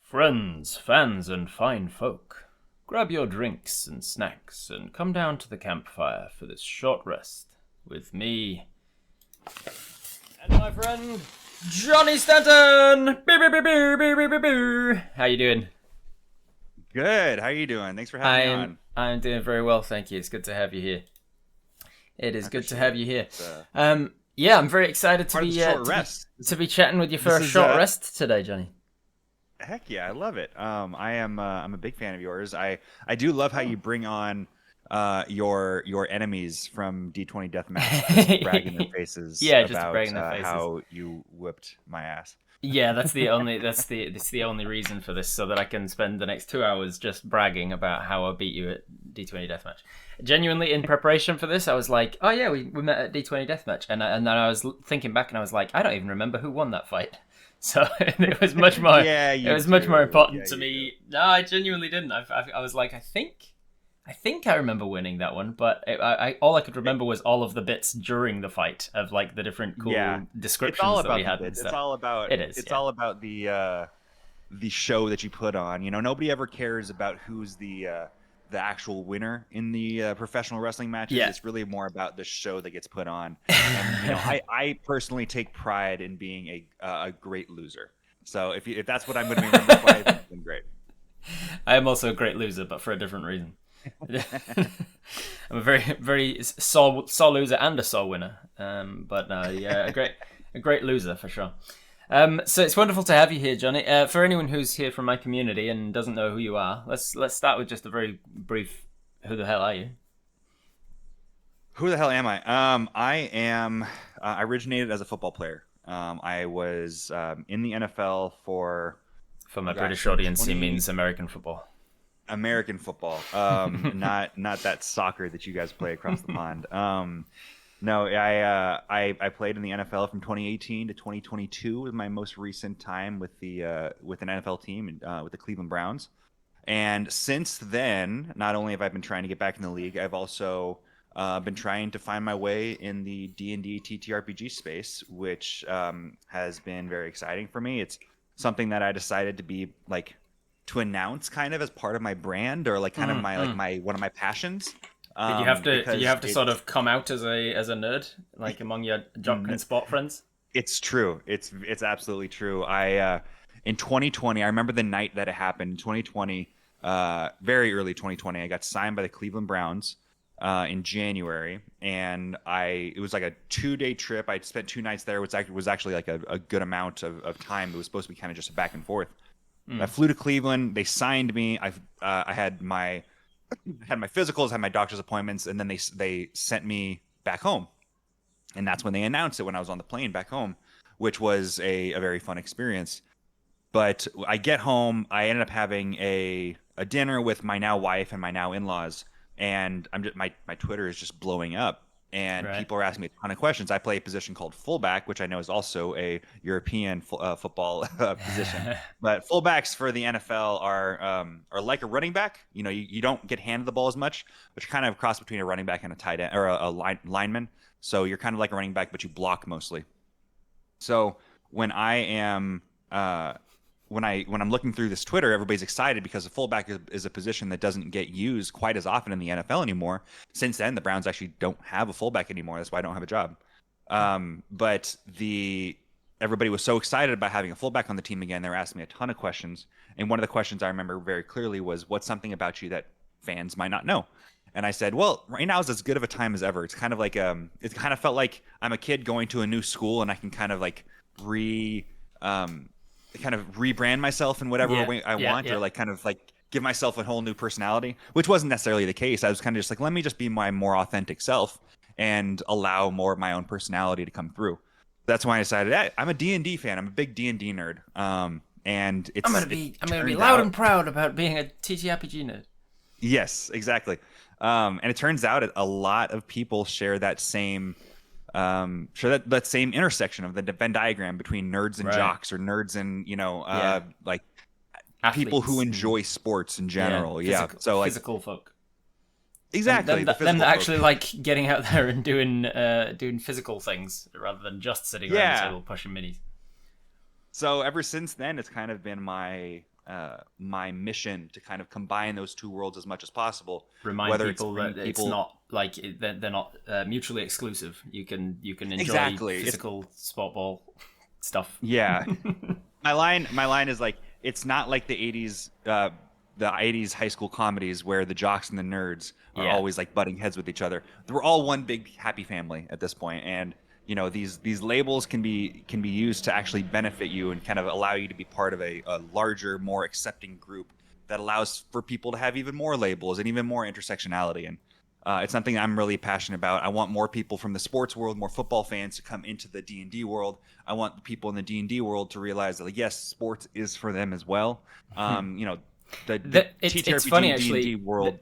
Friends, fans, and fine folk, grab your drinks and snacks and come down to the campfire for this short rest with me and my friend Johnny Stanton. How you doing? Good. How are you doing? Thanks for having me on. I'm doing very well, thank you. It's good to have you here. It is good to have you here. Yeah, I'm very excited to be chatting with you for a short rest today, Johnny. Heck yeah, I love it. I'm a big fan of yours. I do love how you bring on your enemies from D20 Deathmatch, just brag in their faces about how you whipped my ass. Yeah, that's the only reason for this, so that I can spend the next 2 hours just bragging about how I beat you at D20 Deathmatch. Genuinely, in preparation for this, I was like, oh yeah, we met at D20 Deathmatch, and then I was thinking back and I was like, I don't even remember who won that fight. So it was much more. It was much more important to me. No, I genuinely didn't. I was like, I think I remember winning that one, but all I could remember was all of the bits during the fight of like the different cool descriptions that we had. It's all about all about the show that you put on. You know, nobody ever cares about who's the actual winner in the professional wrestling matches. It's really more about the show that gets put on. And, you know, I personally take pride in being a great loser. So if that's what I'm going to be remembered by, then it's been great. I am also a great loser, but for a different reason. I'm a very sore loser and a sore winner. But no, yeah, a great loser for sure. So it's wonderful to have you here, Johnny. For anyone who's here from my community and doesn't know who you are, let's start with just a very brief. Who the hell are you? Who the hell am I? I originated as a football player. I was in the NFL for my British audience, he means American football. American football, not that soccer that you guys play across the pond. No, I played in the NFL from 2018 to 2022 was my most recent time with an NFL team with the Cleveland Browns. And since then, not only have I been trying to get back in the league, I've also been trying to find my way in the D&D TTRPG space, which has been very exciting for me. It's something that I decided to be like to announce kind of as part of my brand or like kind of my one of my passions. Did you have to sort of come out as a nerd, like among your jock and sport friends? It's true. It's absolutely true. In 2020, I remember the night that it happened. In 2020, very early 2020, I got signed by the Cleveland Browns in January, and it was like a 2-day trip. I spent 2 nights there, which was actually like a good amount of time. It was supposed to be kind of just a back and forth. I flew to Cleveland. They signed me. I had my physicals, had my doctor's appointments, and then they sent me back home. And that's when they announced it, when I was on the plane back home, which was a very fun experience. But I get home, I ended up having a dinner with my now wife and my now in-laws, and my Twitter is just blowing up. And people are asking me a ton of questions. I play a position called fullback, which I know is also a European football position. But fullbacks for the NFL are like a running back. You know, you don't get handed the ball as much, but you're kind of a cross between a running back and a tight end or a lineman. So you're kind of like a running back, but you block mostly. So when I'm looking through this Twitter, everybody's excited because the fullback is a position that doesn't get used quite as often in the NFL anymore. Since then, the Browns actually don't have a fullback anymore. That's why I don't have a job. But everybody was so excited about having a fullback on the team again. They were asking me a ton of questions. And one of the questions I remember very clearly was, what's something about you that fans might not know? And I said, well, right now is as good of a time as ever. It's kind of like it kind of felt like I'm a kid going to a new school and I can kind of like rebrand myself in whatever way I want, or like kind of like give myself a whole new personality, which wasn't necessarily the case. I was kind of just like, let me just be my more authentic self and allow more of my own personality to come through. That's why I decided, hey, I'm a D&D fan. I'm a big D&D nerd. And I'm gonna be loud and proud about being a TTRPG nerd. Yes, exactly. And it turns out a lot of people share that same that same intersection of the Venn diagram between nerds and jocks, or nerds and like athletes, people who enjoy sports in general. So like physical folk. Exactly. Them that actually like getting out there and doing physical things rather than just sitting around the table pushing minis. So ever since then, it's kind of been my my mission to kind of combine those two worlds as much as possible. Remind Whether people that it's not like they're not mutually exclusive. You can enjoy exactly physical sport ball stuff. Yeah, my line is like, it's not like the 80s high school comedies where the jocks and the nerds are always like butting heads with each other. We're all one big happy family at this point, and these labels can be used to actually benefit you and kind of allow you to be part of a larger, more accepting group that allows for people to have even more labels and even more intersectionality. And it's something I'm really passionate about. I want more people from the sports world, more football fans, to come into the D&D world. I want the people in the D&D world to realize that, like, yes, sports is for them as well. The it's funny actually. D&D world.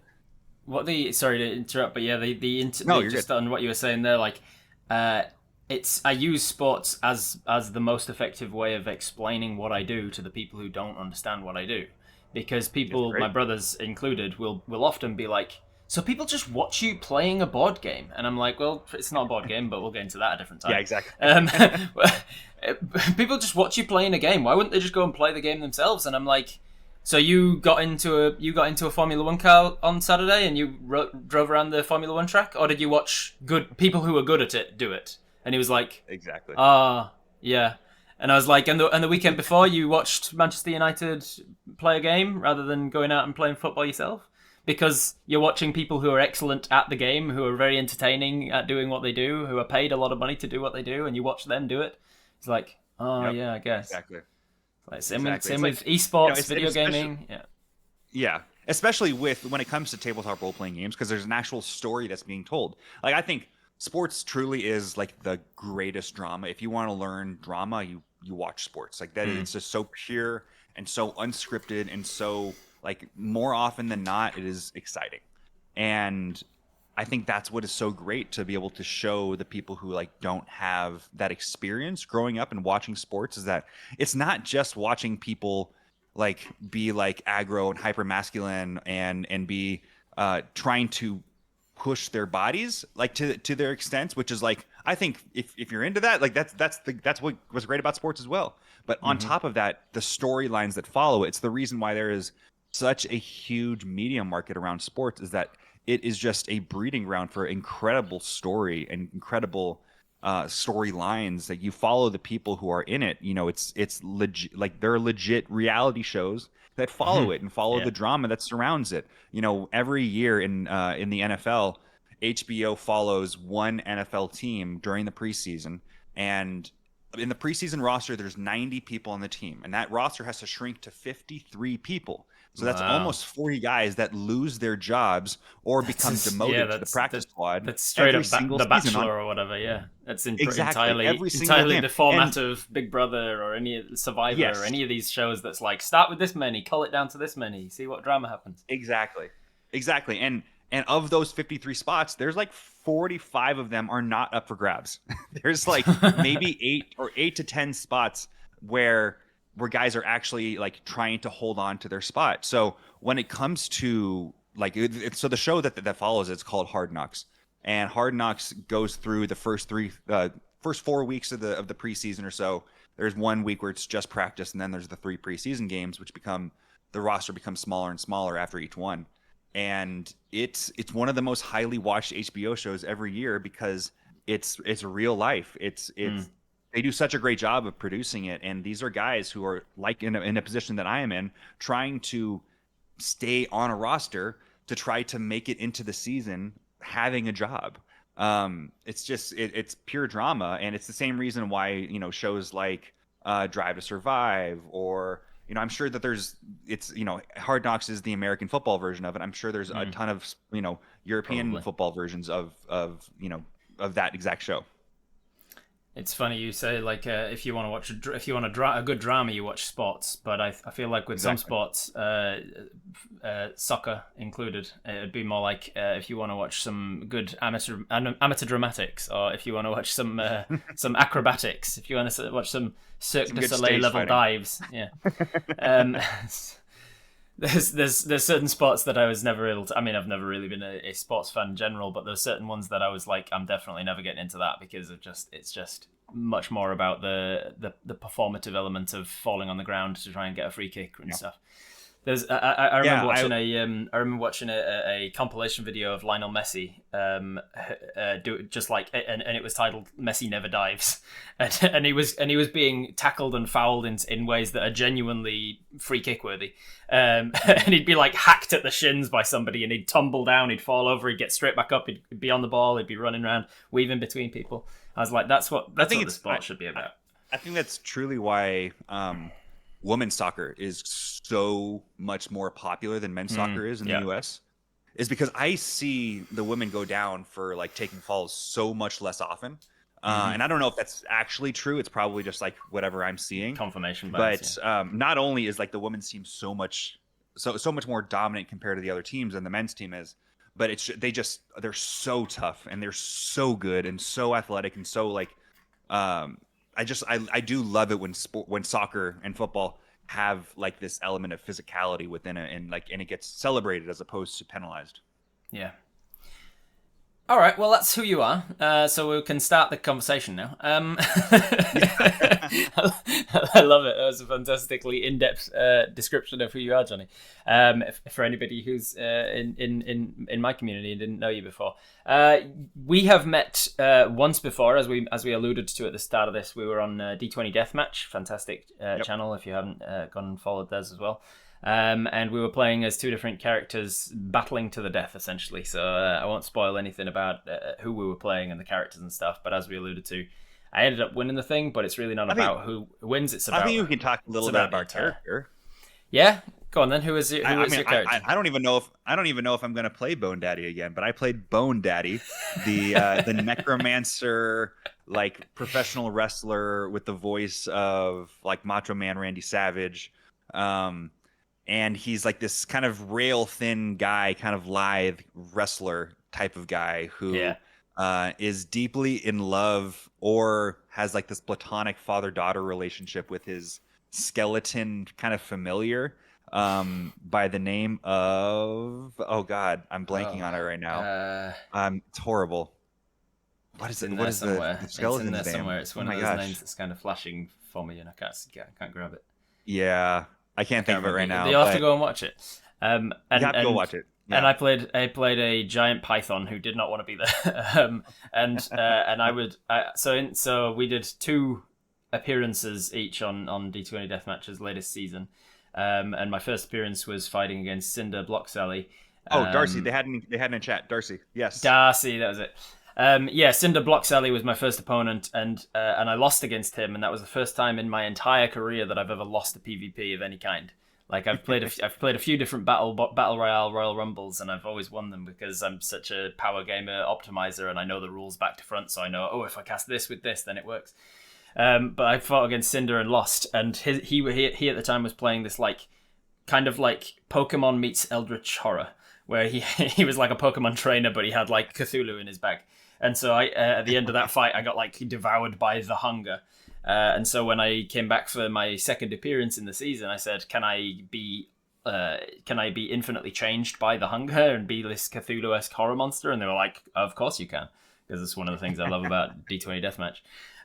Sorry to interrupt, but yeah, just good. on what you were saying there, like, I use sports as the most effective way of explaining what I do to the people who don't understand what I do, because people, my brothers included, will often be like, so people just watch you playing a board game, and I'm like, well, it's not a board game, but we'll get into that at a different time. Yeah, exactly. People just watch you playing a game. Why wouldn't they just go and play the game themselves? And I'm like, so you got into a Formula One car on Saturday and you drove around the Formula One track, or did you watch good people who are good at it do it? And he was like, exactly. Yeah. And I was like, and the weekend before you watched Manchester United play a game rather than going out and playing football yourself, because you're watching people who are excellent at the game, who are very entertaining at doing what they do, who are paid a lot of money to do what they do, and you watch them do it. It's like, yeah, I guess. Exactly. Like, same with esports, video gaming. Yeah, especially when it comes to tabletop role-playing games, because there's an actual story that's being told. Like, I think sports truly is like the greatest drama. If you want to learn drama, you watch sports. Like that, it's just so pure and so unscripted, and so, like, more often than not, it is exciting. And I think that's what is so great, to be able to show the people who, like, don't have that experience growing up and watching sports, is that it's not just watching people like be like aggro and hyper masculine and be trying to push their bodies like to their extent, which is, like, I think if you're into that, like, that's what was great about sports as well. But on top of that, the storylines that follow, it's the reason why there is such a huge media market around sports, is that it is just a breeding ground for incredible story and incredible storylines that you follow the people who are in it. It's legit, like, there are legit reality shows that follow it and follow the drama that surrounds it. Every year in the NFL, HBO follows one NFL team during the preseason, and in the preseason roster, there's 90 people on the team, and that roster has to shrink to 53 people. So that's almost 40 guys that lose their jobs or become demoted to the practice squad. That's straight up The Bachelor or whatever. Yeah, that's entirely the format of Big Brother or any Survivor or any of these shows. That's like, start with this many, cull it down to this many, see what drama happens. Exactly. And of those 53 spots, there's like 45 of them are not up for grabs. There's like maybe 8 to 10 spots where guys are actually, like, trying to hold on to their spot. So when it comes to, like, so the show that follows, it's called Hard Knocks, and Hard Knocks goes through the first 4 weeks of the preseason or so. There's 1 week where it's just practice, and then there's the 3 preseason games, which the roster becomes smaller and smaller after each one. And it's one of the most highly watched HBO shows every year, because it's real life. They do such a great job of producing it, and these are guys who are, like, in a position that I am in, trying to stay on a roster to try to make it into the season having a job. It's just it's pure drama, and it's the same reason why shows like Drive to Survive, or I'm sure that Hard Knocks is the American football version of it. I'm sure there's a ton of European football versions of that exact show. It's funny you say, like, if you want a good drama, you watch sports. But I feel like with some sports, soccer included, it would be more like if you want to watch some good amateur dramatics, or if you want to watch some acrobatics, if you want to watch some Cirque du Soleil level dives. Yeah. There's certain sports that I was never able to. I mean, I've never really been a sports fan in general, but there's certain ones that I was like, I'm definitely never getting into that, because of it's just much more about the performative element of falling on the ground to try and get a free kick and stuff. There's I remember watching I remember watching a compilation video of Lionel Messi do just like and it was titled Messi Never Dives, and he was being tackled and fouled in ways that are genuinely free kick worthy, and he'd be like hacked at the shins by somebody and he'd tumble down, he'd fall over, he'd get straight back up, he'd be on the ball, he'd be running around weaving between people. I was like, that's what the sport should be about. I think that's truly why women's soccer is so much more popular than men's soccer is in the US, is because I see the women go down for like taking falls so much less often. And I don't know if that's actually true. It's probably just like whatever I'm seeing. Confirmation bias. But not only is like the women's team so much more dominant compared to the other teams than the men's team is, but they're so tough and they're so good and so athletic and so like I do love it when soccer and football have like this element of physicality within it, and it gets celebrated as opposed to penalized. Yeah. All right, well, that's who you are. So we can start the conversation now. I love it. That was a fantastically in-depth description of who you are, Johnny. For anybody who's in my community and didn't know you before, we have met once before, as we alluded to at the start of this. We were on D20 Deathmatch, fantastic channel. If you haven't gone and followed theirs as well. And we were playing as two different characters battling to the death, essentially. So I won't spoil anything about who we were playing and the characters and stuff. But as we alluded to, I ended up winning the thing, but it's really not about who wins. It's about. I think we can talk a little bit about character. Yeah, go on then. Who is your character? I don't even know if I'm going to play Bone Daddy again. But I played Bone Daddy, the necromancer, like professional wrestler with the voice of like Macho Man Randy Savage. And he's like this kind of rail thin guy, kind of lithe wrestler type of guy who is deeply in love or has like this platonic father-daughter relationship with his skeleton kind of familiar by the name of, oh God, I'm blanking on it right now. It's horrible. What is it? What is the skeleton's name? Somewhere. It's one of those names that's kind of flashing for me and I can't grab it. Yeah. I can't think of it right now. You'll have to go and watch it. You have to go watch it. Yeah. And I played a giant python who did not want to be there. So we did 2 appearances each on D20 Deathmatch's latest season. And my first appearance was fighting against Cinder Blocksally. Darcy. They had in chat. Darcy. Yes. Darcy, that was it. Cinder Blocksally was my first opponent, and I lost against him, and that was the first time in my entire career that I've ever lost a PvP of any kind. Like I've played a few different battle royale Royal Rumbles, and I've always won them because I'm such a power gamer optimizer, and I know the rules back to front, so I know if I cast this with this, then it works. But I fought against Cinder and lost, and he at the time was playing this like kind of like Pokemon meets Eldritch Horror, where he was like a Pokemon trainer, but he had like Cthulhu in his bag. And so at the end of that fight, I got like devoured by the hunger. And so when I came back for my second appearance in the season, I said, "Can I be infinitely changed by the hunger and be this Cthulhu-esque horror monster?" And they were like, "Of course you can," because it's one of the things I love about D20 Deathmatch.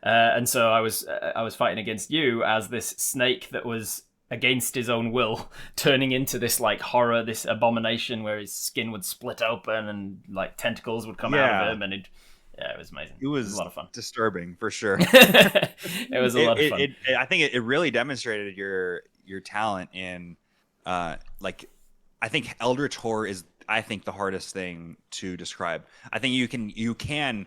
And so I was fighting against you as this snake that was against his own will, turning into this like horror, this abomination where his skin would split open and like tentacles would come out of him, and it was amazing. It was a lot of fun. Disturbing for sure. It was a lot of fun. I think it really demonstrated your talent in I think Eldritch Horror is the hardest thing to describe. I think you can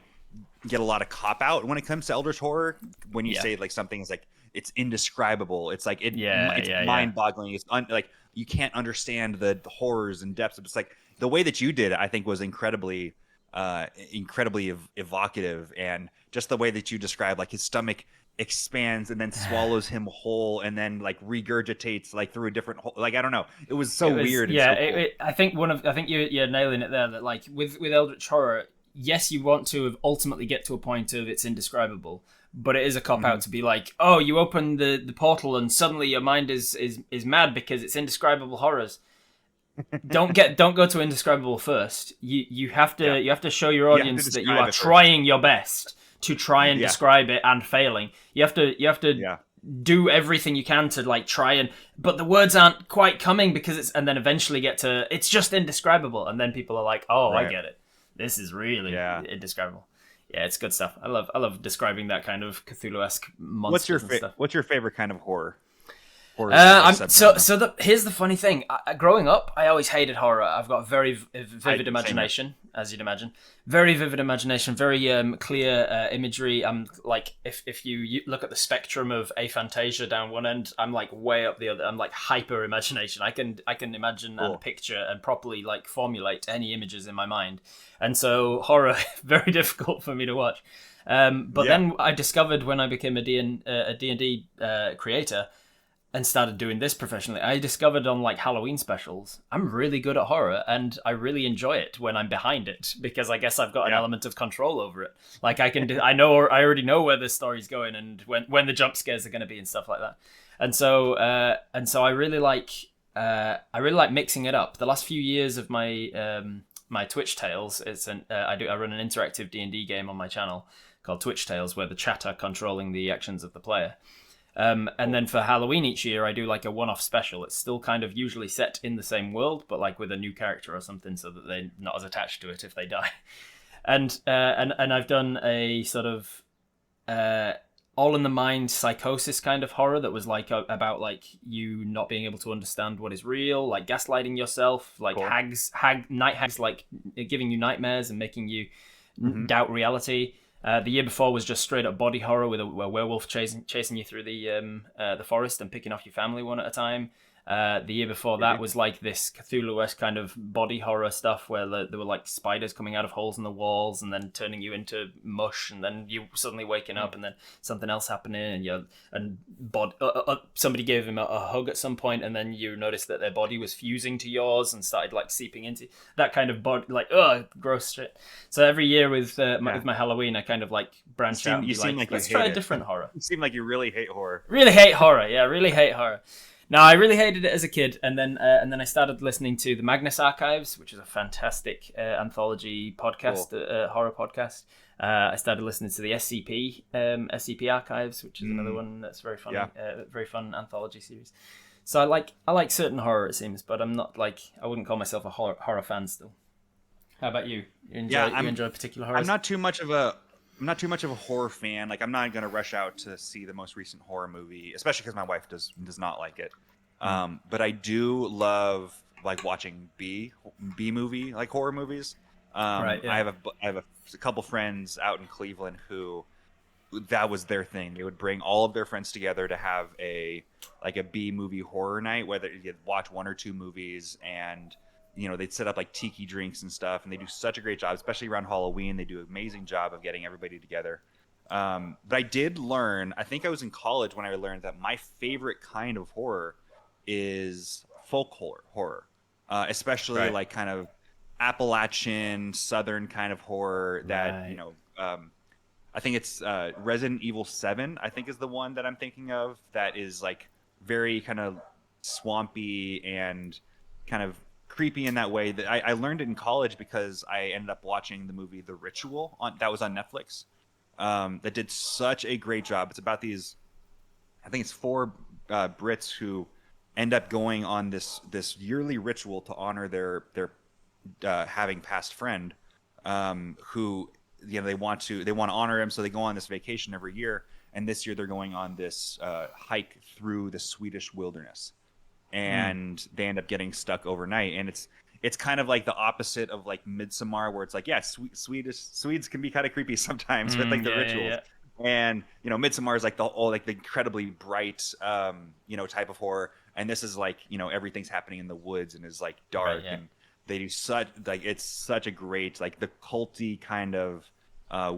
get a lot of cop out when it comes to Eldritch Horror when you say like something is like it's indescribable. It's like it's mind-boggling. It's like you can't understand the horrors and depths. It's like the way that you did it, I think, was incredibly evocative, and just the way that you described, like his stomach expands and then swallows him whole, and then like regurgitates like through a different hole. Like I don't know, it was so weird. Yeah, and so cool. I think you're nailing it there. That like with Eldritch Horror, yes, you want to ultimately get to a point of it's indescribable. But it is a cop out to be like, oh, you open the portal and suddenly your mind is mad because it's indescribable horrors. Don't go to indescribable first. You have to show your audience that you are trying your best to try and Yeah. describe it and failing. You have to Yeah. do everything you can to like try and, but the words aren't quite coming because it's, and then eventually get to, it's just indescribable, and then people are like, oh, I Right. get it. This is really Yeah. indescribable. Yeah, it's good stuff. I love describing that kind of Cthulhu-esque monsters and stuff. What's your favorite kind of horror? Here's the funny thing. Growing up, I always hated horror. I've got a very vivid imagination, as you'd imagine. Very vivid imagination, very clear imagery. I'm like, if you look at the spectrum of aphantasia down one end, I'm like way up the other. I'm like hyper imagination. I can imagine and picture and properly like formulate any images in my mind. And so horror, very difficult for me to watch. But then I discovered when I became a D&D creator and started doing this professionally, I discovered on like Halloween specials, I'm really good at horror, and I really enjoy it when I'm behind it, because I guess I've got an element of control over it. Like I already know where the story's going and when the jump scares are going to be and stuff like that. And so I really like mixing it up. The last few years of my my Twitch Tales, I run an interactive D&D game on my channel called Twitch Tales, where the chat are controlling the actions of the player. And then for Halloween each year, I do like a one-off special. It's still kind of usually set in the same world, but like with a new character or something, so that they're not as attached to it if they die. And I've done a sort of all in the mind psychosis kind of horror that was like about like you not being able to understand what is real, like gaslighting yourself, like night hags, like giving you nightmares and making you doubt reality. The year before was just straight up body horror with a werewolf chasing you through the forest and picking off your family one at a time. The year before that was like this Cthulhu-esque kind of body horror stuff where there were like spiders coming out of holes in the walls and then turning you into mush, and then you suddenly waking up and then something else happening, and somebody gave him a hug at some point, and then you noticed that their body was fusing to yours and started like seeping into that kind of body, like gross shit. So every year with my Halloween, I kind of like branch out and be like, let's try a different horror. You seem like you really hate horror. Really hate horror, yeah, really hate horror. No, I really hated it as a kid, and then I started listening to the Magnus Archives, which is a fantastic anthology podcast, horror podcast. I started listening to the SCP Archives, which is another one that's very fun, very fun anthology series. So I like certain horror, it seems, but I'm not like, I wouldn't call myself a horror fan still. How about you? You enjoy particular horror? I'm not too much of a horror fan. Like, I'm not gonna rush out to see the most recent horror movie, especially because my wife does not like it. But I do love like watching B movie, like horror movies. Right, yeah. I have a couple friends out in Cleveland who that was their thing. They would bring all of their friends together to have a B movie horror night, whether you'd watch one or two movies, and they'd set up like tiki drinks and stuff, and they do such a great job, especially around Halloween. They do an amazing job of getting everybody together. But I did learn, I think I was in college when I learned that my favorite kind of horror is folk horror, especially like kind of Appalachian Southern kind of horror that, I think it's Resident Evil 7, I think is the one that I'm thinking of, that is like very kind of swampy and kind of creepy in that way. That I learned it in college because I ended up watching the movie The Ritual that was on Netflix. That did such a great job. It's about these, I think it's 4 Brits who end up going on this yearly ritual to honor their having passed friend, who they want to honor him, so they go on this vacation every year. And this year they're going on this hike through the Swedish wilderness, and they end up getting stuck overnight. And it's kind of like the opposite of like Midsommar, where it's like, Swedes can be kind of creepy sometimes with like the rituals. And Midsommar is like the incredibly bright type of horror, and this is like everything's happening in the woods and is like dark, and they do it's such a great, like, the culty kind of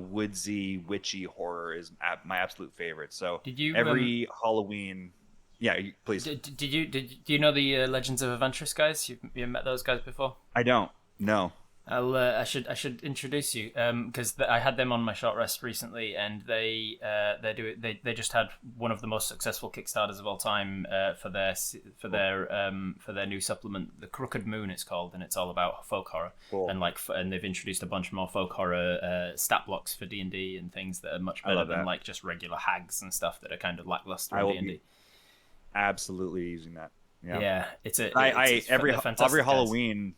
woodsy witchy horror is my absolute favorite. So every Halloween, please. Do you know the Legends of Eventris guys? You met those guys before? I don't. No. I should introduce you because I had them on my short rest recently, and they just had one of the most successful Kickstarters of all time for their new supplement, the Crooked Moon it's called, and it's all about folk horror. Cool. And they've introduced a bunch more folk horror stat blocks for D&D and things that are much better than like just regular hags and stuff that are kind of lackluster in D&D. Absolutely using that. Yeah, it's every fantastic Halloween.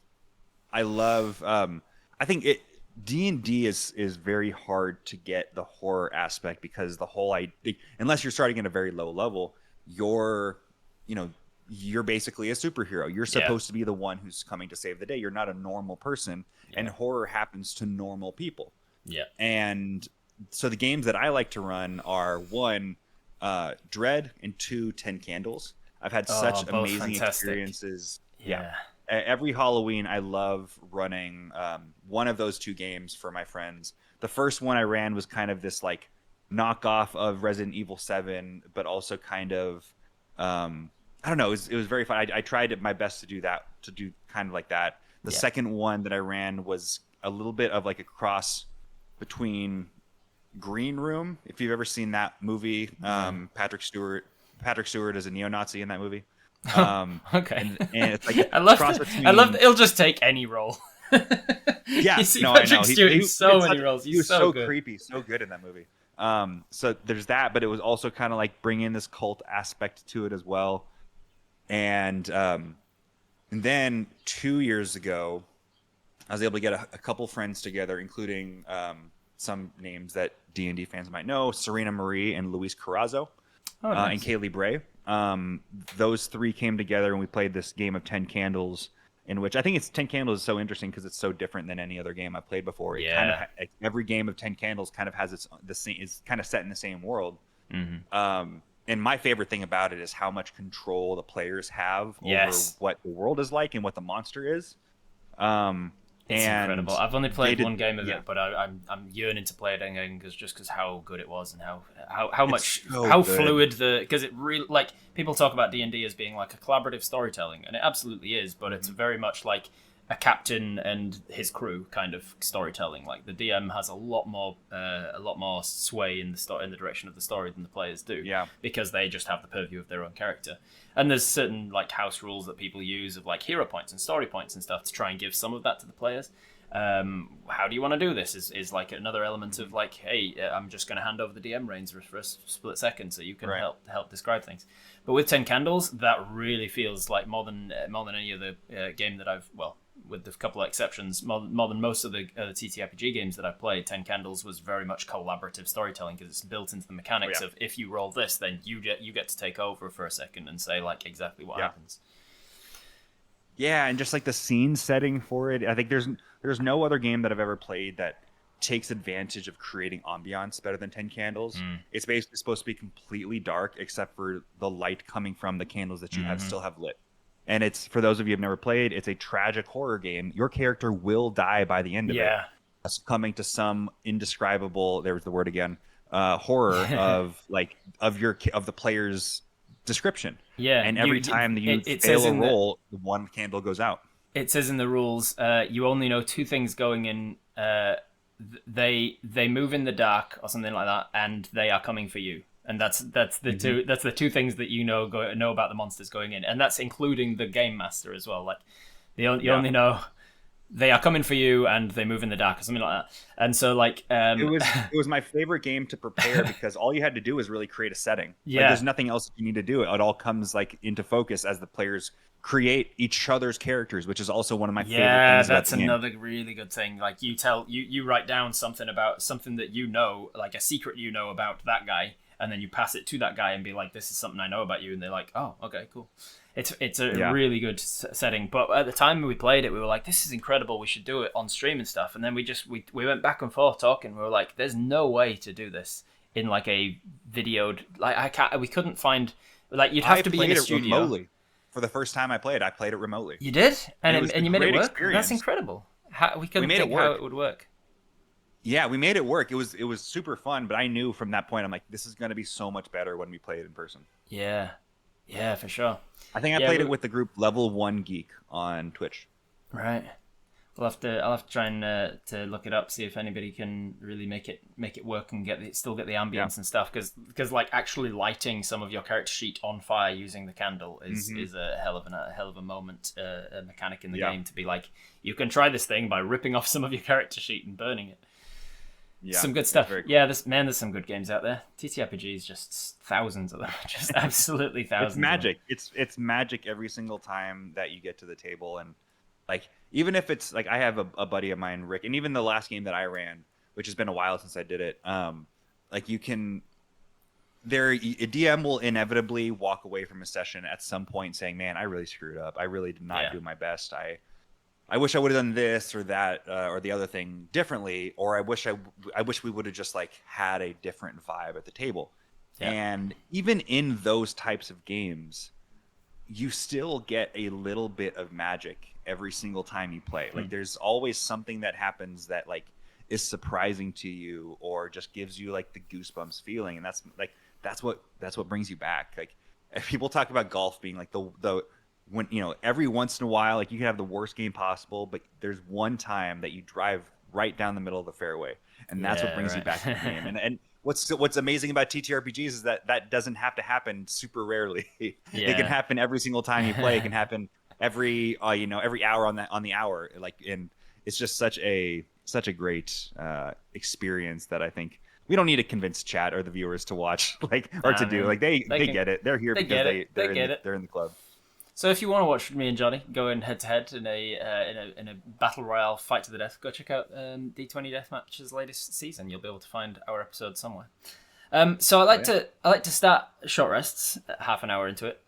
I love. I think D&D is very hard to get the horror aspect because the whole unless you're starting at a very low level, you're basically a superhero. You're supposed to be the one who's coming to save the day. You're not a normal person, and horror happens to normal people. Yeah. And so the games that I like to run are one, Dread, and two, 10 Candles. I've had such amazing experiences. Yeah. Every Halloween, I love running one of those two games for my friends. The first one I ran was kind of this like knockoff of Resident Evil 7, but also kind of I don't know. It was very fun. I tried my best to do kind of like that. The second one that I ran was a little bit of like a cross between Green Room, if you've ever seen that movie. Patrick Stewart is a neo-Nazi in that movie. Okay. And it's like I love he'll just take any role. Yeah, you see no, Patrick I know. Stewart in so many roles. He was so good. creepy, so good in that movie. So there's that, but it was also kind of like bringing this cult aspect to it as well. And then 2 years ago, I was able to get a couple friends together, including some names that D&D fans might know: Serena Marie and Luis Carrazzo, nice. and Kaylee Bray. Those three came together and we played this game of 10 Candles, in which I think 10 Candles is so interesting because it's so different than any other game I've played before. Every game of 10 Candles kind of has is kind of set in the same world. Mm-hmm. And my favorite thing about it is how much control the players have over what the world is like and what the monster is. It's incredible. I've only played one game of yeah. it, but I'm yearning to play it again because how good it was and how good. fluid because it really, like, people talk about D&D as being like a collaborative storytelling, and it absolutely is, but it's very much like a captain and his crew kind of storytelling. Like the DM has a lot more sway in the direction of the story than the players do. Yeah. Because they just have the purview of their own character. And there's certain like house rules that people use of like hero points and story points and stuff to try and give some of that to the players. How do you want to do this? Is like another element of like, hey, I'm just going to hand over the DM reins for a split second so you can help describe things. But with 10 Candles, that really feels like more than any other game that I've, well, with a couple of exceptions, more than most of the TTRPG games that I've played, 10 Candles was very much collaborative storytelling because it's built into the mechanics of if you roll this, then you get to take over for a second and say like exactly what happens. Yeah, and just like the scene setting for it, I think there's no other game that I've ever played that takes advantage of creating ambiance better than 10 Candles. It's basically supposed to be completely dark except for the light coming from the candles that you still have lit. And it's, for those of you who have never played, it's a tragic horror game. Your character will die by the end of it. Succumbing to some indescribable, there's the word again, horror of the player's description. Yeah. And every time that you fail a roll, the one candle goes out. It says in the rules, you only know two things going in. They move in the dark or something like that, and they are coming for you. And that's the two things that you know about the monsters going in, and that's including the game master as well. Like you only know they are coming for you, and they move in the dark or something like that. And so like it was my favorite game to prepare because all you had to do was really create a setting. Yeah, like, there's nothing else you need to do. It all comes like into focus as the players create each other's characters, which is also one of my favorite things. Yeah, that's another really good thing. Like you write down something about something that you know, like a secret you know about that guy. And then you pass it to that guy and be like, this is something I know about you. And they're like, oh, okay, cool. It's a really good setting. But at the time we played it, we were like, this is incredible. We should do it on stream and stuff. And then we went back and forth talking. We were like, there's no way to do this in like a videoed, like we couldn't find, like you'd have to be in a studio. Remotely. For the first time I played it remotely. You did? And you made it work? Experience. That's incredible. We couldn't think how it would work. Yeah, we made it work. It was super fun, but I knew from that point, I'm like, this is going to be so much better when we play it in person. Yeah, for sure. I think I played it with the group Level 1 Geek on Twitch. Right. I'll have to try and to look it up, see if anybody can really make it work and still get the Yeah. ambience and stuff. Because like actually lighting some of your character sheet on fire using the candle is a hell of a moment, a mechanic in the game to be like, you can try this thing by ripping off some of your character sheet and burning it. Yeah, Some good stuff. very cool. Yeah, there's some good games out there. TTRPG is just thousands of them, just absolutely thousands. It's magic. It's magic every single time that you get to the table, and like even if it's like I have a buddy of mine, Rick, and even the last game that I ran, which has been a while since I did it, like you can a DM will inevitably walk away from a session at some point saying, "Man, I really screwed up. I really did not do my best. I wish I would have done this or that or the other thing differently, or I wish we would have just like had a different vibe at the table." Yeah. And even in those types of games, you still get a little bit of magic every single time you play. Like there's always something that happens that like is surprising to you or just gives you like the goosebumps feeling, and that's what brings you back. Like if people talk about golf being like the when every once in a while, like you can have the worst game possible, but there's one time that you drive right down the middle of the fairway, and that's what brings you back to the game. And what's amazing about TTRPGs is that doesn't have to happen super rarely. It can happen every single time you play. It can happen every every hour on the hour. Like, and it's just such a great experience that I think we don't need to convince chat or the viewers to watch they get it. They're here because they're in the club. So if you want to watch me and Johnny go in head to head in a battle royale fight to the death, go check out D20 Deathmatch's latest season. You'll be able to find our episode somewhere. So I like to start short rests, half an hour into it,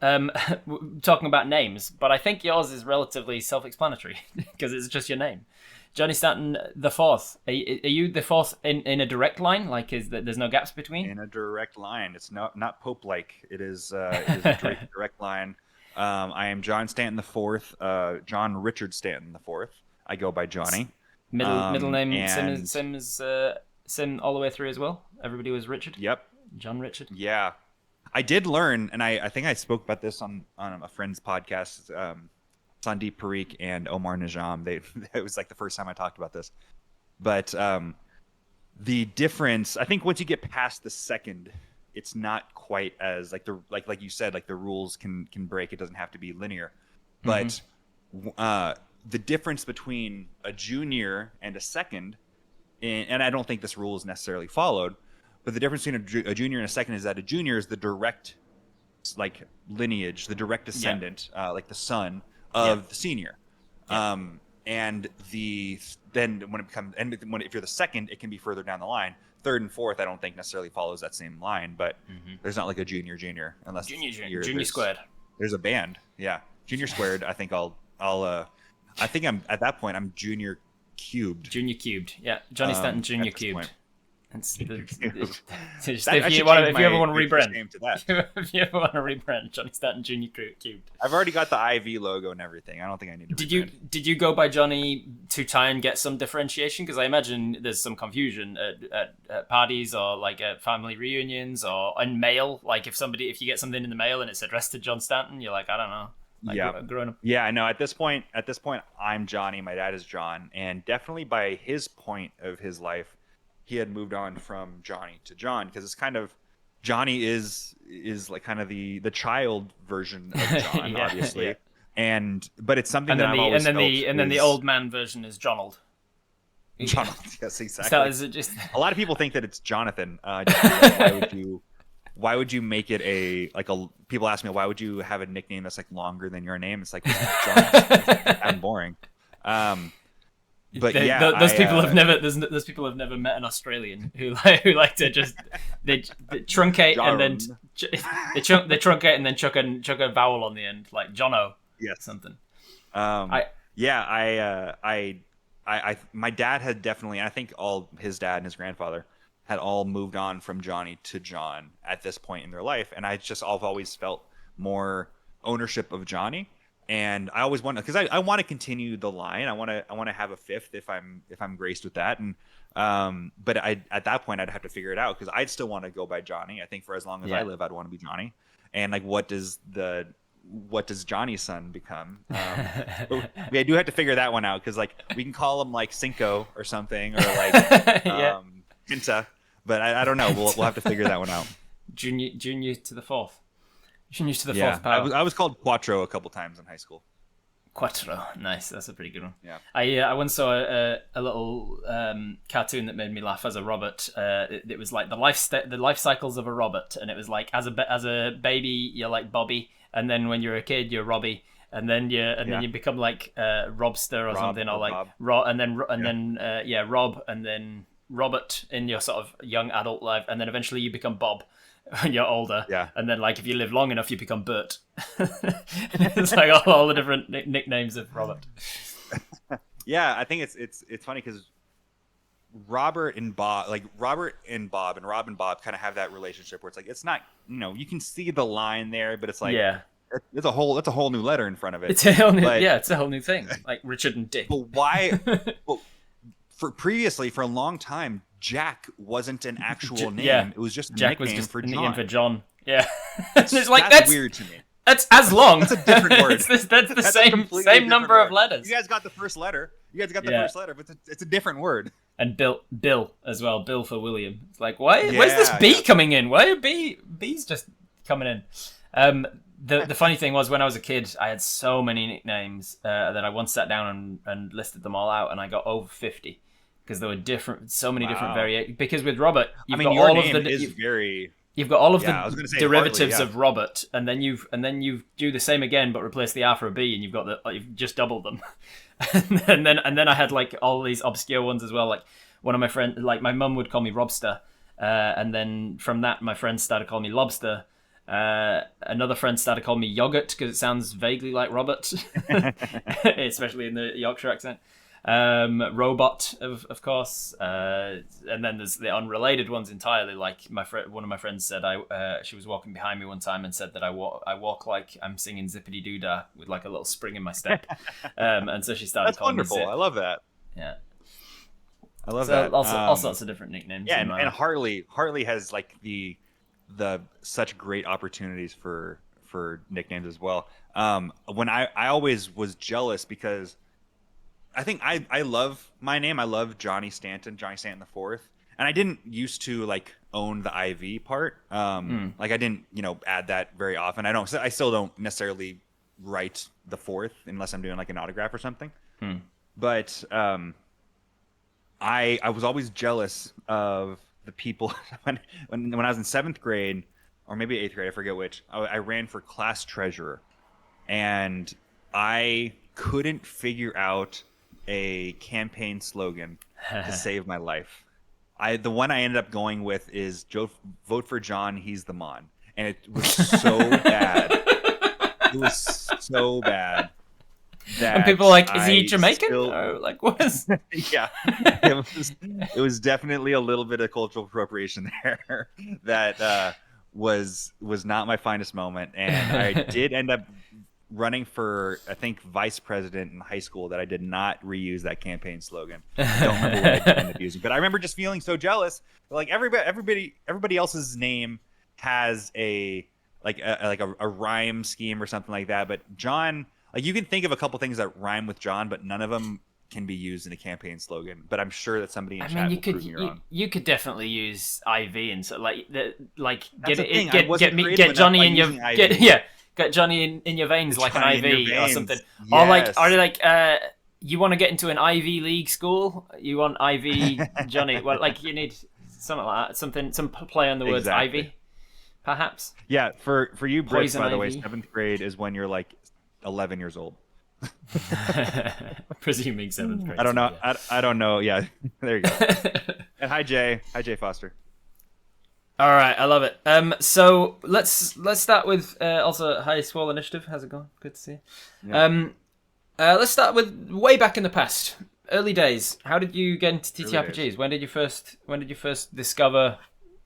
talking about names. But I think yours is relatively self-explanatory because it's just your name, Johnny Stanton the Fourth. Are you the fourth in a direct line? Like, there's no gaps between? In a direct line. It's not Pope-like. It is a direct line. I am John Stanton the Fourth, John Richard Stanton the Fourth. I go by Johnny. Middle name same as Sim all the way through as well. Everybody was Richard. Yep. John Richard. Yeah, I did learn, and I think I spoke about this on a friend's podcast. Sandeep Parikh and Omar Najam. It was like the first time I talked about this, but the difference. I think once you get past the second, it's not quite as like you said, like the rules can break. It doesn't have to be linear, but the difference between a junior and a second, and I don't think this rule is necessarily followed, but the difference between a junior and a second is that a junior is the direct like lineage, the direct descendant, like the son of the senior. And then when it becomes, if you're the second, it can be further down the line. Third and fourth, I don't think necessarily follows that same line, but there's not like a junior unless junior squared. There's a band, junior squared. I think I think I'm at that point. I'm junior cubed. Junior cubed, yeah. Johnny Stanton Junior cubed. If you ever want to rebrand, Johnny Stanton Junior Cubed. I've already got the IV logo and everything. I don't think I need to. Did you go by Johnny to try and get some differentiation? Because I imagine there's some confusion at parties or like at family reunions or in mail. Like if you get something in the mail and it's addressed to John Stanton, you're like, I don't know. Like, growing up. Yeah, no. At this point, I'm Johnny. My dad is John, and definitely by his point of his life, he had moved on from Johnny to John because it's kind of Johnny is like kind of the child version of John, obviously, but it's something that I've always felt. And then the old man version is Jonald. Jonald, yes, exactly. So is it just a lot of people think that it's Jonathan. Why would you make it people ask me, why would you have a nickname that's like longer than your name? It's like John. I'm boring. But those people have never met an Australian who like to just they truncate John. And then they truncate and then chuck a vowel on the end like Jono. Yes. Something. My dad had definitely, I think all his dad and his grandfather had all moved on from Johnny to John at this point in their life, and I've always felt more ownership of Johnny. And I always want to, because I want to continue the line. I want to have a fifth if I'm graced with that. And but at that point I'd have to figure it out because I'd still want to go by Johnny. I think for as long as I live, I'd want to be Johnny. And like, what does the what does Johnny's son become? But we do have to figure that one out, because like we can call him like Cinco or something, or like Yeah. Pinta, but I don't know. We'll have to figure that one out. Junior to the fourth. Junior to the Yeah, fourth power. I was called Quattro a couple times in high school. Quattro, nice. That's a pretty good one. Yeah. I once saw a little cartoon that made me laugh as a Robert. It was like the life cycles of a Robert, and it was like as a baby you're like Bobby, and then when you're a kid you're Robbie, and then you become like Robster or Rob something, or like Bob. Rob, and then Rob, and then Robert in your sort of young adult life, and then eventually you become Bob when you're older. Yeah. And then like if you live long enough you become Bert. It's like all the different nicknames of Robert. Yeah, I think it's funny because Rob and Bob and Bob kind of have that relationship where it's like, it's not, you can see the line there, but it's like, Yeah. that's a whole new letter in front of it. It's a whole new, it's a whole new thing. Like Richard and Dick. But why? Well, for a long time, Jack wasn't an actual name. Yeah. It was just a Jack nickname was just for a John. nickname for John. Yeah. It's like that's weird to me. That's as long. That's a different word. That's the same different number word. of letters. You guys got the first letter. But it's a different word. And Bill as well. Bill for William. It's like, where's this B coming in? Why are B's just coming in? The funny thing was, when I was a kid, I had so many nicknames that I once sat down and listed them all out, and I got over 50 because there were so many different variations. Because with Robert, you've got your all name of the is very. You've got all of I was the gonna say derivatives hardly, of Robert, and then you do the same again, but replace the R for a B, and you've just doubled them. and then I had like all these obscure ones as well. Like one of my friends, like my mum would call me Robster, and then from that my friends started calling me Lobster. Another friend started calling me Yogurt because it sounds vaguely like Robert, especially in the Yorkshire accent. Robot, of course, and then there's the unrelated ones entirely. Like one of my friends said, she was walking behind me one time and said that I walk like I'm singing Zippity Doo Dah with like a little spring in my step, and so she started That's calling wonderful. me Zip. I love that. Yeah, I love that. All sorts of different nicknames. Yeah, and Hartley has like the such great opportunities for nicknames as well. When I always was jealous because I think I love my name. I love Johnny Stanton the fourth, and I didn't used to like own the IV part. Like I didn't add that very often. I still don't necessarily write the fourth unless I'm doing like an autograph or something. But I was always jealous of the people when I was in 7th grade or maybe 8th grade, I forget which. I ran for class treasurer, and I couldn't figure out a campaign slogan to save my life. The one I ended up going with is vote for John, he's the Mon. And it was so bad. It was so bad. And people were like, is he Jamaican? Or like, what is... Yeah. It was definitely a little bit of cultural appropriation there that was not my finest moment. And I did end up running for, I think, vice president in high school that I did not reuse that campaign slogan. I don't remember what I ended up using. But I remember just feeling so jealous. Like everybody else's name has a rhyme scheme or something like that. But John... Like you can think of a couple things that rhyme with John, but none of them can be used in a campaign slogan. But I'm sure that somebody in chat will prove me wrong. You could definitely use IV and so get Johnny in your get Johnny in your veins like an IV or something. Yes. Or you want to get into an Ivy League school? You want IV Johnny? Well, like you need something like that. Some play on the words Ivy, perhaps. Yeah, for you Brits, by the way, Ivy. 7th grade is when you're like 11 years old. Presuming 7th grade. I don't know. Yeah. I don't know. Yeah, there you go. And hi Jay Foster. All right, I love it. So let's start with also hi Swole Initiative. How's it going? Good to see you. Yeah. Let's start with way back in the past, early days. How did you get into TTRPGs? When did you first discover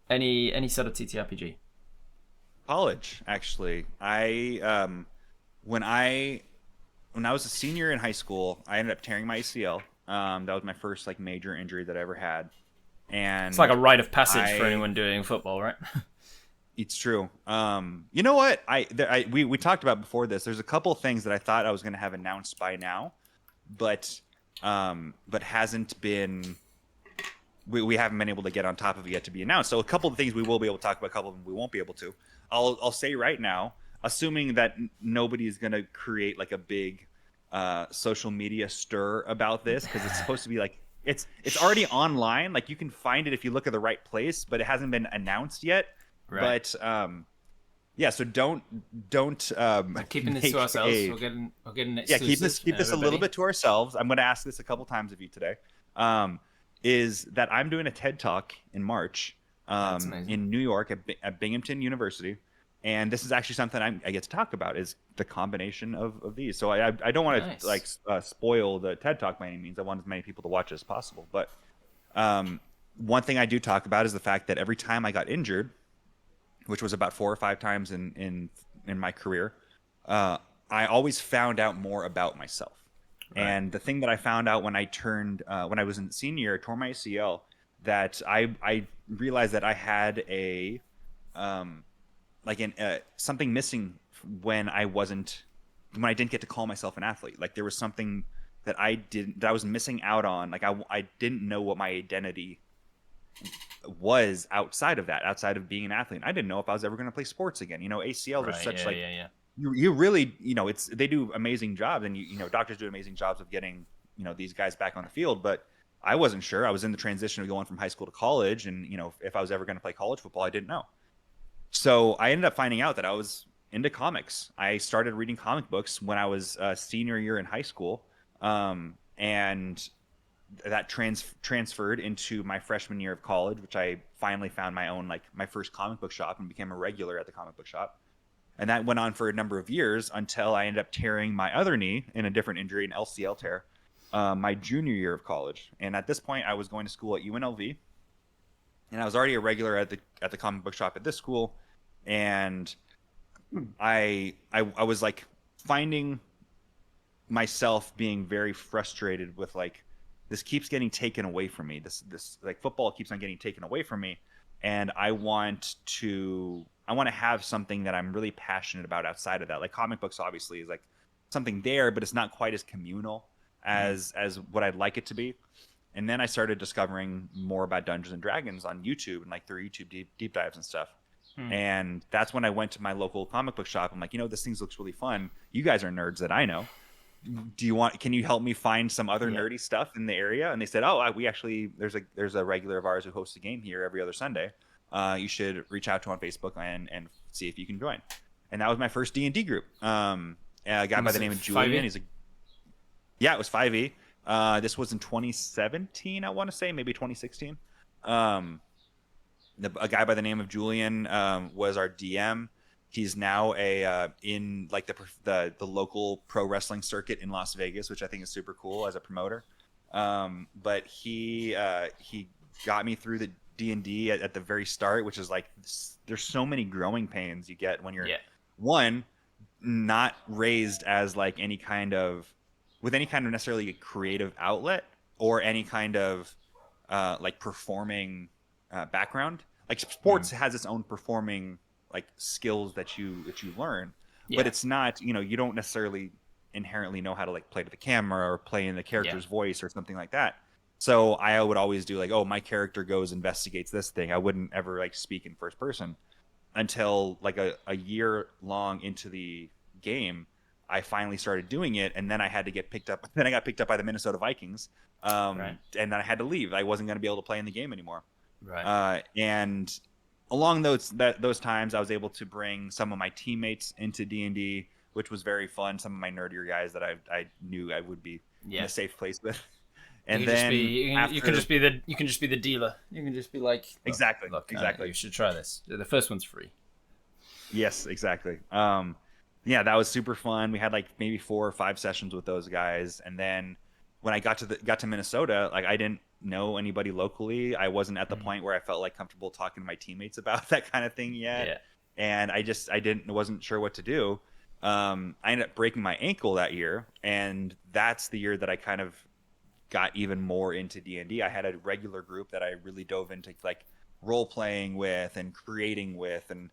any sort of TTRPG? College, actually. When I was a senior in high school, I ended up tearing my ACL. That was my first like major injury that I ever had, and it's like a rite of passage for anyone doing football, right? It's true. You know what? We talked about before this. There's a couple things that I thought I was going to have announced by now, but hasn't been. We haven't been able to get on top of it yet to be announced. So a couple of things we will be able to talk about. A couple of them we won't be able to. I'll say right now, assuming that nobody is going to create like a big social media stir about this, because it's supposed to be like it's already online. Like you can find it if you look at the right place, but it hasn't been announced yet. Right. But yeah, so don't So keeping this to ourselves. We're getting exclusive. Keep this a little bit to ourselves. I'm going to ask this a couple times of you today. Is that I'm doing a TED Talk in March in New York at Binghamton University. And this is actually something I get to talk about, is the combination of these. So I don't want to spoil the TED Talk by any means. I want as many people to watch as possible. But one thing I do talk about is the fact that every time I got injured, which was about 4 or 5 times in my career, I always found out more about myself. Right. And the thing that I found out when I was in senior year, tore my ACL, that I realized that I had something missing when I didn't get to call myself an athlete. Like there was something that I was missing out on. Like I didn't know what my identity was outside of being an athlete. I didn't know if I was ever going to play sports again. ACLs are such you really, they do amazing jobs, and doctors do amazing jobs of getting, these guys back on the field. But I wasn't sure. I was in the transition of going from high school to college, and if I was ever going to play college football, I didn't know. So I ended up finding out that I was into comics. I started reading comic books when I was senior year in high school, and that transferred into my freshman year of college, which I finally found my first comic book shop and became a regular at the comic book shop. And that went on for a number of years until I ended up tearing my other knee in a different injury, an LCL tear, my junior year of college. And at this point, I was going to school at UNLV, and I was already a regular at the comic book shop at this school. And I was like finding myself being very frustrated with like, this keeps getting taken away from me. This like football keeps on getting taken away from me, and I want to have something that I'm really passionate about outside of that. Like comic books obviously is like something there, but it's not quite as communal as what I'd like it to be. And then I started discovering more about Dungeons and Dragons on YouTube and like through YouTube deep dives and stuff. And that's when I went to my local comic book shop. I'm like, this thing looks really fun. You guys are nerds that I know. Can you help me find some other nerdy stuff in the area? And they said, there's a regular of ours who hosts a game here every other Sunday. You should reach out to on Facebook and see if you can join. And that was my first D&D group. A guy by the name of Julian. It was 5e. This was in 2017, I want to say, maybe 2016. A guy by the name of Julian was our DM. He's now in like the local pro wrestling circuit in Las Vegas, which I think is super cool as a promoter. But he got me through the D&D at the very start, which is like there's so many growing pains you get when you're one, not raised as like any kind of necessarily creative outlet or any kind of like performing background. Like sports has its own performing like skills that you learn, but it's not, you don't necessarily inherently know how to like play to the camera or play in the character's voice or something like that. So I would always do like, my character goes investigates this thing. I wouldn't ever like speak in first person until like a year long into the game. I finally started doing it, and then I had to get picked up. Then I got picked up by the Minnesota Vikings, and then I had to leave. I wasn't going to be able to play in the game anymore. Right. And along those times, I was able to bring some of my teammates into D&D, which was very fun. Some of my nerdier guys that I knew I would be in a safe place with. And you can just be the dealer. You can just be like, exactly. You should try this. The first one's free. Yes, exactly. That was super fun. We had like maybe 4 or 5 sessions with those guys, and then when I got to Minnesota, like I didn't know anybody locally. I wasn't at the point where I felt like comfortable talking to my teammates about that kind of thing yet, and I wasn't sure what to do. I ended up breaking my ankle that year, and that's the year that I kind of got even more into D&D. I had a regular group that I really dove into like role playing with and creating with, and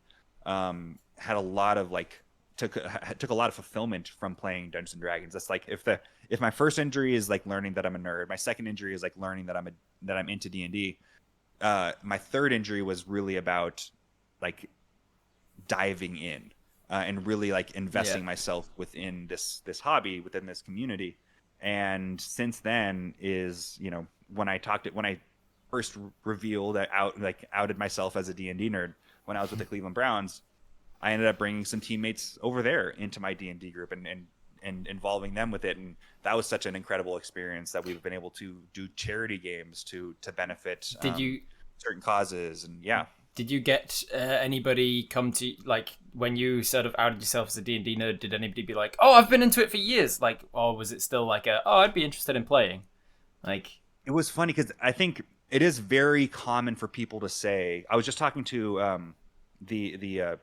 had a lot of like took a lot of fulfillment from playing Dungeons and Dragons. That's like if my first injury is like learning that I'm a nerd, my second injury is like learning that I'm into D&D. My third injury was really about like diving in and really like investing myself within this hobby, within this community. And since then is, you know, when I first revealed outed myself as a D&D nerd when I was with the Cleveland Browns, I ended up bringing some teammates over there into my D&D group and involving them with it. And that was such an incredible experience that we've been able to do charity games to benefit certain causes. And Did you get anybody come to, like, when you sort of outed yourself as a D&D nerd, did anybody be like, oh, I've been into it for years? Like, or was it still like I'd be interested in playing? Like, it was funny because I think it is very common for people to say, I was just talking to the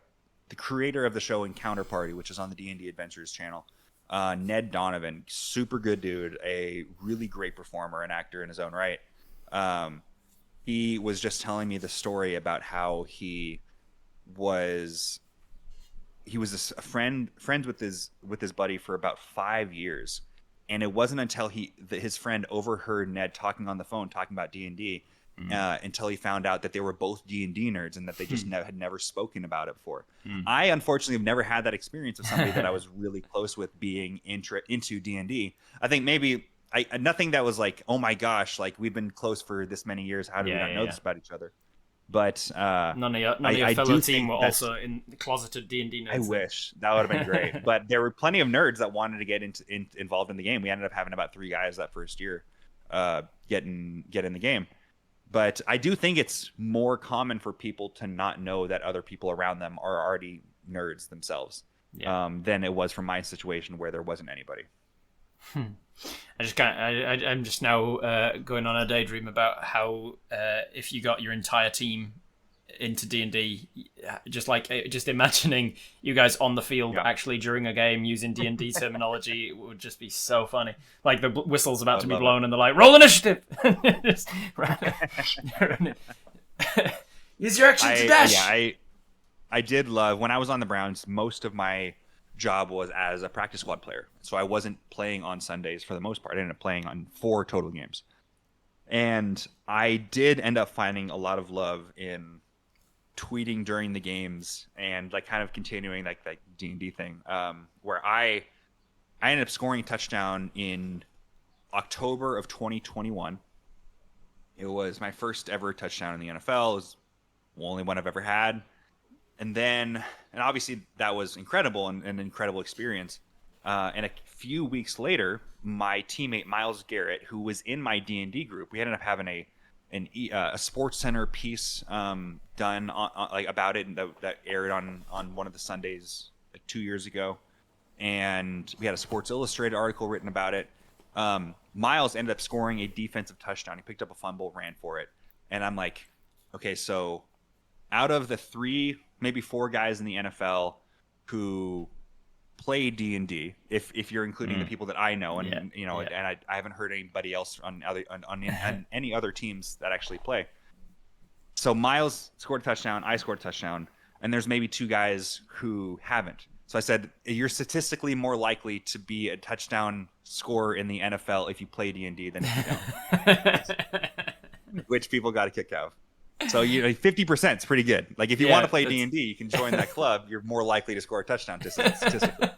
creator of the show Encounter Party, which is on the D&D Adventures channel, Ned Donovan, super good dude, a really great performer and actor in his own right. He was just telling me the story about how he was friends with his buddy for about 5 years, and it wasn't until his friend overheard Ned talking on the phone talking about D&D until he found out that they were both D&D nerds and that they just had never spoken about it before. I unfortunately have never had that experience with somebody that I was really close with being into D&D. I think maybe nothing that was like, oh my gosh, like we've been close for this many years. How do we not know this about each other? But none of your fellow team were also in the closeted D&D nerds. I wish that would have been great. But there were plenty of nerds that wanted to get involved in the game. We ended up having about 3 guys that first year get in the game. But I do think it's more common for people to not know that other people around them are already nerds themselves than it was from my situation where there wasn't anybody. I'm just now going on a daydream about how if you got your entire team into D&D, just imagining you guys on the field actually during a game using D&D terminology would just be so funny. Like the whistle's about to be blown and they're like, roll initiative! Just use your action to dash! I did love, when I was on the Browns, most of my job was as a practice squad player. So I wasn't playing on Sundays for the most part. I ended up playing on 4 total games. And I did end up finding a lot of love in tweeting during the games and like kind of continuing like that D&D thing, where I ended up scoring a touchdown in October of 2021. It was my first ever touchdown in the NFL. It was the only one I've ever had. And obviously that was incredible and an incredible experience. And a few weeks later, my teammate Myles Garrett, who was in my D&D group, we ended up having a Sports Center piece done on like about it, and that aired on one of the Sundays like 2 years ago. And we had a Sports Illustrated article written about it. Myles ended up scoring a defensive touchdown. He picked up a fumble, ran for it, and I'm like, okay, so out of the 3, maybe 4 guys in the NFL who play D&D, if you're including the people that I know, and and I haven't heard anybody else on any other teams that actually play. So Myles scored a touchdown, I scored a touchdown, and there's maybe 2 guys who haven't. So I said, you're statistically more likely to be a touchdown scorer in the NFL if you play D&D than if you don't. Which people got a kick out of. So 50% is pretty good. Like if you want to play D&D, you can join that club. You're more likely to score a touchdown statistically.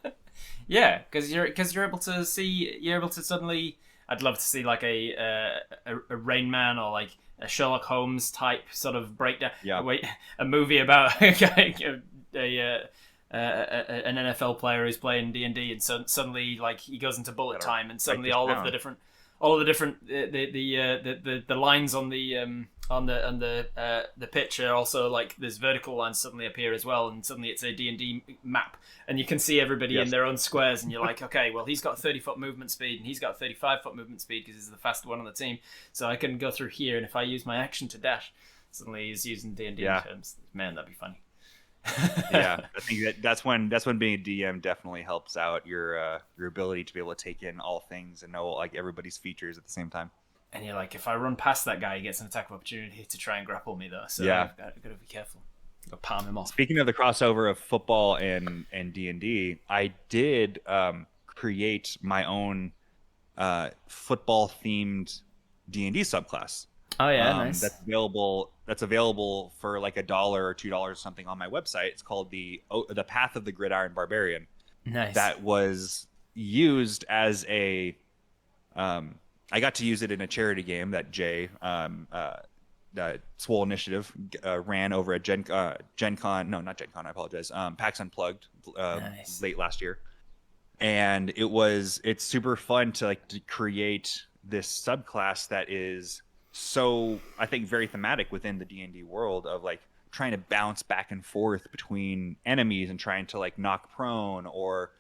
Yeah, because you're able to suddenly. I'd love to see like a Rain Man or like a Sherlock Holmes type sort of breakdown. Yeah. A movie about an NFL player who's playing D&D, and suddenly like he goes into bullet time, and suddenly all of the different the lines on the pitch are also like this vertical lines suddenly appear as well, and suddenly it's a D&D map, and you can see everybody in their own squares, and you're like, okay, well he's got 30-foot movement speed and he's got 35-foot movement speed because he's the fastest one on the team, so I can go through here, and if I use my action to dash, suddenly he's using D&D terms. Man, that'd be funny. Yeah, I think that's when being a DM definitely helps out your ability to be able to take in all things and know like everybody's features at the same time. And you're like, if I run past that guy, he gets an attack of opportunity to try and grapple me, though. So I've got to be careful. Go palm him off. Speaking of the crossover of football and D&D, I did create my own football themed D&D subclass. Oh yeah, nice. That's available for like $1 or $2 or something on my website. It's called the Path of the Gridiron Barbarian. Nice. That was used as a I got to use it in a charity game that Jay Swole Initiative ran over at Gen Con. No, not Gen Con. I apologize. PAX Unplugged Nice. late last year, and it's super fun to create this subclass that is so, I think, very thematic within the D&D world of like trying to bounce back and forth between enemies and trying to like knock prone or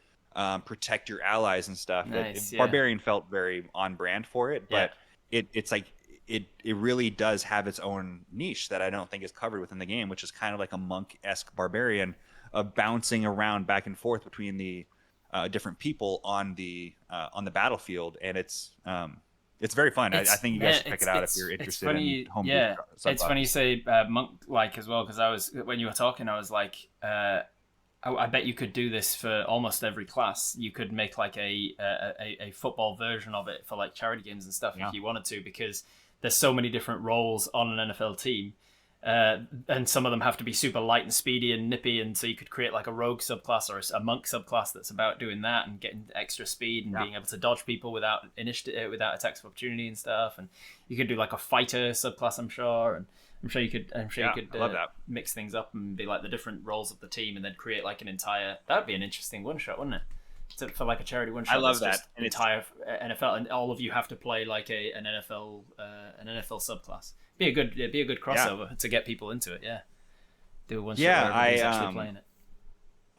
protect your allies and stuff. Nice. Yeah. Barbarian felt very on brand for it, but Yeah. it's like it really does have its own niche that I don't think is covered within the game, which is kind of like a monk-esque barbarian of bouncing around back and forth between the different people on the battlefield, and it's very fun. I think you guys should check it out if you're interested in homebrew. Yeah, it's subclass. funny you say monk-like as well, because when you were talking, I was like, I bet you could do this for almost every class. You could make like a football version of it for like charity games and stuff if you wanted to, because there's so many different roles on an NFL team. And some of them have to be super light and speedy and nippy, and so you could create like a rogue subclass or a monk subclass that's about doing that and getting extra speed and being able to dodge people without attacks of opportunity and stuff. And you could do like a fighter subclass, I'm sure, and I'm sure you could I love that. mix things up and be like the different roles of the team, and then create like an entire. That'd be an interesting one shot, wouldn't it? For like a charity one shot. I love that. Just entire NFL, and all of you have to play like an NFL subclass. It'd be a good crossover to get people into it. Yeah, do a one shot where everybody's actually playing it.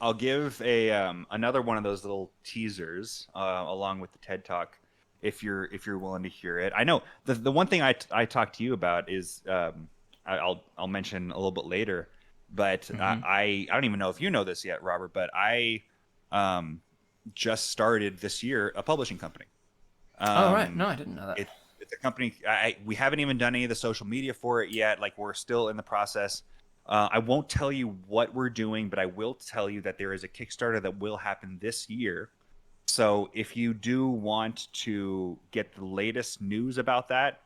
I'll give a another one of those little teasers along with the TED Talk if you're willing to hear it. I know the one thing I talked to you about is I'll mention a little bit later, but I don't even know if you know this yet, Robert, but I just started this year a publishing company. Oh right, no, I didn't know that. It's a company. We haven't even done any of the social media for it yet. Like, we're still in the process. I won't tell you what we're doing, but I will tell you that there is a Kickstarter that will happen this year. So if you do want to get the latest news about that,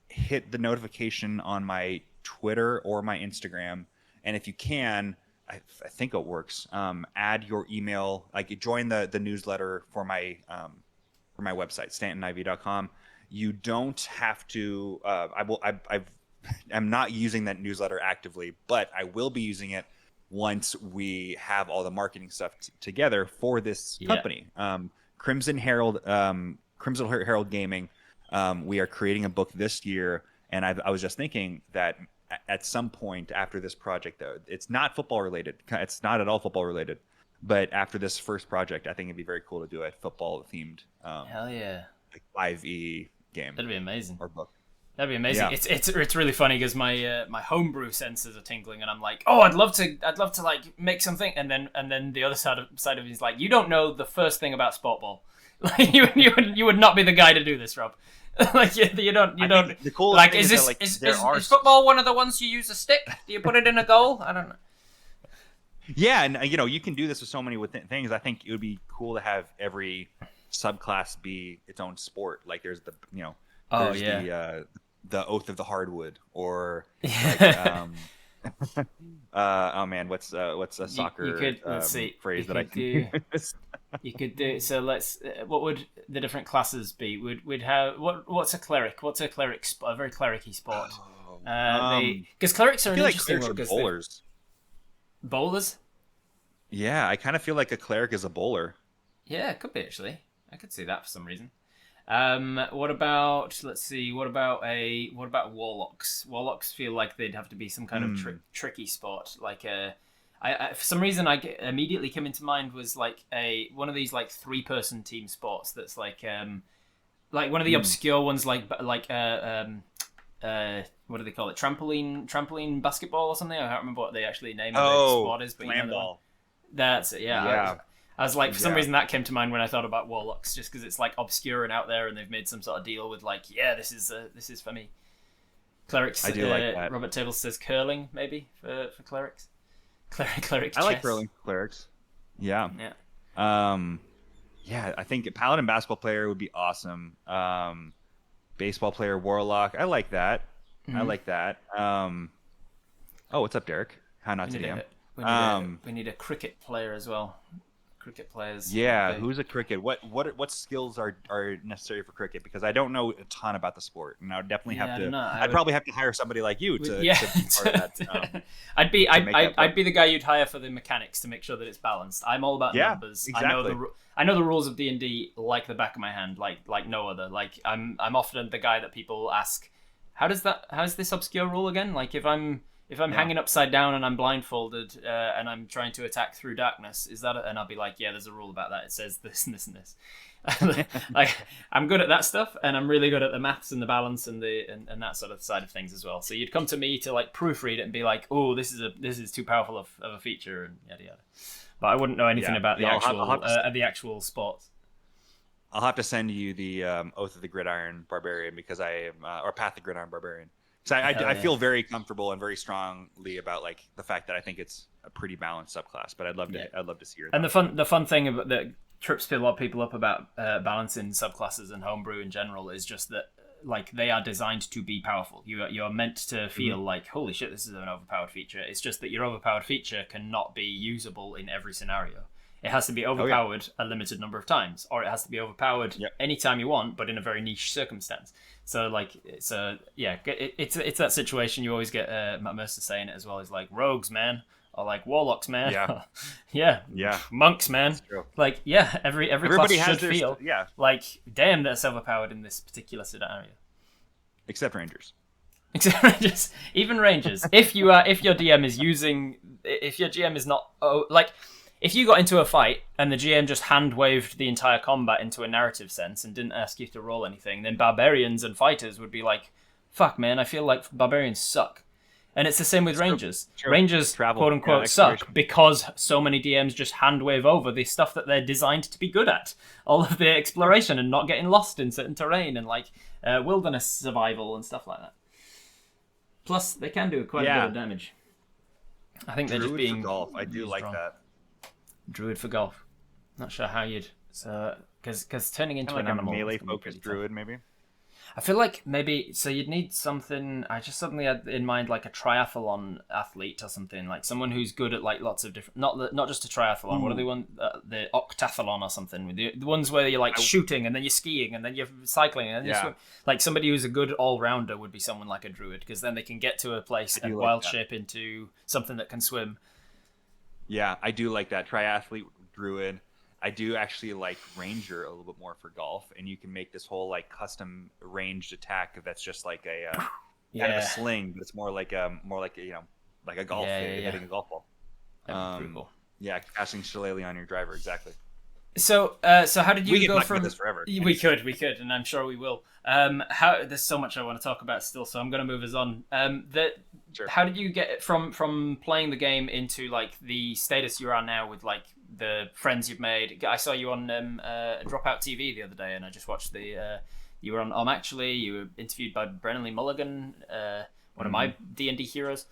hit the notification on my Twitter or my Instagram. And if you can, I think it works. Add your email, like join the newsletter for my website, StantonIV.com. You don't have to. I'm not using that newsletter actively, but I will be using it once we have all the marketing stuff together for this company. Crimson Herald Gaming. We are creating a book this year, and I was just thinking that at some point after this project, though, it's not football related. It's not at all football related. But after this first project, I think it'd be very cool to do a football themed hell yeah, like 5e game. That'd be amazing. Or book. That'd be amazing. Yeah. It's really funny because my homebrew senses are tingling, and I'm like, oh, I'd love to like make something, and then the other side of me is like, you don't know the first thing about sport ball. Like you would not be the guy to do this, Rob. Like you don't. The cool like thing is football one of the ones you use a stick? Do you put it in a goal? I don't know. Yeah, and you can do this with so many things. I think it would be cool to have every subclass be its own sport. Like there's the Oath of the Hardwood, or like, oh man, what's a soccer phrase that I can use? You could do so. What would the different classes be? We'd have what's a cleric? What's a cleric? A very cleric-y sport. Because clerics are an interesting one. Because bowlers. Bowlers? Yeah, I kind of feel like a cleric is a bowler. Yeah, it could be actually. I could see that for some reason. What about? Let's see. What about warlocks? Warlocks feel like they'd have to be some kind of tricky sport. Like for some reason, immediately came into mind was like one of these like 3-person team sports. That's like one of the obscure ones, like what do they call it? Trampoline basketball or something. I can't remember what they actually name the sport is. But slam ball. That's it. Yeah. I was like, for some reason that came to mind when I thought about warlocks, just because it's like obscure and out there, and they've made some sort of deal with like, this is for me. Clerics. I do like that. Robert Tables says curling maybe for clerics. Clerics I chess. like curling clerics. Yeah. Yeah. Yeah, I think a paladin basketball player would be awesome. Baseball player warlock. I like that. I Mm-hmm. like that. Oh, what's up, Derek? How not to DM? We need a cricket player as well. Cricket players. Yeah, Big. who's a cricket? What skills are necessary for cricket? Because I don't know a ton about the sport, and I would definitely have I to. don't know. I'd probably have to hire somebody like you to Yeah. be part of that. I'd be to make that I'd be the guy you'd hire for the mechanics to make sure that it's balanced. I'm all about Yeah, numbers. exactly. I know the rules of D&D like the back of my hand, like no other. Like I'm often the guy that people ask, how's this obscure rule again? Like if I'm hanging upside down and I'm blindfolded and I'm trying to attack through darkness, is that? And I'll be like, yeah, there's a rule about that. It says this and this and this. I'm good at that stuff, and I'm really good at the maths and the balance and and that sort of side of things as well. So you'd come to me to like proofread it and be like, oh, this is too powerful of a feature and yada yada. But I wouldn't know anything about the actual sports. I'll have to send you the Oath of the Gridiron Barbarian because I am, or Path of the Gridiron Barbarian. So I feel very comfortable and very strongly about like the fact that I think it's a pretty balanced subclass. But I'd love to see your. And the fun thing about that trips a lot of people up about balancing subclasses and homebrew in general is just that like they are designed to be powerful. You're meant to feel like holy shit, this is an overpowered feature. It's just that your overpowered feature cannot be usable in every scenario. It has to be overpowered a limited number of times, or it has to be overpowered anytime you want, but in a very niche circumstance. So like it's that situation you always get Matt Mercer saying it as well. Is like rogues, man, or like warlocks, man. Yeah, monks, man. Like every everybody class has should feel like damn, that's overpowered in this particular scenario. Except Rangers. Even Rangers. If your GM is not if you got into a fight and the GM just hand-waved the entire combat into a narrative sense and didn't ask you to roll anything, then barbarians and fighters would be like, fuck, man, I feel like barbarians suck. And it's the same with Rangers. True. Rangers, quote-unquote, suck because so many DMs just hand-wave over the stuff that they're designed to be good at. All of the exploration and not getting lost in certain terrain and like wilderness survival and stuff like that. Plus, they can do quite a bit of damage. I think they're just being... for golf. I do like that. Druid for golf. Not sure how you'd because turning into an animal, melee focused druid maybe. I feel like maybe so you'd need something. I just suddenly had in mind like a triathlon athlete or something, like someone who's good at like lots of different, not just a triathlon. What are they the octathlon or something? The ones where you're like shooting and then you're skiing and then you're cycling and then you swim. Like somebody who's a good all rounder would be someone like a druid because then they can get to a place and wild shape into something that can swim. Yeah, I do like that. Triathlete, druid. I do actually like ranger a little bit more for golf, and you can make this whole like custom ranged attack that's just like a kind of a sling, but it's more like a like a golf hitting a golf ball. That'd be pretty cool. Yeah, casting shillelagh on your driver, exactly. So how did you go from this forever? We could, and I'm sure we will. There's so much I want to talk about still, so I'm going to move us on. Sure. How did you get from playing the game into like the status you are now with like the friends you've made? I saw you on Dropout TV the other day, and I just watched you were on actually. You were interviewed by Brennan Lee Mulligan, one of my D&D heroes.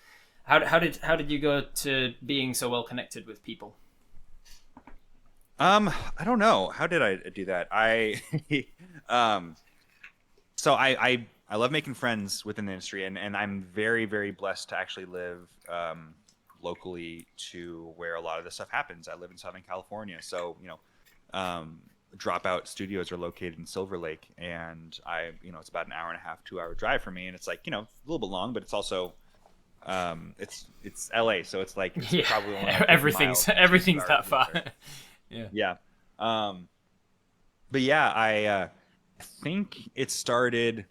How did you go to being so well connected with people? I don't know. How did I do that? So I love making friends within the industry, and I'm very, very blessed to actually live locally to where a lot of this stuff happens. I live in Southern California, so Dropout Studios are located in Silver Lake, and it's about an hour and a half, 2 hour drive for me, and it's like a little bit long, but it's also it's LA, so it's like probably only everything's that far. Yeah. But yeah, I think it started.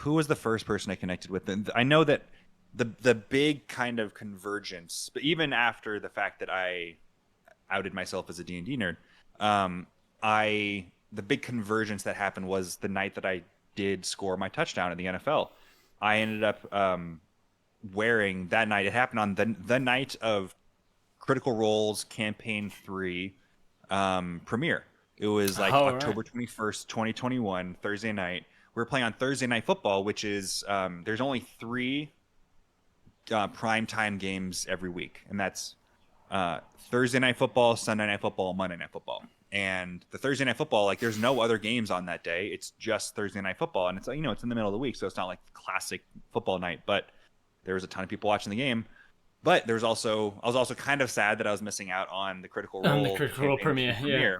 Who was the first person I connected with? I know that the big kind of convergence, but even after the fact that I outed myself as a D&D nerd, the big convergence that happened was the night that I did score my touchdown in the NFL. I ended up wearing that night. It happened on the night of Critical Role's Campaign 3 premiere. It was like October 21st, 2021, Thursday night. we're playing on Thursday Night Football, which is there's only 3 primetime games every week, and that's Thursday Night Football, Sunday Night Football, Monday Night Football. And the Thursday Night Football, like, there's no other games on that day. It's just Thursday Night Football, and it's like, it's in the middle of the week, so it's not like classic football night. But there was a ton of people watching the game. But I was also kind of sad that I was missing out on the Critical Role. The Critical Role premiere, yeah.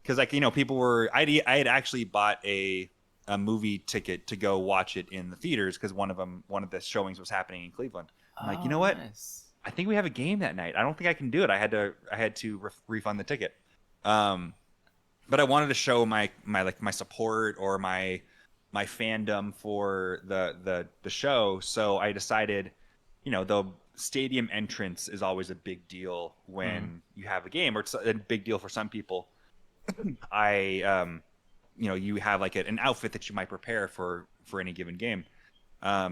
Because people were. I had actually bought a movie ticket to go watch it in the theaters because one of the showings was happening in Cleveland. I'm like, you know what? Nice. I think we have a game that night. I don't think I can do it. I had to refund the ticket. But I wanted to show my support or my fandom for the show. So I decided, the stadium entrance is always a big deal when you have a game, or it's a big deal for some people. You have like an outfit that you might prepare for any given game.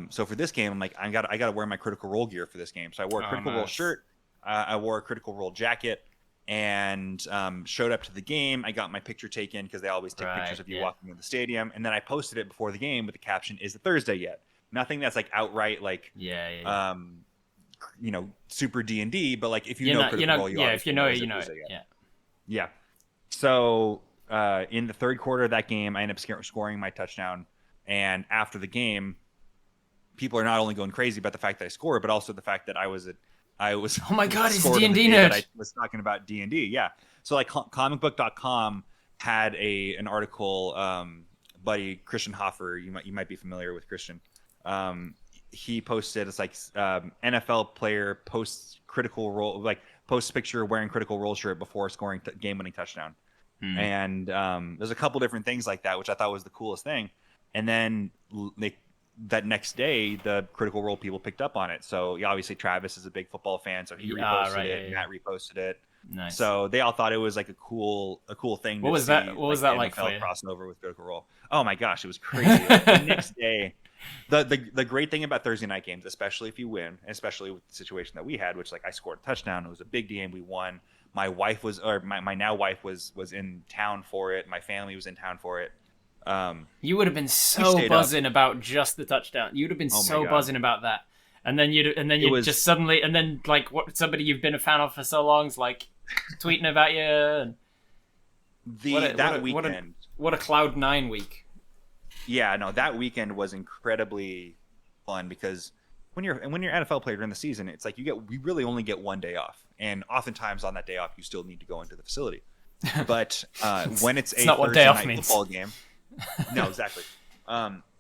So for this game, I'm like, I gotta wear my Critical Role gear for this game. So I wore a Critical Role shirt. I wore a Critical Role jacket, and showed up to the game. I got my picture taken because they always take pictures of you walking in the stadium. And then I posted it before the game with the caption, "Is it Thursday yet?" Nothing that's like outright like super D&D, but like if Critical Role, if you know it, yeah. So in the third quarter of that game, I ended up scoring my touchdown. And after the game, people are not only going crazy about the fact that I scored, but also the fact that I was oh my god, he's a D&D nerd. I was talking about D&D, yeah. So like comicbook.com had an article. Buddy Christian Hoffer, you might be familiar with Christian. He posted, it's like NFL player posts Critical Role, like posts picture wearing Critical Role shirt before scoring game-winning touchdown. And there's a couple different things like that, which I thought was the coolest thing. And then that next day, the Critical Role people picked up on it. So obviously Travis is a big football fan, so he reposted it. Matt reposted it. Nice. So they all thought it was like a cool thing. What was that? What was that like for you? Crossover with Critical Role. Oh my gosh, it was crazy. The next day, the great thing about Thursday night games, especially if you win, especially with the situation that we had, which like I scored a touchdown, it was a big game, we won. My wife was, or my now wife was in town for it. My family was in town for it. You would have been so buzzing about just the touchdown. You'd have been so buzzing about that, and then you'd just suddenly, and then like what somebody you've been a fan of for so long is like tweeting about you. And weekend. What a Cloud9 week. Yeah, no, that weekend was incredibly fun because when you're NFL player during the season, it's like we really only get one day off, and oftentimes on that day off, you still need to go into the facility. But when it's a Thursday night football game. No, exactly.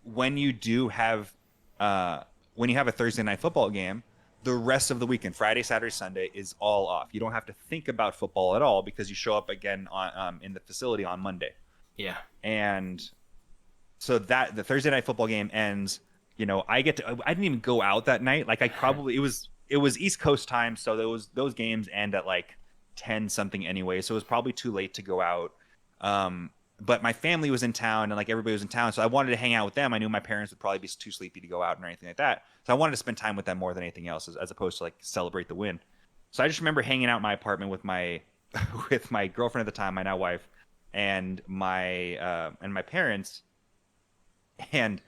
When you have a Thursday night football game, the rest of the weekend, Friday, Saturday, Sunday, is all off. You don't have to think about football at all because you show up again on in the facility on Monday. Yeah. And so that the Thursday night football game ends. I didn't even go out that night. Like it was East Coast time, so those games end at like 10 something anyway. So it was probably too late to go out. But my family was in town and like everybody was in town. So I wanted to hang out with them. I knew my parents would probably be too sleepy to go out or anything like that. So I wanted to spend time with them more than anything else as opposed to like celebrate the win. So I just remember hanging out in my apartment with my girlfriend at the time, my now wife, and my parents. And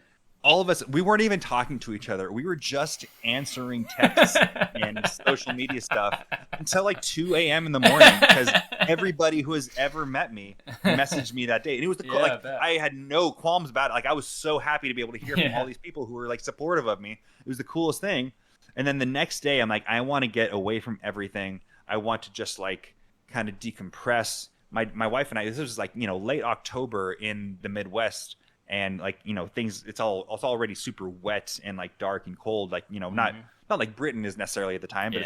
all of us, we weren't even talking to each other. We were just answering texts and social media stuff until like 2 a.m. in the morning because everybody who has ever met me messaged me that day. And it was I had no qualms about it. Like I was so happy to be able to hear from all these people who were like supportive of me. It was the coolest thing. And then the next day I'm like, I want to get away from everything. I want to just like kind of decompress. My wife and I, this was like, late October in the Midwest. And like things, it's already super wet and like dark and cold. Like not like Britain is necessarily at the time, but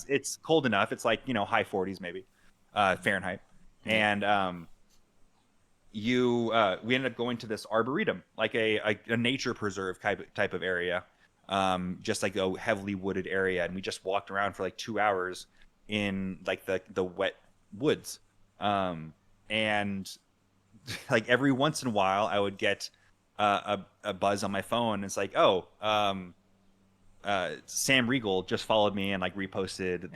it's cold enough. It's like high 40s maybe Fahrenheit. And we ended up going to this arboretum, like a nature preserve type of area, just like a heavily wooded area, and we just walked around for like 2 hours in like the wet woods, and like every once in a while I would get a buzz on my phone. It's like, Sam Riegel just followed me and like reposted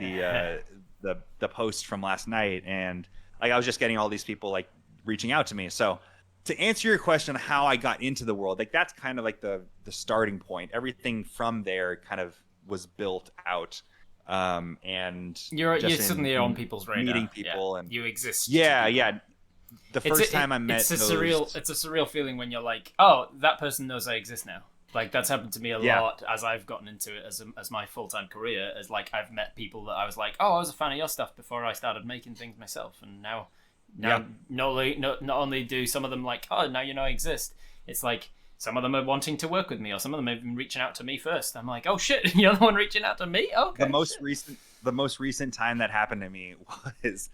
the post from last night, and like I was just getting all these people like reaching out to me. So to answer your question on how I got into the world, like that's kind of like the starting point. Everything from there kind of was built out. And You're just suddenly on in people's radar. meeting Yeah, people and you exist to yeah, people. yeah. The first time I met it's a those, surreal feeling when you're like, oh, that person knows I exist now. Like that's happened to me a yeah, lot as I've gotten into it as my full-time career. As like I've met people that I was like, oh, I was a fan of your stuff before I started making things myself, and now yeah. not only do some of them like, oh, now you know I exist. It's like some of them are wanting to work with me, or some of them have been reaching out to me first. I'm like, oh shit, you're the one reaching out to me. Okay. The most recent time that happened to me was,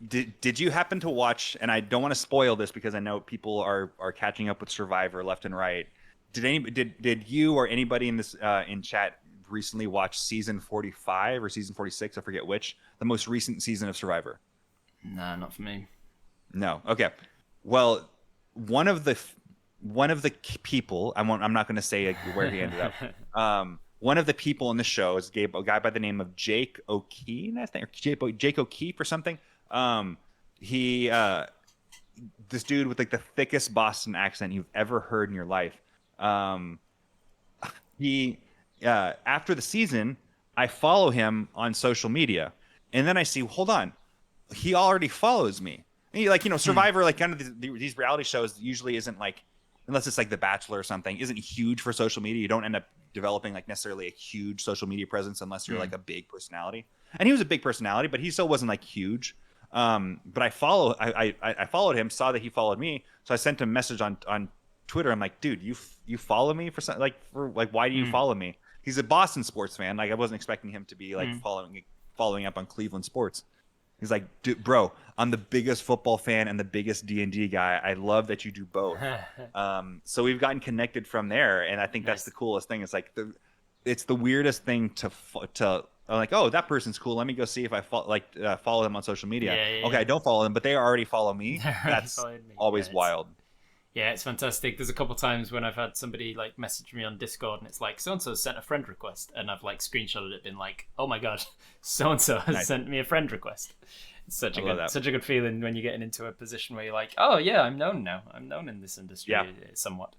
did you happen to watch? And I don't want to spoil this because I know people are catching up with Survivor left and right. Did you or anybody in this in chat recently watch season 45 or season 46? I forget which. The most recent season of Survivor. Nah, not for me. No. Okay. Well, one of the people, I'm not going to say where he ended up. One of the people in the show is a guy by the name of Jake O'Keefe, I think, or Jake O'Keefe or something. He this dude with like the thickest Boston accent you've ever heard in your life. He after the season, I follow him on social media, and then I see, hold on, he already follows me. And he, like, Survivor, like kind of these reality shows usually isn't like, unless it's like The Bachelor or something, isn't huge for social media. You don't end up developing like necessarily a huge social media presence unless you're like a big personality. And he was a big personality, but he still wasn't like huge. But I followed him, saw that he followed me, so I sent him a message on Twitter. I'm like, dude, you follow me for something, like why do you follow me? He's a Boston sports fan. Like I wasn't expecting him to be like following up on Cleveland sports. He's like, dude, bro, I'm the biggest football fan and the biggest D&D guy. I love that you do both. So we've gotten connected from there, and I think that's the coolest thing. It's like it's the weirdest thing to I'm like, oh, that person's cool. Let me go see if I follow them on social media. Okay, I don't follow them, but they already follow me. That's always wild. Yeah, it's fantastic. There's a couple times when I've had somebody like message me on Discord, and it's like, so and so sent a friend request, and I've like screenshotted it, been like, oh my god, so and so has sent me a friend request. It's such a good feeling when you're getting into a position where you're like, oh yeah, I'm known now. I'm known in this industry somewhat.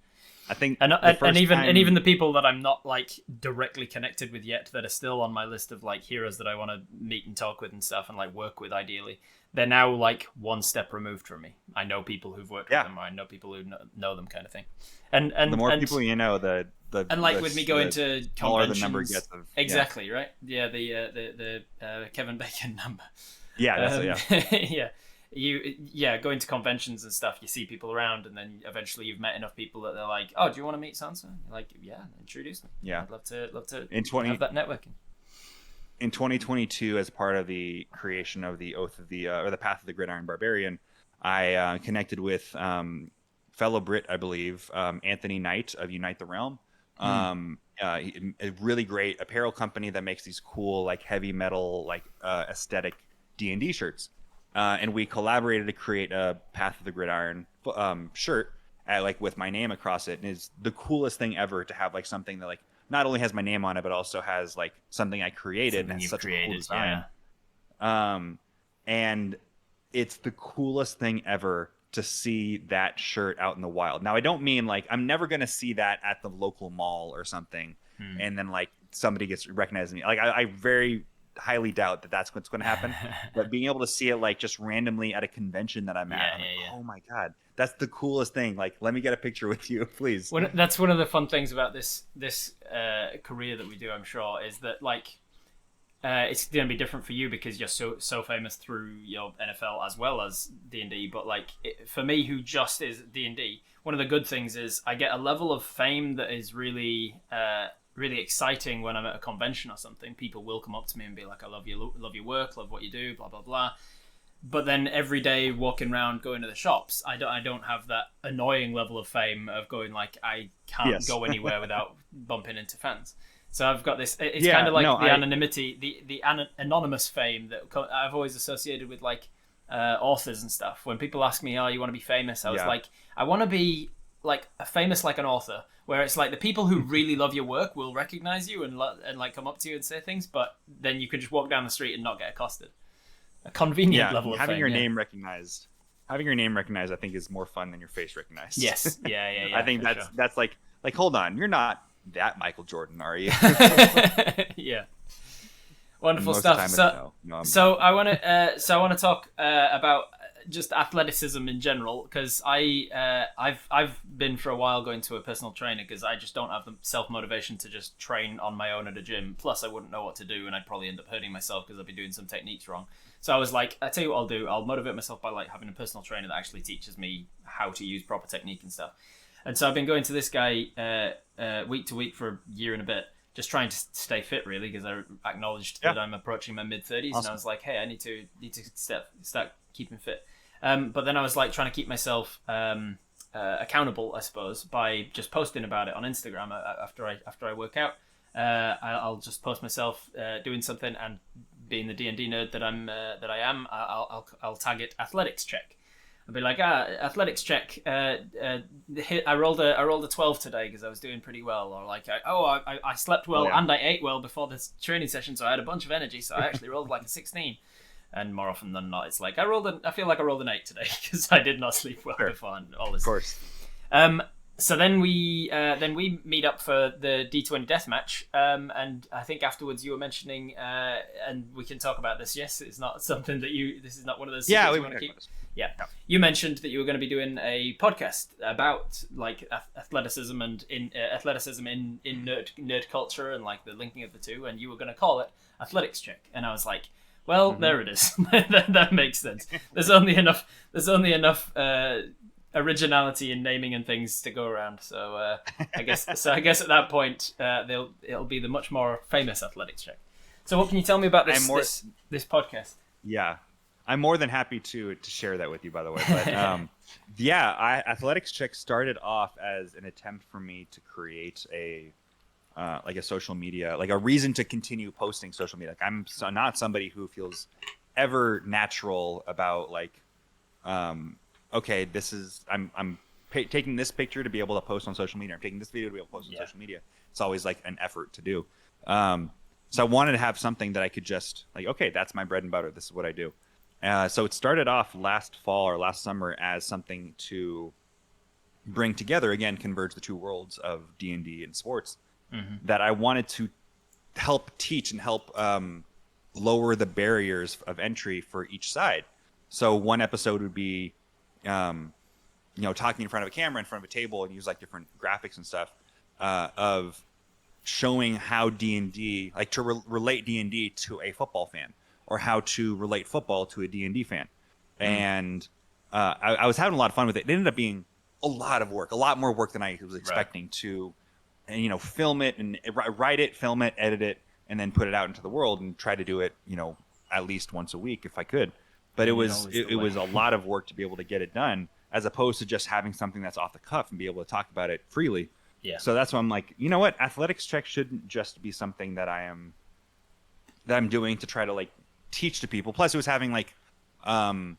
I think, and even the people that I'm not like directly connected with yet, that are still on my list of like heroes that I want to meet and talk with and stuff and like work with ideally, they're now like one step removed from me. I know people who've worked with them, or I know people who know them, kind of thing. And the more people you know, the and like with me going to conventions, the number gets of, exactly right. Yeah, the Kevin Bacon number. Yeah, yeah. Going to conventions and stuff, you see people around, and then eventually you've met enough people that they're like, "Oh, do you want to meet so-and-so?" You're like, "Yeah, introduce me." Yeah, I'd love to have that networking. In 2022, as part of the creation of the Oath of the or the Path of the Gridiron Barbarian, I connected with fellow Brit, I believe, Anthony Knight of Unite the Realm. A really great apparel company that makes these cool like heavy metal like aesthetic D&D shirts. And we collaborated to create a Path of the Gridiron shirt, like with my name across it. And it's the coolest thing ever to have like something that like not only has my name on it, but also has like something I created. Something and you've such created, a cool design. And it's the coolest thing ever to see that shirt out in the wild. Now, I don't mean like I'm never going to see that at the local mall or something, and then like somebody gets recognized me. Like I very highly doubt that that's what's going to happen. But being able to see it like just randomly at a convention that I'm at, oh my god, that's the coolest thing. Like, let me get a picture with you, please. That's one of the fun things about this career that we do, I'm sure, is that like it's going to be different for you because you're so famous through your NFL as well as D&D. But like for me, who just is D&D, one of the good things is I get a level of fame that is really really exciting when I'm at a convention or something. People will come up to me and be like, I love your work, love what you do, blah, blah, blah. But then every day walking around, going to the shops, I don't have that annoying level of fame of going like, I can't go anywhere without bumping into fans. So I've got this, it's kind of like anonymity, the anonymous fame that I've always associated with like authors and stuff. When people ask me, oh, you want to be famous? I was like, I want to be like famous like an author, where it's like the people who really love your work will recognize you and like come up to you and say things, but then you could just walk down the street and not get accosted. A convenient level of having fame, your name recognized having your name recognized, I think, is more fun than your face recognized. Yes. Yeah. I think that's like hold on, you're not that Michael Jordan, are you? Yeah. Wonderful Most stuff. of the time I'm So not. I want to talk about just athleticism in general, because I've been for a while going to a personal trainer because I just don't have the self motivation to just train on my own at a gym. Plus, I wouldn't know what to do, and I'd probably end up hurting myself because I'd be doing some techniques wrong. So I was like, I tell you what I'll do. I'll motivate myself by like having a personal trainer that actually teaches me how to use proper technique and stuff. And so I've been going to this guy week to week for a year and a bit, just trying to stay fit, really, because I acknowledged that I'm approaching my mid-30s. Awesome. And I was like, hey, I need to start keeping fit. But then I was like trying to keep myself accountable, I suppose, by just posting about it on Instagram after I work out. I'll just post myself doing something, and being the D&D nerd that I am, I'll tag it athletics check. I'll be like, athletics check. I rolled a 12 today because I was doing pretty well, or like, I slept well and I ate well before this training session, so I had a bunch of energy, so I actually rolled like a 16. And more often than not, it's like I feel like I rolled an 8 today because I did not sleep well before and all this. Of course. So then we meet up for the D20 deathmatch, and I think afterwards you were mentioning, and we can talk about this. Yes, it's not something that this is not one of those. Yeah, we want to keep. Yeah, no. You mentioned that you were going to be doing a podcast about like athleticism and athleticism in nerd culture and like the linking of the two, and you were going to call it Athletics Check, and I was like, well, there it is. that makes sense. There's only enough originality in naming and things to go around. So I guess at that point it'll be the much more famous Athletics Check. So what can you tell me about this podcast? Yeah, I'm more than happy to share that with you, by the way. But Athletics Check started off as an attempt for me to create a social media, like a reason to continue posting social media. Like I'm not somebody who feels ever natural about like, okay, I'm taking this picture to be able to post on social media. I'm taking this video to be able to post on social media. It's always like an effort to do. So I wanted to have something that I could just like, okay, that's my bread and butter. This is what I do. So it started off last fall or last summer as something to bring together, again, converge the two worlds of D&D and sports. That I wanted to help teach and help lower the barriers of entry for each side. So one episode would be, talking in front of a camera, in front of a table, and use like different graphics and stuff of showing how D&D, like to relate D&D to a football fan, or how to relate football to a D&D fan. And I was having a lot of fun with it. It ended up being a lot of work, a lot more work than I was expecting to. And film it and write it, film it, edit it, and then put it out into the world and try to do it, at least once a week if I could. But it was a lot of work to be able to get it done, as opposed to just having something that's off the cuff and be able to talk about it freely. Yeah. So that's why I'm like, you know what, Athletics Check shouldn't just be something that I'm doing to try to like teach to people. Plus, it was having like the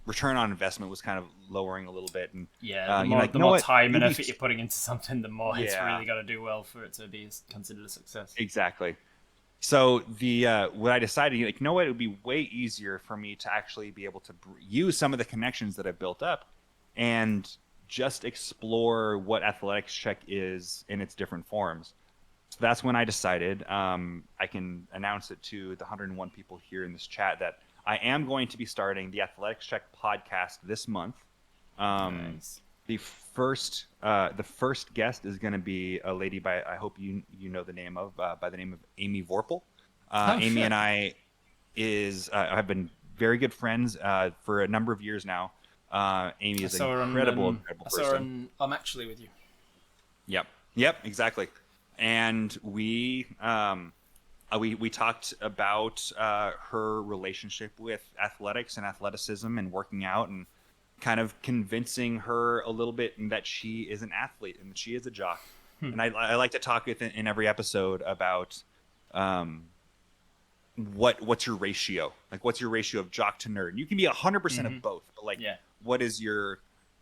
return on investment was kind of lowering a little bit, and the more time and effort you're putting into something, the more it's really got to do well for it to be considered a success. Exactly. So what I decided, you know what, it would be way easier for me to actually be able to use some of the connections that I've built up, and just explore what Athletics Check is in its different forms. So that's when I decided, I can announce it to the 101 people here in this chat, that I am going to be starting the Athletics Check podcast this month. Nice. The first guest is going to be a lady I hope you know the name of, by the name of Amy Vorpal. Amy and I have been very good friends for a number of years now. Amy is an incredible person. I saw her I'm actually with you. Yep, exactly. And we talked about her relationship with athletics and athleticism and working out, and kind of convincing her a little bit that she is an athlete and that she is a jock. And I like to talk in every episode about what's your ratio? Like, what's your ratio of jock to nerd? You can be 100% of both, but like, what is your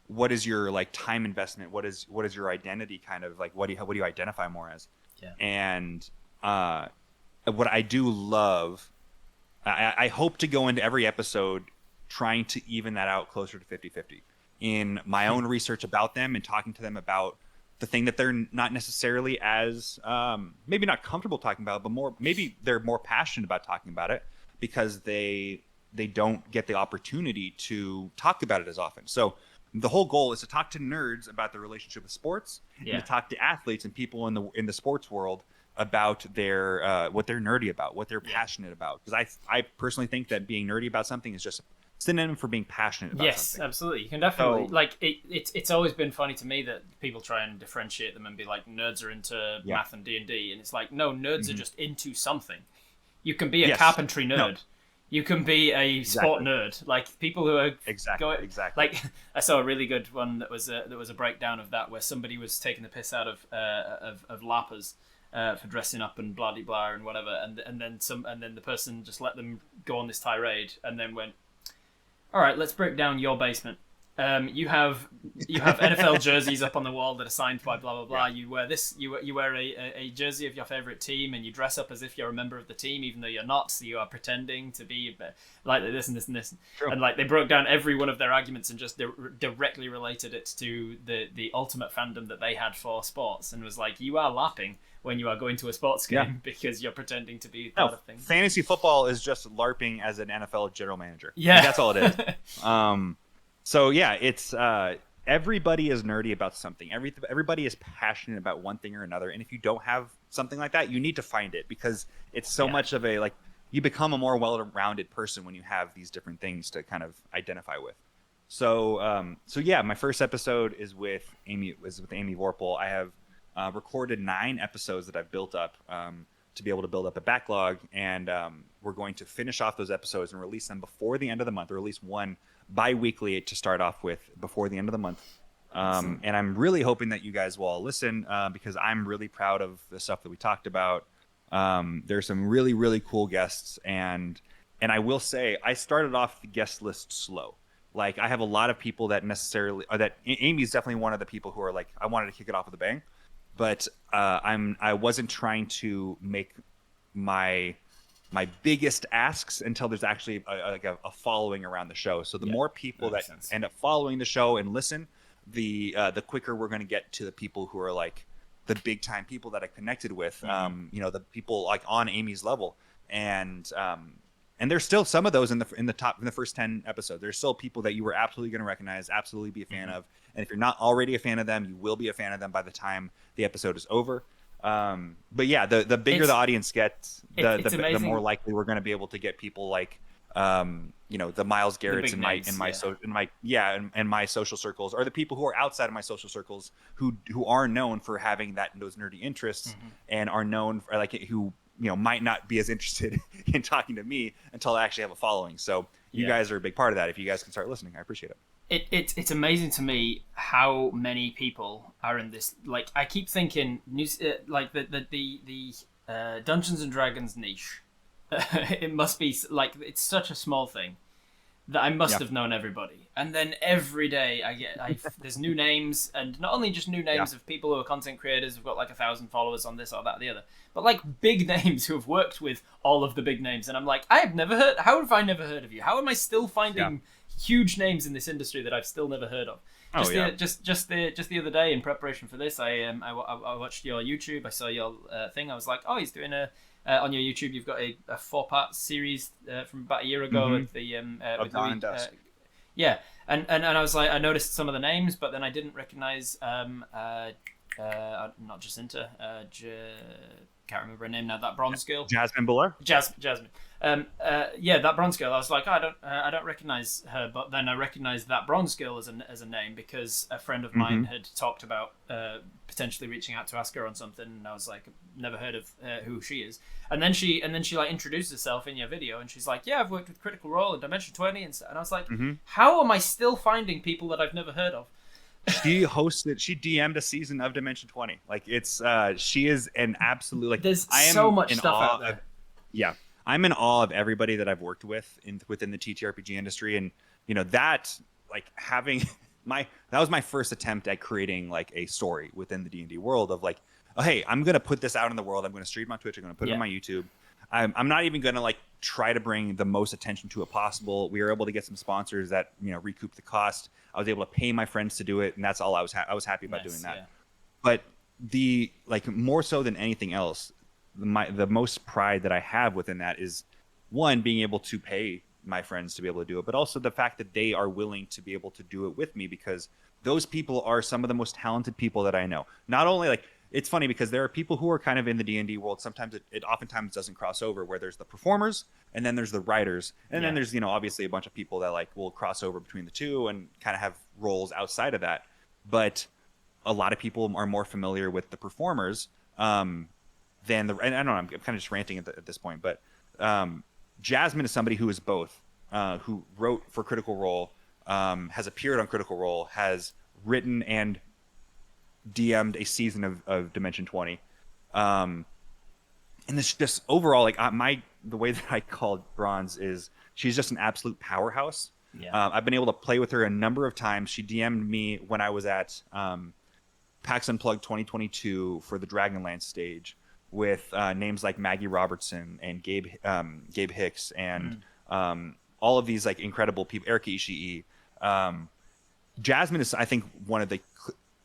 like time investment? What is your identity kind of like? What do you identify more as? Yeah. And what I do love I hope to go into every episode trying to even that out closer to 50-50 in my own research about them and talking to them about the thing that they're not necessarily as maybe not comfortable talking about, but more maybe they're more passionate about talking about it because they don't get the opportunity to talk about it as often. So the whole goal is to talk to nerds about their relationship with sports and to talk to athletes and people in the sports world about their what they're nerdy about, what they're passionate about. Because I personally think that being nerdy about something is just a synonym for being passionate about something. Yes, absolutely. You can definitely it's always been funny to me that people try and differentiate them and be like nerds are into math and D&D, and it's like no, nerds are just into something. You can be a carpentry nerd. No. You can be a sport nerd. Like people who are exactly. Like I saw a really good one that was a breakdown of that where somebody was taking the piss out of lappers for dressing up and blah blah and whatever, and then the person just let them go on this tirade and then went, all right, let's break down your basement. You have NFL jerseys up on the wall that are signed by blah blah blah. You wear this. You wear a jersey of your favorite team, and you dress up as if you're a member of the team, even though you're not. So you are pretending to be like this and this and this. True. And like they broke down every one of their arguments and just directly related it to the ultimate fandom that they had for sports, and was like, you are lapping when you are going to a sports game because you're pretending to be part of things. Fantasy football is just LARPing as an NFL general manager. Yeah, like, that's all it is. So yeah, it's everybody is nerdy about something. Everybody is passionate about one thing or another. And if you don't have something like that, you need to find it because it's so much of a like you become a more well-rounded person when you have these different things to kind of identify with. So yeah, my first episode is with Amy Vorpal. I have recorded 9 episodes that I've built up to be able to build up a backlog, and we're going to finish off those episodes and release them before the end of the month, or at least one bi-weekly to start off with before the end of the month. And I'm really hoping that you guys will all listen because I'm really proud of the stuff that we talked about. There's some really, really cool guests, and I will say I started off the guest list slow. Like I have a lot of people that Amy's definitely one of the people who are like, I wanted to kick it off with a bang, but I wasn't trying to make my biggest asks until there's actually a following around the show. So the more people that end up following the show and listen, the quicker we're going to get to the people who are like the big time people that I connected with. The people like on Amy's level, and there's still some of those in the first 10 episodes. There's still people that you were absolutely going to recognize, absolutely be a fan of, and if you're not already a fan of them, you will be a fan of them by the time the episode is over. But yeah, the bigger the audience gets, the more likely we're going to be able to get people like, the Miles Garrett's in my social circles, or the people who are outside of my social circles who are known for having those nerdy interests and are known for like who might not be as interested in talking to me until I actually have a following. So you guys are a big part of that. If you guys can start listening, I appreciate it. It's amazing to me how many people are in this. Like I keep thinking, like the Dungeons and Dragons niche. It must be like it's such a small thing that I must have known everybody. And then every day there's new names, and not only just new names of people who are content creators who've got like 1,000 followers on this or that or the other, but like big names who have worked with all of the big names. And I'm like, how have I never heard of you? How am I still finding huge names in this industry that I've still never heard of? Just the other day in preparation for this, I watched your YouTube. I saw your thing. I was like, oh, he's doing on your YouTube. You've got a 4-part series from about a year ago with the with Dawn and Dusk. And I was like, I noticed some of the names, but then I didn't recognize not Jacinta. Can't remember her name now. That bronze girl, Jasmine Buller. Jasmine. That bronze girl. I was like, I don't recognize her, but then I recognized that bronze girl as a name because a friend of mine had talked about potentially reaching out to ask her on something, and I was like, never heard of who she is. And then she like introduced herself in your video, and she's like, yeah, I've worked with Critical Role and Dimension 20, and I was like, how am I still finding people that I've never heard of? She DM'd a season of Dimension 20. Like it's she is an absolute like there's so much stuff out there. I'm in awe of everybody that I've worked with within the TTRPG industry, and that like having that was my first attempt at creating like a story within the D&D world of like, oh, hey, I'm gonna put this out in the world. I'm gonna stream on Twitch. I'm gonna put it on my YouTube. I'm not even gonna like try to bring the most attention to it possible. We were able to get some sponsors that recoup the cost. I was able to pay my friends to do it, and that's all I was happy about doing that. Yeah. But the like more so than anything else, the most pride that I have within that is one, being able to pay my friends to be able to do it, but also the fact that they are willing to be able to do it with me, because those people are some of the most talented people that I know. Not only like, it's funny because there are people who are kind of in the D&D world. Sometimes it oftentimes doesn't cross over, where there's the performers and then there's the writers. And then there's, obviously a bunch of people that like will cross over between the two and kind of have roles outside of that. But a lot of people are more familiar with the performers than the, and I don't know, I'm kind of just ranting at this point, but Jasmine is somebody who is both, who wrote for Critical Role, has appeared on Critical Role, has written and DM'd a season of Dimension 20. And this just overall, like the way that I called Bronze is she's just an absolute powerhouse. Yeah. I've been able to play with her a number of times. She DM'd me when I was at PAX Unplugged 2022 for the Dragonlance stage with names like Maggie Robertson and Gabe Hicks and all of these like incredible people, Erika Ishii. Jasmine is, I think, one of the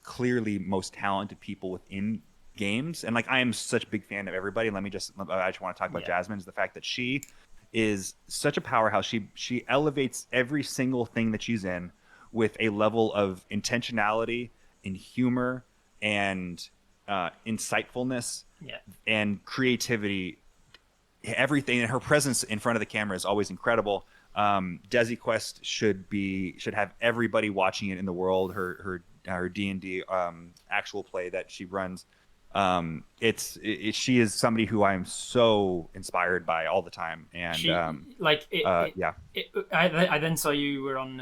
clearly most talented people within games, and like I am such a big fan of everybody. I just want to talk about Jasmine, is the fact that she is such a powerhouse. She elevates every single thing that she's in with a level of intentionality and humor and insightfulness and creativity. Everything, and her presence in front of the camera is always incredible. Desi Quest should have everybody watching it in the world. Her D&D actual play that she runs. She is somebody who I am so inspired by all the time, and I then saw you were on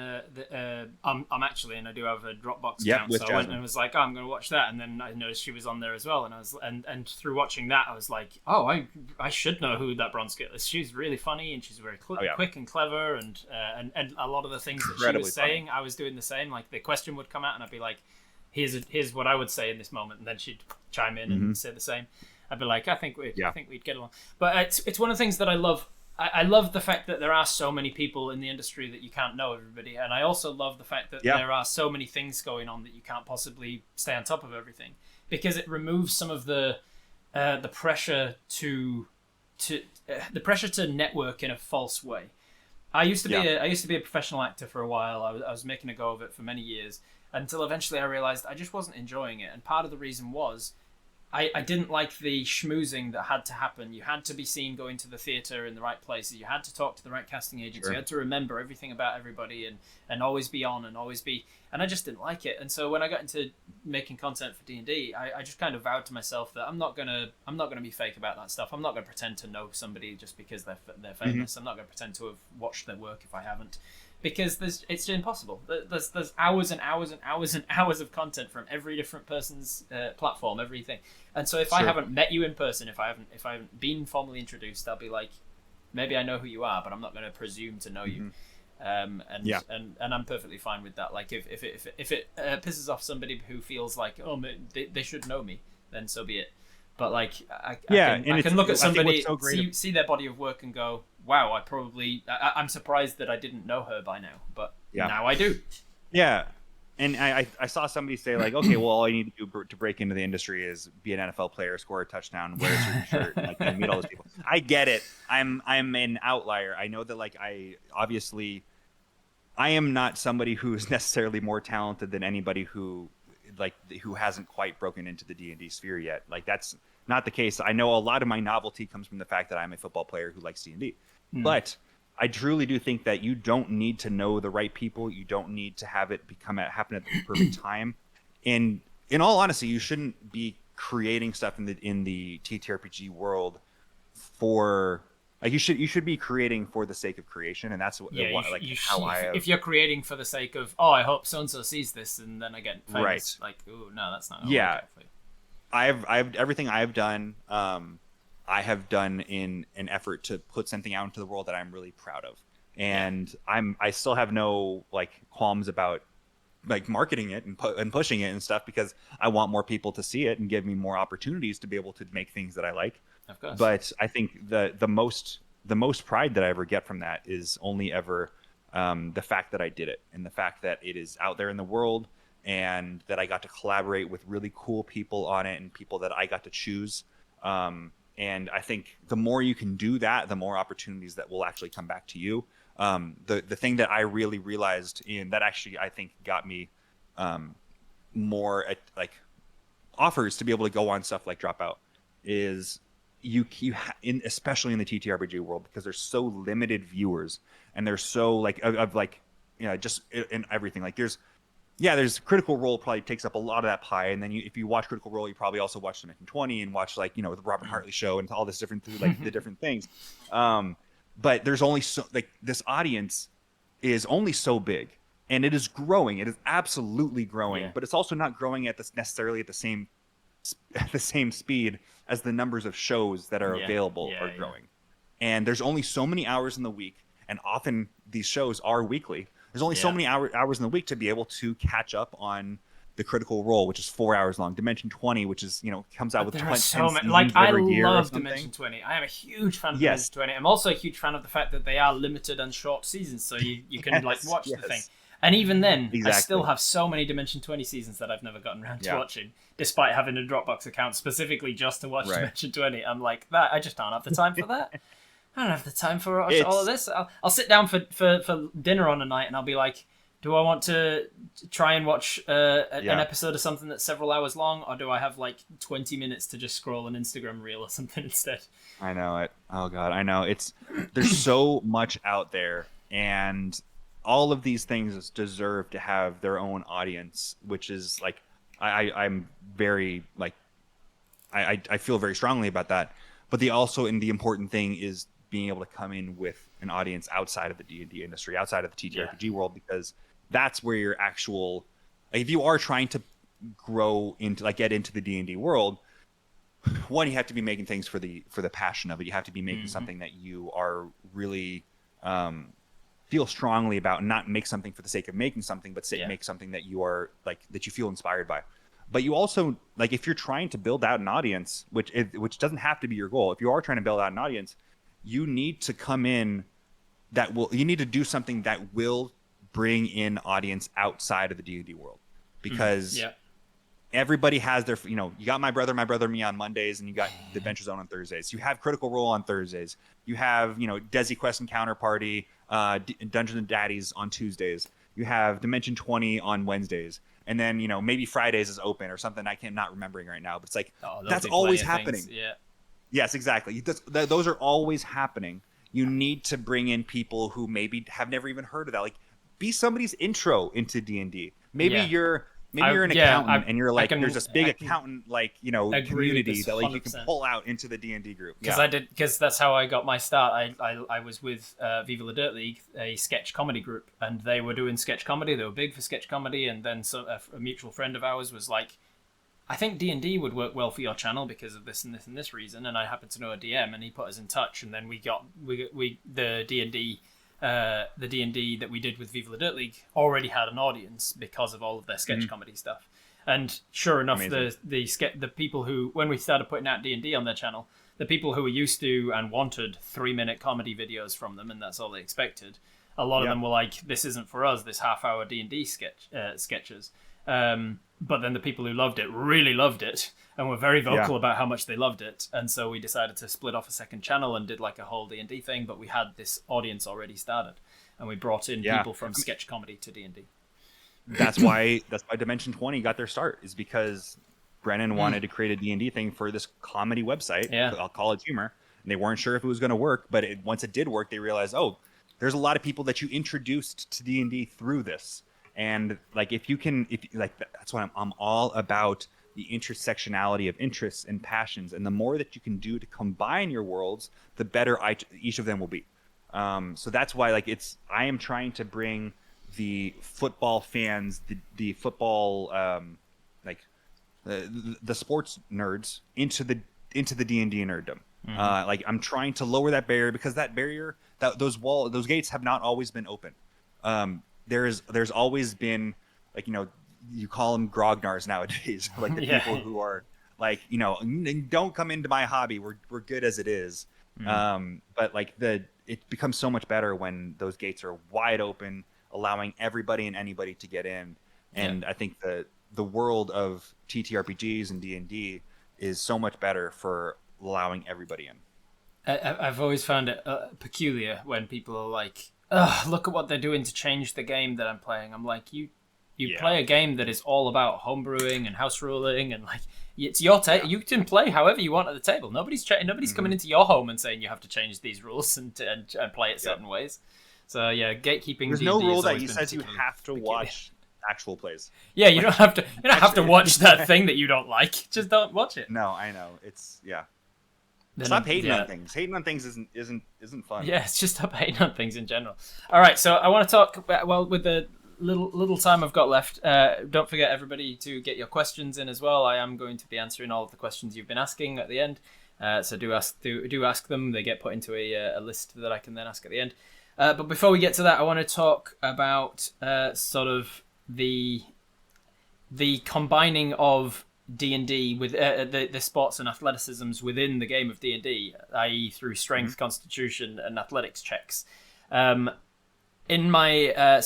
I'm actually, and I do have a Dropbox account, so I went and was like, oh, I'm going to watch that, and then I noticed she was on there as well, and I was and through watching that I was like, oh, I should know who that Bronze girl is. She's really funny, and she's very quick and clever, and a lot of the things that she was saying, I was doing the same. Like the question would come out, and I'd be like, here's what I would say in this moment, and then she'd chime in and say the same. I'd be like, I think we'd get along. But it's one of the things that I love. I love the fact that there are so many people in the industry that you can't know everybody, and I also love the fact that there are so many things going on that you can't possibly stay on top of everything, because it removes some of the pressure to network in a false way. I used to be a professional actor for a while. I was making a go of it for many years, until eventually I realized I just wasn't enjoying it. And part of the reason was I didn't like the schmoozing that had to happen. You had to be seen going to the theatre in the right places. You had to talk to the right casting agents. You had to remember everything about everybody and always be on and always be... And I just didn't like it. And so when I got into making content for D&D, I just kind of vowed to myself that I'm not gonna be fake about that stuff. I'm not gonna pretend to know somebody just because they're famous. I'm not gonna pretend to have watched their work if I haven't. Because it's impossible. There's hours and hours and hours and hours of content from every different person's platform, everything. And so if I haven't met you in person, if I haven't been formally introduced, I'll be like, maybe I know who you are, but I'm not going to presume to know you. And I'm perfectly fine with that. Like if it pisses off somebody who feels like, oh, they should know me, then so be it. But like I can look at somebody, see their body of work and go, wow, I'm surprised that I didn't know her by now, but now I do. Yeah. And I saw somebody say like, okay, well, all you need to do to break into the industry is be an NFL player, score a touchdown, wear a certain shirt, and, like, and meet all those people. I get it. I'm an outlier. I know that like I am not somebody who is necessarily more talented than anybody who hasn't quite broken into the D&D sphere yet. Like that's not the case. I know a lot of my novelty comes from the fact that I'm a football player who likes D&D. But I truly do think that you don't need to know the right people. You don't need to have it happen at the perfect time. And in all honesty, you shouldn't be creating stuff in the TTRPG world for like you should be creating for the sake of creation, and that's if you're creating for the sake of, oh, I hope so and so sees this and then I get famous. Right. Like, oh no, that's not. I've everything I've done. I have done in an effort to put something out into the world that I'm really proud of, and I still have no like qualms about like marketing it and pushing it and stuff, because I want more people to see it and give me more opportunities to be able to make things that I like. Of course. But I think the most pride that I ever get from that is only ever the fact that I did it, and the fact that it is out there in the world, and that I got to collaborate with really cool people on it, and people that I got to choose. And I think the more you can do that, the more opportunities that will actually come back to you. The thing that I really realized in that actually I think got me more at, like, offers to be able to go on stuff like Dropout is especially in the TTRPG world, because there's so limited viewers, and there's so like of like, just in everything, like there's Critical Role probably takes up a lot of that pie, and then if you watch Critical Role, you probably also watch Dimension 20 and watch, like, the Robert Hartley show and all this different, like, the different things. But there's only so, like, this audience is only so big, and it is growing. It is absolutely growing, but it's also not growing necessarily at the same speed as the numbers of shows that are available are growing. And there's only so many hours in the week, and often these shows are weekly. There's only so many hours in the week to be able to catch up on the Critical Role, which is 4 hours long. Dimension 20, which is, comes out with 10 seasons every year. I love Dimension 20. I am a huge fan of Dimension 20. I'm also a huge fan of the fact that they are limited and short seasons, so you can like watch the thing. And even then, I still have so many Dimension 20 seasons that I've never gotten around to watching, despite having a Dropbox account specifically just to watch Dimension 20. I'm like, I just don't have the time for that. I don't have the time for all of this. I'll sit down for dinner on a night, and I'll be like, do I want to try and watch an episode of something that's several hours long, or do I have like 20 minutes to just scroll an Instagram reel or something instead? I know it. Oh God, I know. There's so much out there, and all of these things deserve to have their own audience, which is like, I'm very like, I feel very strongly about that. But the important thing is being able to come in with an audience outside of the D&D industry, outside of the TTRPG world, because that's where your actual, like, if you are trying to grow into, like, get into the D&D world, one, you have to be making things for the passion of it. You have to be making something that you are really feel strongly about, and not make something for the sake of making something, but make something that you are like, that you feel inspired by. But you also, like, if you're trying to build out an audience, which doesn't have to be your goal, if you are trying to build out an audience, you need to come in you need to do something that will bring in audience outside of the D&D world, because everybody has their, you got My Brother, Me on Mondays, and you got the Adventure Zone on Thursdays. You have Critical Role on Thursdays. You have, Desi Quest and Counterparty, Dungeons and Daddies on Tuesdays. You have Dimension 20 on Wednesdays. And then, maybe Fridays is open or something. I can't, not remembering right now, but it's like, that's always happening. Yes, exactly. Those are always happening. You need to bring in people who maybe have never even heard of that. Like, be somebody's intro into D&D. Maybe you're an accountant, and you're like, there's this big accountant, like, community that, like, you can pull out into the D&D group. Because that's how I got my start. I was with Viva La Dirt League, a sketch comedy group, and they were doing sketch comedy. They were big for sketch comedy, and then a mutual friend of ours was like, I think D&D would work well for your channel because of this and this and this reason, and I happened to know a DM, and he put us in touch, and then we the D&D that we did with Viva La Dirt League already had an audience because of all of their sketch comedy stuff. And sure enough, the people who, when we started putting out D&D on their channel, the people who were used to and wanted 3-minute comedy videos from them, and that's all they expected, a lot of them were like, this isn't for us, this half-hour D&D sketches. But then the people who loved it really loved it and were very vocal about how much they loved it. And so we decided to split off a second channel and did like a whole D&D thing, but we had this audience already started, and we brought in people from sketch comedy to D&D. That's why Dimension 20 got their start, is because Brennan wanted to create a D&D thing for this comedy website, College Humor, and they weren't sure if it was going to work, but once it did work, they realized, there's a lot of people that you introduced to D&D through this. And like, that's why I'm all about the intersectionality of interests and passions, and the more that you can do to combine your worlds, the better each of them will be. So that's why, like, I am trying to bring the football fans, the football, the sports nerds into the D&D nerddom. Like, I'm trying to lower that barrier, because that barrier, those gates have not always been open. There's always been, like, you call them grognards nowadays, like the people who are Like, don't come into my hobby. We're good as it is. But like it becomes so much better when those gates are wide open, allowing everybody and anybody to get in. And I think the world of TTRPGs and D&D is so much better for allowing everybody in. I've always found it peculiar when people are like, "Ugh, look at what they're doing to change the game that I'm playing." I'm like, you play a game that is all about homebrewing and house ruling, and like it's your you can play however you want at the table. Nobody's coming into your home and saying you have to change these rules and play it certain ways. So yeah, gatekeeping. There's D&D no rule that says you have to watch actual plays. Yeah, you don't have to watch that thing that you don't like. Just don't watch it. No, I know. It's Stop hating on things. Hating on things isn't fun. Yeah, it's just stop hating on things in general. All right, so I want to talk about, well, with the little time I've got left. Don't forget, everybody, to get your questions in as well. I am going to be answering all of the questions you've been asking at the end. So do ask them. They get put into a list that I can then ask at the end. But before we get to that, I want to talk about sort of the combining of D&D with the sports and athleticisms within the game of D&D, i.e. through strength, constitution, and athletics checks. In my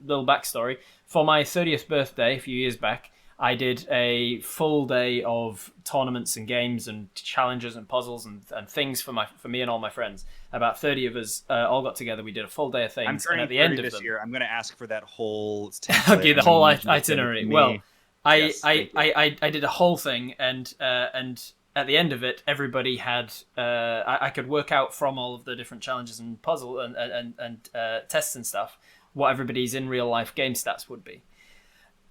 little backstory, for my 30th birthday a few years back, I did a full day of tournaments and games and challenges and puzzles and things for me and all my friends. About 30 of us all got together. We did a full day of things. I'm turning and at the end of this them, year. I'm going to ask for that whole okay, the whole itinerary. Well, Yes, I did a whole thing, and at the end of it, everybody had I could work out from all of the different challenges and puzzle and tests and stuff what everybody's in real life game stats would be,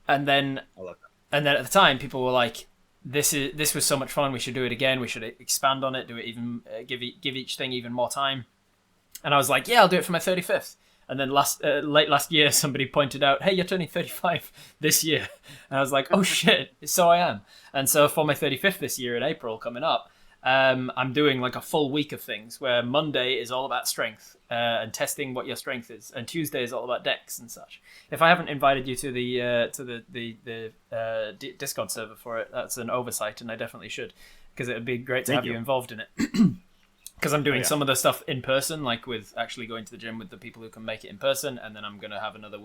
and then at the time, people were like, "This was so much fun. We should do it again. We should expand on it. Do it even give each thing even more time." And I was like, "Yeah, I'll do it for my 35th." And then late last year, somebody pointed out, "Hey, you're turning 35 this year." And I was like, "Oh shit, so I am." And so for my 35th this year in April coming up, I'm doing like a full week of things where Monday is all about strength and testing what your strength is, and Tuesday is all about dex and such. If I haven't invited you to the Discord server for it, that's an oversight, and I definitely should, because it would be great to have you involved in it. Because I'm doing some of the stuff in person, like with actually going to the gym with the people who can make it in person, and then I'm going to have another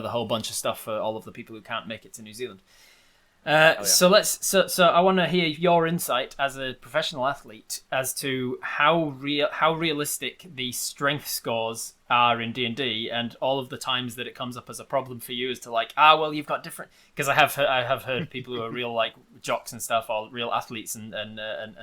whole bunch of stuff for all of the people who can't make it to New Zealand. So I want to hear your insight as a professional athlete as to how realistic the strength scores are in D&D, and all of the times that it comes up as a problem for you as to like, well, you've got different, because I have heard people who are real like jocks and stuff, or real athletes and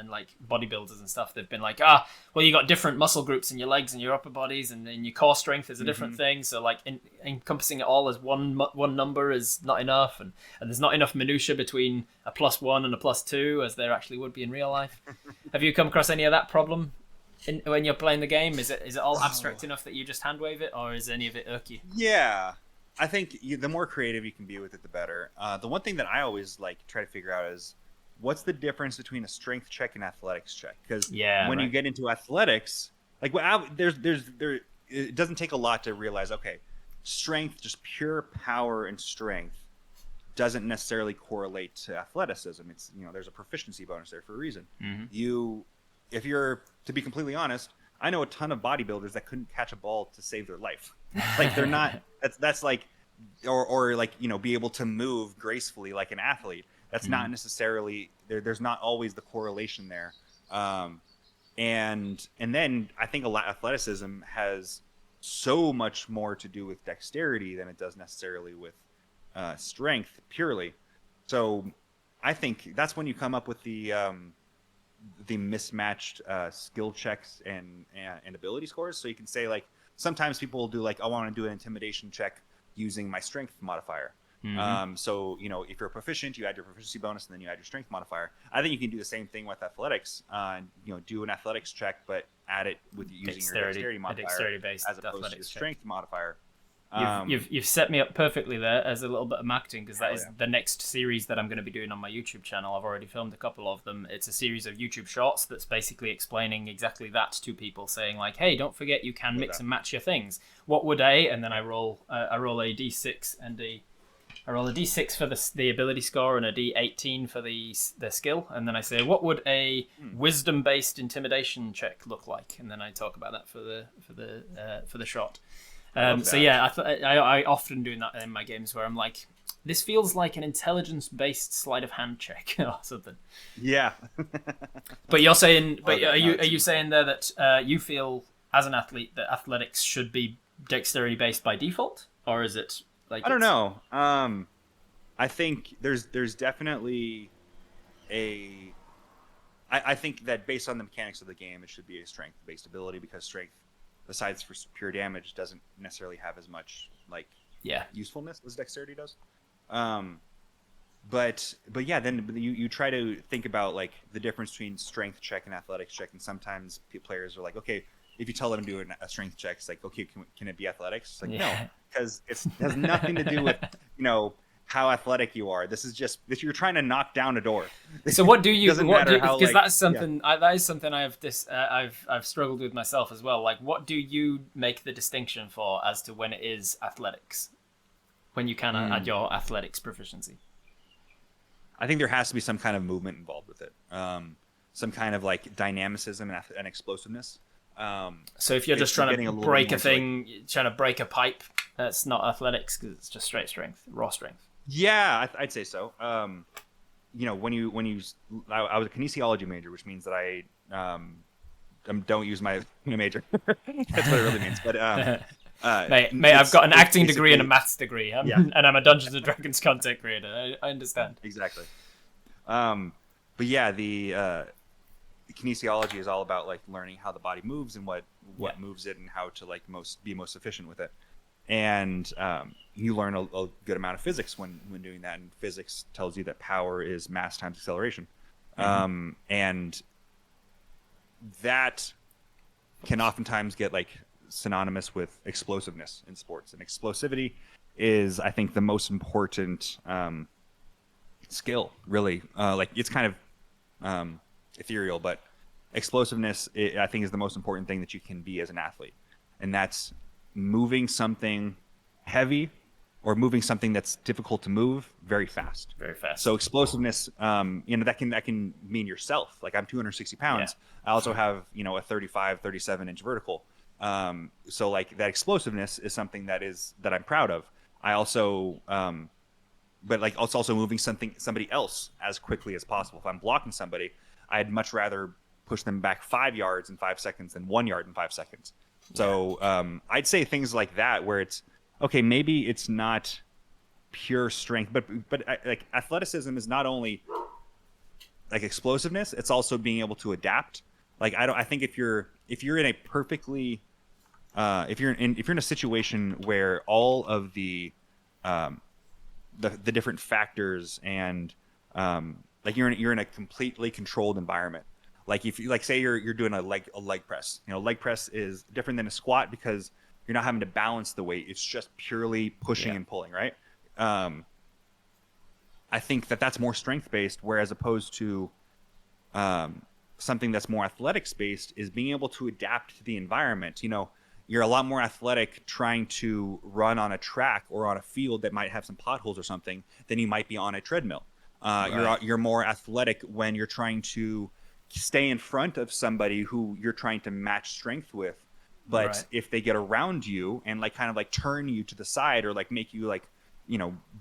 like bodybuilders and stuff. They've been like, well, you got different muscle groups in your legs and your upper bodies, and then your core strength is a different thing. So like encompassing it all as one number is not enough, and there's not enough minutia between a +1 and a +2 as there actually would be in real life. Have you come across any of that problem when you're playing the game? Is it all abstract enough that you just hand wave it, or is any of it irk you? Yeah, I think the more creative you can be with it, the better. The one thing that I always like try to figure out is what's the difference between a strength check and athletics check? Because when you get into athletics, like it doesn't take a lot to realize, okay, strength, just pure power and strength, doesn't necessarily correlate to athleticism. It's there's a proficiency bonus there for a reason. If you're, to be completely honest, I know a ton of bodybuilders that couldn't catch a ball to save their life. Like they're not. That's like, or like be able to move gracefully like an athlete. That's not necessarily there. There's not always the correlation there. And then I think athleticism has so much more to do with dexterity than it does necessarily with strength purely. So I think that's when you come up with the mismatched skill checks and ability scores. So you can say, like, sometimes people will do like, I want to do an intimidation check using my strength modifier. So if you're proficient, you add your proficiency bonus and then you add your strength modifier. I think you can do the same thing with athletics. Do an athletics check, but add it with using your dexterity modifier, dexterity-based as opposed to your strength modifier. You've set me up perfectly there as a little bit of marketing, because that is the next series that I'm going to be doing on my YouTube channel. I've already filmed a couple of them. It's a series of YouTube shorts that's basically explaining exactly that to people, saying like, hey, don't forget you can mix and match your things. What would and then I roll a d6 and I roll a d6 for the ability score and a d18 for the skill, and then I say, what would a wisdom-based intimidation check look like? And then I talk about that for the shot. So yeah, I often do that in my games where I'm like, this feels like an intelligence-based sleight of hand check or something. Yeah. But you're saying, are you saying there that you feel as an athlete that athletics should be dexterity-based by default, or is it like? I don't know. I think there's definitely I think that based on the mechanics of the game, it should be a strength-based ability, because strength, besides for pure damage, doesn't necessarily have as much usefulness as dexterity does. But yeah, then you try to think about like the difference between strength check and athletics check, and sometimes players are like, okay, if you tell them to do a strength check, it's like, okay, can it be athletics? It's like, no, because it has nothing to do with how athletic you are. This is just you're trying to knock down a door. So what do you? Because that's something that is something I've struggled with myself as well. Like, what do you make the distinction for as to when it is athletics? When you can add your athletics proficiency? I think there has to be some kind of movement involved with it. Some kind of like dynamicism and explosiveness. So if you're just trying to break a thing, trying to break a pipe, that's not athletics because it's just straight strength, raw strength. Yeah, I'd say so. When I was a kinesiology major, which means that I don't use my major. That's what it really means. But mate, I've got an acting degree and a maths degree, and I'm a Dungeons and Dragons content creator. I understand. Exactly. But yeah, the kinesiology is all about like learning how the body moves and what moves it and how to like be most efficient with it. And you learn a good amount of physics when doing that. And physics tells you that power is mass times acceleration, and that can oftentimes get like synonymous with explosiveness in sports. And explosivity is, I think, the most important skill, really. Like, it's kind of ethereal, but explosiveness, I think, is the most important thing that you can be as an athlete. And that's moving something heavy or moving something that's difficult to move very fast. Very fast. So explosiveness, that can mean yourself. Like, I'm 260 pounds. Yeah. I also have, a 35, 37 inch vertical. So like that explosiveness is something that I'm proud of. I also, but like it's also moving somebody else as quickly as possible. If I'm blocking somebody, I'd much rather push them back 5 yards in 5 seconds than 1 yard in 5 seconds. So I'd say things like that, where it's okay, maybe it's not pure strength, but like athleticism is not only like explosiveness, it's also being able to adapt. Like I think if you're in a perfectly if you're in a situation where all of the different factors and like you're in a completely controlled environment. Like if you say you're doing a leg press. Leg press is different than a squat because you're not having to balance the weight. It's just purely pushing and pulling, right? I think that's more strength based, whereas opposed to something that's more athletics based is being able to adapt to the environment. You're a lot more athletic trying to run on a track or on a field that might have some potholes or something than you might be on a treadmill. Right. You're more athletic when you're trying to stay in front of somebody who you're trying to match strength with. But right. If they get around you and like kind of like turn you to the side or like make you like,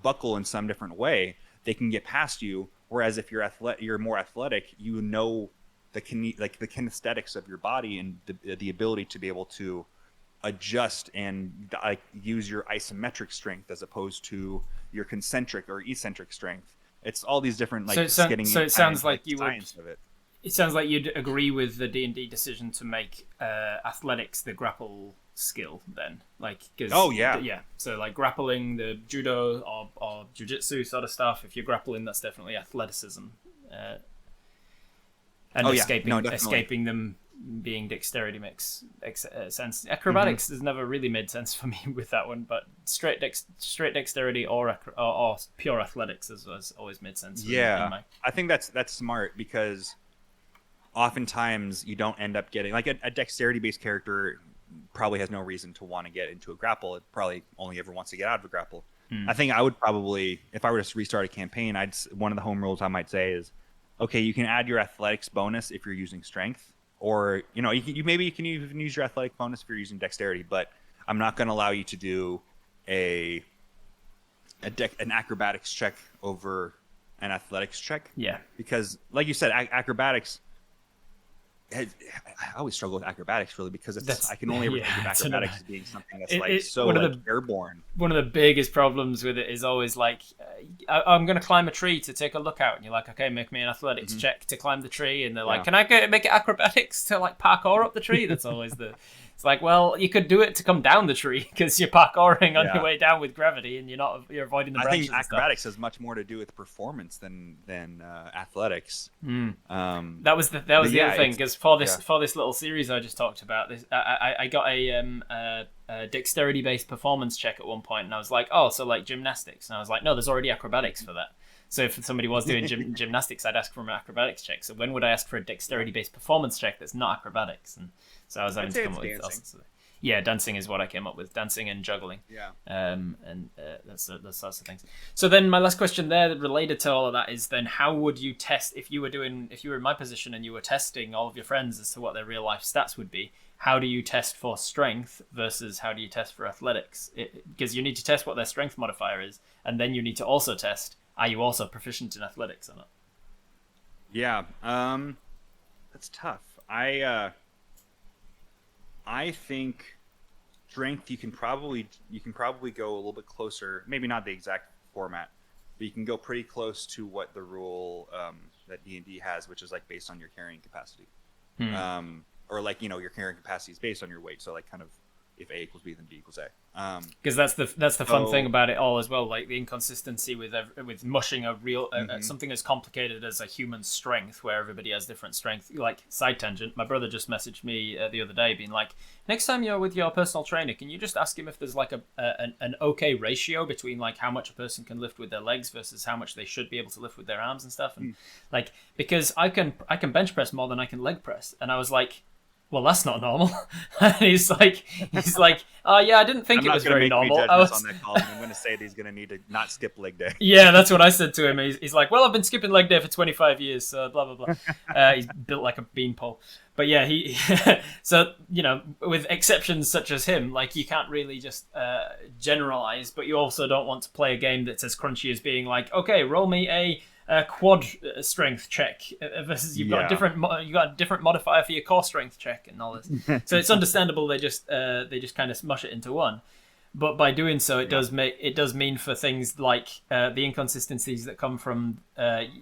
buckle in some different way, they can get past you. Whereas if you're more athletic, the kinesthetics of your body and the ability to be able to adjust and like use your isometric strength as opposed to your concentric or eccentric strength. It's all these different like it sounds like you science of it. It sounds like you'd agree with the D&D decision to make athletics the grapple skill then, like so like grappling, the judo or jiu-jitsu sort of stuff, if you're grappling, that's definitely athleticism, and escaping them being dexterity makes sense. Acrobatics has never really made sense for me with that one, but straight dexterity or pure athletics has always made sense. I think that's smart, because oftentimes you don't end up getting like a dexterity based character probably has no reason to want to get into a grapple. It probably only ever wants to get out of a grapple. I think I would probably, if I were to restart a campaign, one of the home rules I might say is, okay, you can add your athletics bonus if you're using strength, or maybe you can even use your athletic bonus if you're using dexterity, but I'm not going to allow you to do an acrobatics check over an athletics check. Yeah. Because, like you said, acrobatics. I always struggle with acrobatics, really, because I can only ever think of acrobatics as being something that's airborne. One of the biggest problems with it is always like, I'm going to climb a tree to take a look out, and you're like, okay, make me an athletics check to climb the tree, and they're like, can I make it acrobatics to like parkour up the tree? That's always it's like, well, you could do it to come down the tree because you're parkouring on your way down with gravity, and you're avoiding the branches. I think acrobatics has much more to do with performance than athletics. That was the other thing, because for this little series I just talked about, I got a dexterity based performance check at one point, and I was like, oh, so like gymnastics, and I was like, no, there's already acrobatics for that. So if somebody was doing gymnastics, I'd ask for an acrobatics check. So when would I ask for a dexterity based performance check that's not acrobatics? And so I was having to come up with dancing is what I came up with. Dancing and juggling. Yeah. Those sorts of things. So then my last question there related to all of that is then, how would you test if you were in my position and you were testing all of your friends as to what their real life stats would be? How do you test for strength versus how do you test for athletics? Because you need to test what their strength modifier is, and then you need to also test, are you also proficient in athletics or not? Yeah. That's tough. I think strength, you can probably go a little bit closer, maybe not the exact format, but you can go pretty close to what the rule that D&D has, which is like based on your carrying capacity. Or like, your carrying capacity is based on your weight, so like kind of if A equals B, then B equals A. Because that's the fun thing about it all as well, like the inconsistency with mushing a real something as complicated as a human strength, where everybody has different strength. Like, side tangent, my brother just messaged me the other day being like, next time you're with your personal trainer, can you just ask him if there's like an okay ratio between like how much a person can lift with their legs versus how much they should be able to lift with their arms and stuff, and like, because I can bench press more than I can leg press, and I was like, well, that's not normal. And he's like, oh yeah, I didn't think it was very normal. On that call. I'm going to say that he's going to need to not skip leg day. Yeah, that's what I said to him. He's like, well, I've been skipping leg day for 25 years, so blah, blah, blah. He's built like a beanpole. But yeah, so, with exceptions such as him, like, you can't really just generalize, but you also don't want to play a game that's as crunchy as being like, okay, roll me a quad strength check versus you've got a different modifier for your core strength check and all this. So it's understandable they just kind of smush it into one. But by doing so, it does mean for things like the inconsistencies that come from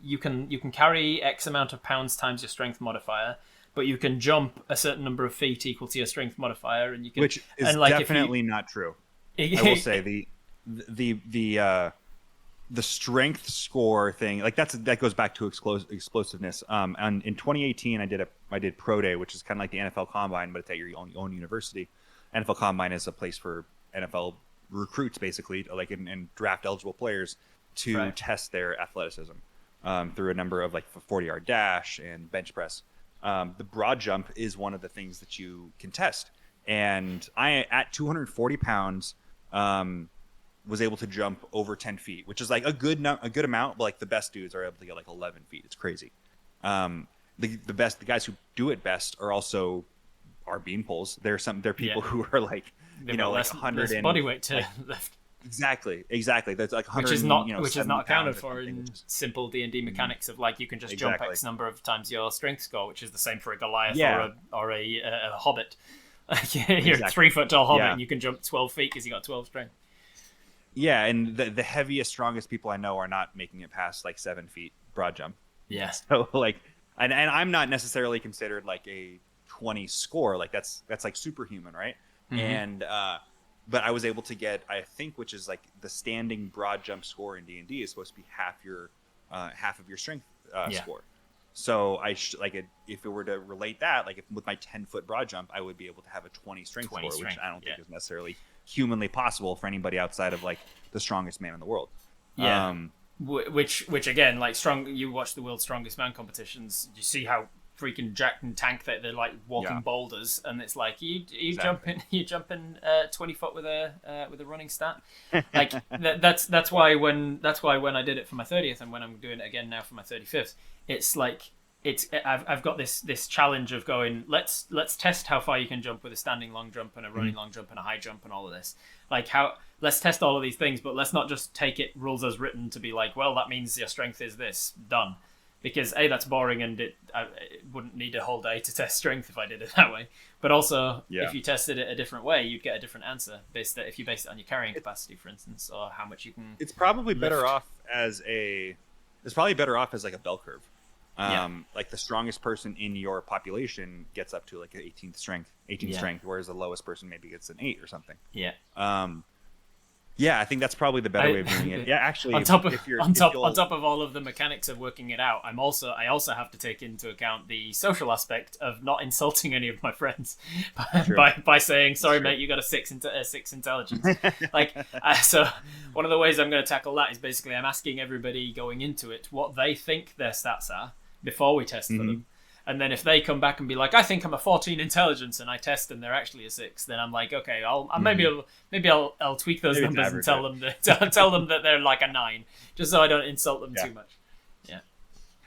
you can carry X amount of pounds times your strength modifier, but you can jump a certain number of feet equal to your strength modifier, and you can, which is definitely not true. I will say the strength score thing, like that goes back to explosiveness. And in 2018, I did Pro Day, which is kind of like the NFL Combine, but it's at your own university. NFL Combine is a place for NFL recruits, basically, like and draft eligible players to test their athleticism through a number of like 40-yard dash and bench press. The broad jump is one of the things that you can test, and I at 240 pounds. Was able to jump over 10 feet, which is like a good amount, but like the best dudes are able to get like 11 feet. It's crazy. The guys who do it best are beanpoles. They're people who are like, like 100 less body weight to lift. Exactly. That's like 100, which is not accounted for in simple D&D mechanics of like, you can just jump X number of times your strength score, which is the same for a Goliath or a hobbit. You're a 3 foot tall hobbit and you can jump 12 feet because you got 12 strength. Yeah, and the heaviest, strongest people I know are not making it past like 7 feet broad jump. Yeah. So like, and I'm not necessarily considered like a 20 score. Like that's like superhuman, right? Mm-hmm. And but I was able to get, I think, which is like the standing broad jump score in D&D is supposed to be half of your strength score. So if it were to relate that, like with my 10-foot broad jump, I would be able to have a 20 strength score, which I don't think is necessarily humanly possible for anybody outside of like the strongest man in the world. Yeah. Which again, like you watch the world's strongest man competitions, you see how freaking jacked and tank that they're like walking boulders, and it's like you jumping 20 foot with a running stat. Like that's why when I did it for my 30th and when I'm doing it again now for my 35th, it's like I've got this challenge of going, let's test how far you can jump with a standing long jump and a running long jump and a high jump and all of this. Like let's test all of these things, but let's not just take it rules as written to be like, well, that means your strength is this, done. Because that's boring, and it wouldn't need a whole day to test strength if I did it that way. But also, if you tested it a different way, you'd get a different answer if you based it on your carrying capacity, for instance, or how much you can. It's probably lift. better off as like a bell curve. Like the strongest person in your population gets up to like an 18th strength, whereas the lowest person maybe gets an 8 or something. Yeah. Yeah, I think that's probably the better way of doing it. Yeah, actually, on top of all of the mechanics of working it out, I also have to take into account the social aspect of not insulting any of my friends by saying, sorry mate, you got a 6 intelligence. So one of the ways I'm going to tackle that is basically I'm asking everybody going into it what they think their stats are before we test for them. And then if they come back and be like, I think I'm a 14 intelligence, and I test and they're actually a 6, then I'm like, okay, maybe I'll tweak those numbers and tell them that they're like a 9, just so I don't insult them too much. Yeah.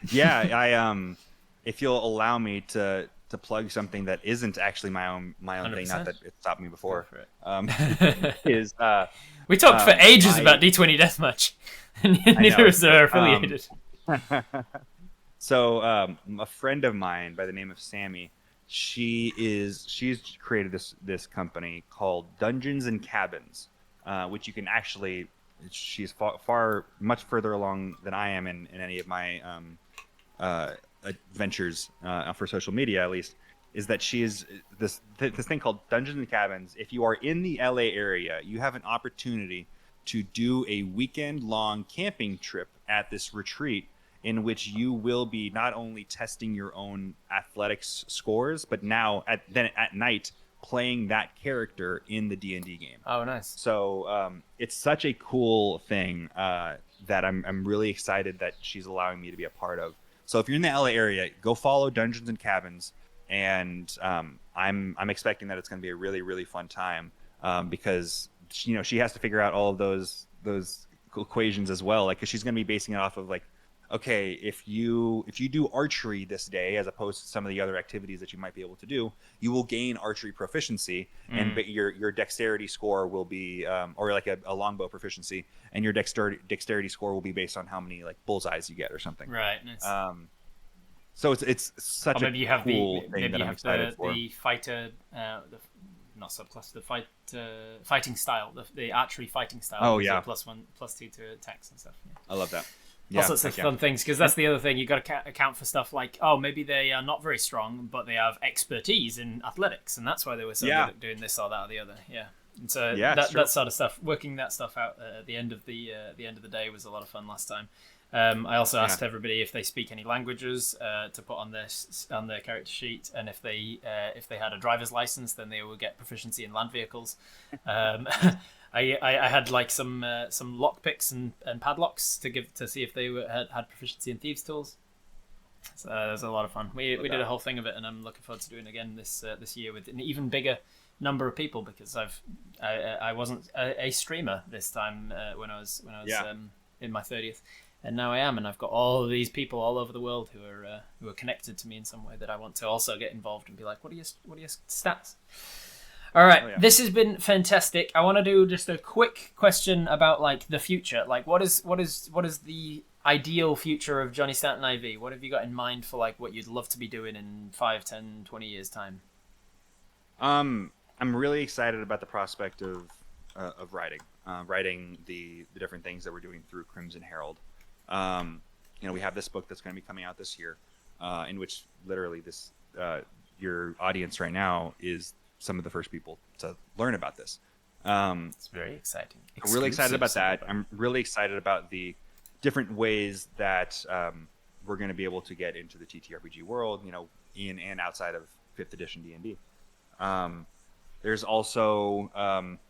Yeah, I if you'll allow me to plug something that isn't actually my own 100%. Thing, not that it stopped me before. Is we talked for ages about D20 Deathmatch, and neither of us are affiliated. So a friend of mine by the name of Sammy, she's created this company called Dungeons and Cabins, which you can actually, she's much further along than I am in any of my adventures for social media, at least, is that she is this thing called Dungeons and Cabins. If you are in the LA area, you have an opportunity to do a weekend-long camping trip at this retreat, in which you will be not only testing your own athletics scores, but now at night playing that character in the D&D game. Oh, nice. So it's such a cool thing that I'm really excited that she's allowing me to be a part of. So if you're in the LA area, go follow Dungeons and Cabins, and I'm expecting that it's going to be a really, really fun time because she has to figure out all of those equations as well, like, because she's going to be basing it off of like, okay, if you do archery this day, as opposed to some of the other activities that you might be able to do, you will gain archery proficiency, and your dexterity score will be, or like a longbow proficiency, and your dexterity score will be based on how many like bullseyes you get or something. Right. Nice. So it's such a cool thing that I'm excited for. The fighter, not subclass, the fighting style, the archery fighting style. Oh yeah. +1, +2 to attacks and stuff. Yeah. I love that. All sorts of fun things, because that's the other thing. You got to account for stuff like, oh, maybe they are not very strong, but they have expertise in athletics, and that's why they were so good at doing this or that or the other. Yeah, and so that sort of stuff, working that stuff out at the end of the day was a lot of fun last time. I also asked everybody if they speak any languages to put on their character sheet, and if they had a driver's license, then they would get proficiency in land vehicles. I had like some lockpicks and padlocks to see if they had proficiency in thieves' tools. So it was a lot of fun. We did a whole thing of it, and I'm looking forward to doing it again this year with an even bigger number of people, because I wasn't a streamer this time when I was in my 30th, and now I am, and I've got all of these people all over the world who are connected to me in some way that I want to also get involved and be like, what are your stats? All right, This has been fantastic. I want to do just a quick question about like the future. Like, what is the ideal future of Johnny Stanton IV? What have you got in mind for like what you'd love to be doing in 5, 10, 20 years time? I'm really excited about the prospect of writing the different things that we're doing through Crimson Herald. We have this book that's going to be coming out this year, in which literally your audience right now is some of the first people to learn about this. It's very exciting. I'm really excited about that. I'm really excited about the different ways that we're going to be able to get into the TTRPG world, in and outside of 5th edition D&D. There's also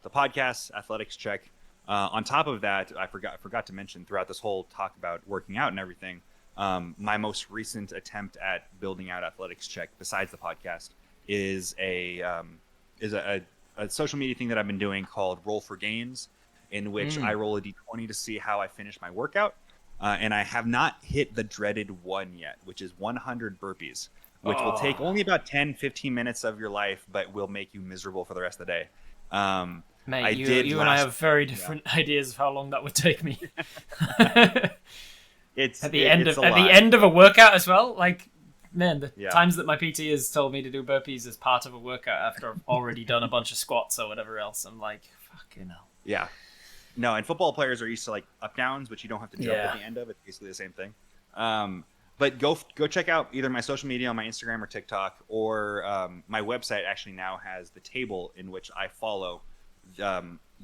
the podcast, Athletics Check. On top of that, I forgot to mention throughout this whole talk about working out and everything, My most recent attempt at building out Athletics Check, besides the podcast, is a social media thing that I've been doing called Roll for Gains, in which I roll a d20 to see how I finish my workout. And I have not hit the dreaded one yet, which is 100 burpees, which will take only about 10, 15 minutes of your life, but will make you miserable for the rest of the day. Mate, you and I have very different ideas of how long that would take me. It's at the end of a workout as well. Like, man, the times that my PT has told me to do burpees as part of a workout after I've already done a bunch of squats or whatever else, I'm like, fucking hell. Yeah. No, and football players are used to like up downs, which you don't have to jump at the end of. It's basically the same thing. But go check out either my social media on my Instagram or TikTok, or my website actually now has the table in which I follow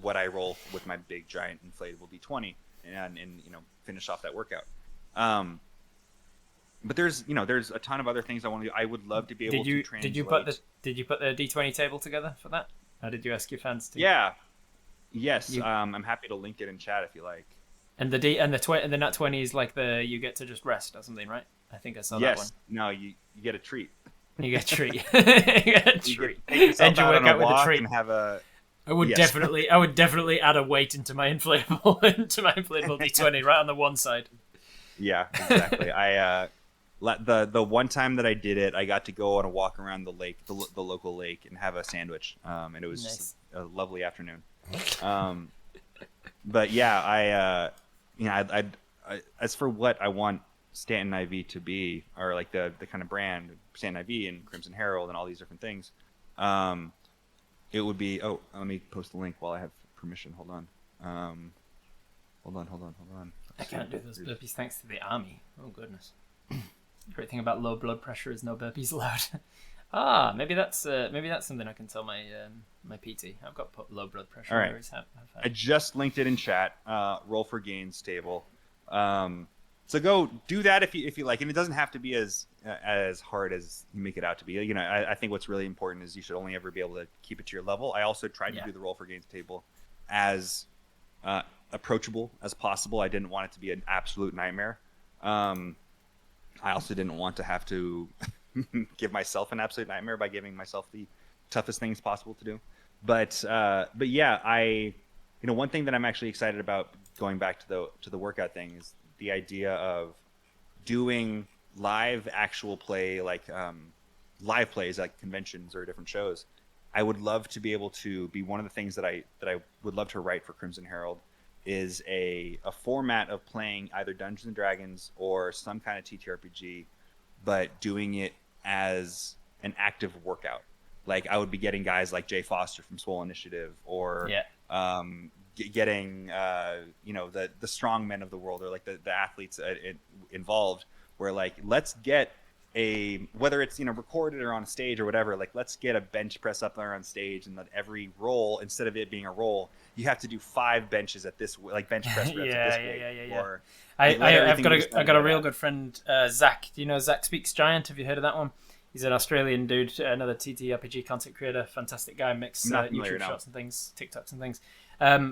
what I roll with my big giant inflatable D20 and finish off that workout. But there's a ton of other things I want to do. I would love to be able to translate. Did you put the D20 table together for that? Or did you ask your fans to? Yeah. Yes. I'm happy to link it in chat if you like. And the nat 20 is like you get to just rest or something, right? I think I saw that one. Yes. No, you get a treat. You get a treat. You get a treat. End your workout with a treat. And have a. I would definitely add a weight into my inflatable D20 right on the one side. Yeah, exactly. The one time that I did it, I got to go on a walk around the lake, the local lake, and have a sandwich. And it was just a lovely afternoon. But yeah, I as for what I want Stanton IV to be, or like the kind of brand Stanton IV and Crimson Herald and all these different things, it would be. Oh, let me post the link while I have permission. Hold on. Hold on. I can't do those burpees thanks to the army. Oh goodness. Great thing about low blood pressure is no burpees allowed. Maybe that's something I can tell my my PT. I've got low blood pressure. All right. I just linked it in chat. Roll for Gains table. So go do that if you like, and it doesn't have to be as hard as you make it out to be. I think what's really important is you should only ever be able to keep it to your level. I also tried to do the Roll for Gains table as approachable as possible. I didn't want it to be an absolute nightmare. I also didn't want to have to give myself an absolute nightmare by giving myself the toughest things possible to do. But yeah, one thing that I'm actually excited about going back to the workout thing is the idea of doing live actual play, like live plays like conventions or different shows. I would love to be able to be one of the things that I would love to write for Crimson Herald is a format of playing either Dungeons and Dragons or some kind of TTRPG, but doing it as an active workout. Like I would be getting guys like Jay Foster from Swole Initiative, or getting the strong men of the world, or like the athletes involved, where like let's get whether it's recorded or on a stage or whatever, like let's get a bench press up there on stage, and that every roll, instead of it being a roll, you have to do 5 benches at this, like bench press reps at this weight. Or I've got a real good friend, Zach. Do you know Zach Speaks Giant? Have you heard of that one? He's an Australian dude, another TTRPG content creator, fantastic guy, makes YouTube shorts and things, TikToks and things.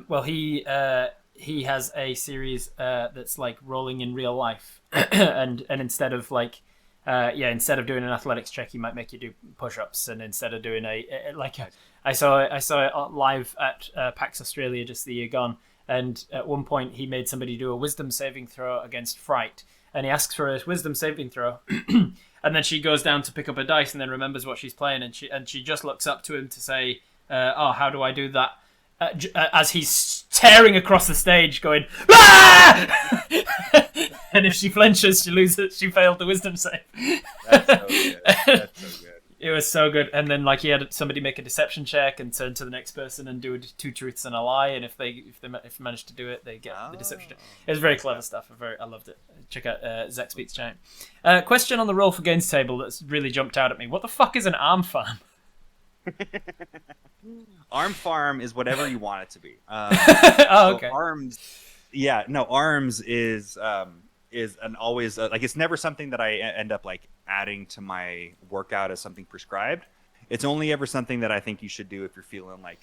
Well, he has a series that's like rolling in real life, and instead of like instead of doing an athletics check, he might make you do push-ups, and instead of doing I saw it live at PAX Australia just the year gone, and at one point he made somebody do a wisdom saving throw against fright, and he asks for a wisdom saving throw, and then she goes down to pick up a dice and then remembers what she's playing, and she just looks up to him to say, how do I do that? As he's tearing across the stage going, ah! And if she flinches, she loses. She failed the wisdom save. That's so good. That's so good. It was so good. And then like he had somebody make a deception check and turn to the next person and do 2 truths and a lie. And if they manage to do it, they get the deception check. It was very clever stuff. I loved it. Check out Zach Speaks Giant. Question on the Roll for Gains table that's really jumped out at me. What the fuck is an arm farm? Arm farm is whatever you want it to be. Okay. Arms is an always like, it's never something that I end up like adding to my workout as something prescribed. It's only ever something that I think you should do if you're feeling like,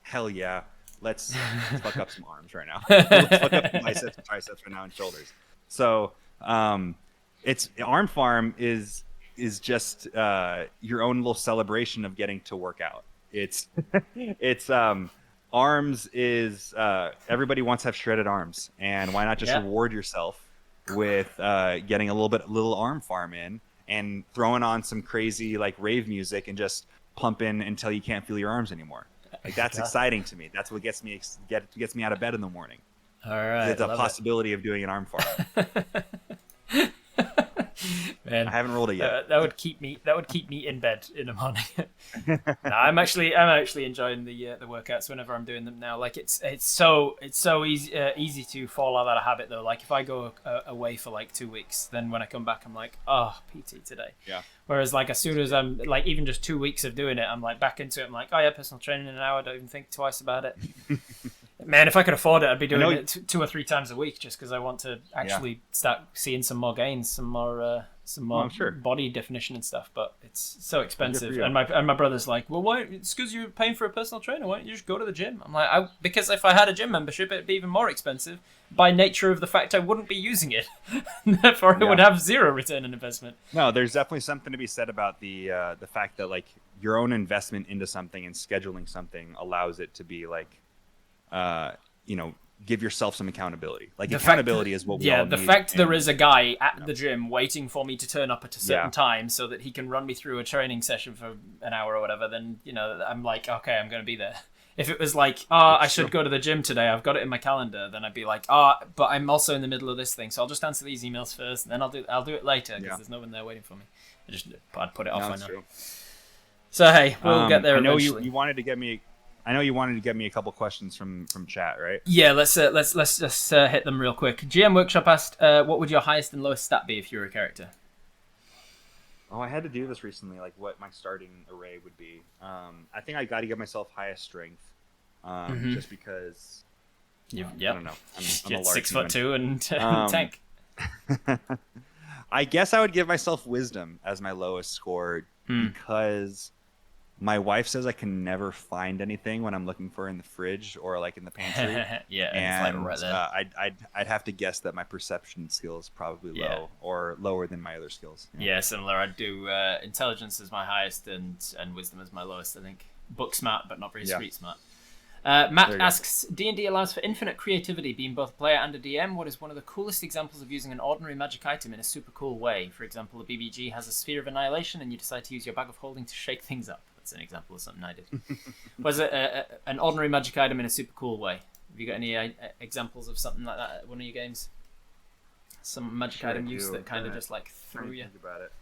hell yeah, let's fuck up some arms right now. Let's fuck up some biceps and triceps right now, and shoulders. So It's Arm Farm is just your own little celebration of getting to work out. It's it's arms is everybody wants to have shredded arms, and why not just Yeah. reward yourself with getting a little arm farm in and throwing on some crazy like rave music and just pumping until you can't feel your arms anymore. Like that's God. exciting to me. That's what gets me out of bed in the morning. All right. The Love possibility of doing an arm farm. it. Man, I haven't rolled it yet. that would keep me. That would keep me in bed in the morning. No, I'm actually enjoying the workouts whenever I'm doing them now. Like it's so easy to fall out of that habit though. Like if I go away for like 2 weeks, then when I come back, I'm like, oh, PT today. Yeah. Whereas like as soon as I'm like even just 2 weeks of doing it, I'm like back into it. I'm like, oh yeah, personal training in an hour. I don't even think twice about it. Man, if I could afford it, I'd be doing it 2 or 3 times a week just because I want to actually start seeing some more gains, some more body definition and stuff. But it's so expensive, and my brother's like, well, why? It's because you're paying for a personal trainer. Why don't you just go to the gym? I'm like, because if I had a gym membership, it'd be even more expensive by nature of the fact I wouldn't be using it. Therefore, it would have zero return on investment. No, there's definitely something to be said about the fact that like your own investment into something and scheduling something allows it to be like, give yourself some accountability. Like the accountability is what we all need. The fact there is a guy at the gym waiting for me to turn up at a certain time so that he can run me through a training session for an hour or whatever, then, I'm like, okay, I'm going to be there. If it was like, I should go to the gym today, I've got it in my calendar, then I'd be like, but I'm also in the middle of this thing, so I'll just answer these emails first, and then I'll do it later, because there's no one there waiting for me. I'd put it off. I know. True. So hey, we'll get there. I know eventually. you wanted to get me. I know you wanted to get me a couple questions from chat, right? Yeah, let's just hit them real quick. GM Workshop asked, what would your highest and lowest stat be if you were a character? Oh, I had to do this recently, like what my starting array would be. I think I got to give myself highest strength, just because. I don't know. I'm a large 6'2" and tank. I guess I would give myself wisdom as my lowest score because my wife says I can never find anything when I'm looking for in the fridge or like in the pantry. and it's like right there. I'd have to guess that my perception skill is probably low or lower than my other skills. Yeah, similar. I'd do intelligence as my highest and wisdom as my lowest. I think book smart, but not very street smart. Matt asks, D&D allows for infinite creativity, being both a player and a DM. What is one of the coolest examples of using an ordinary magic item in a super cool way? For example, a BBG has a sphere of annihilation and you decide to use your bag of holding to shake things up. That's an example of something I did. Was it an ordinary magic item in a super cool way? Have you got any examples of something like that at one of your games? Some magic item use that kind of just like threw you? About it.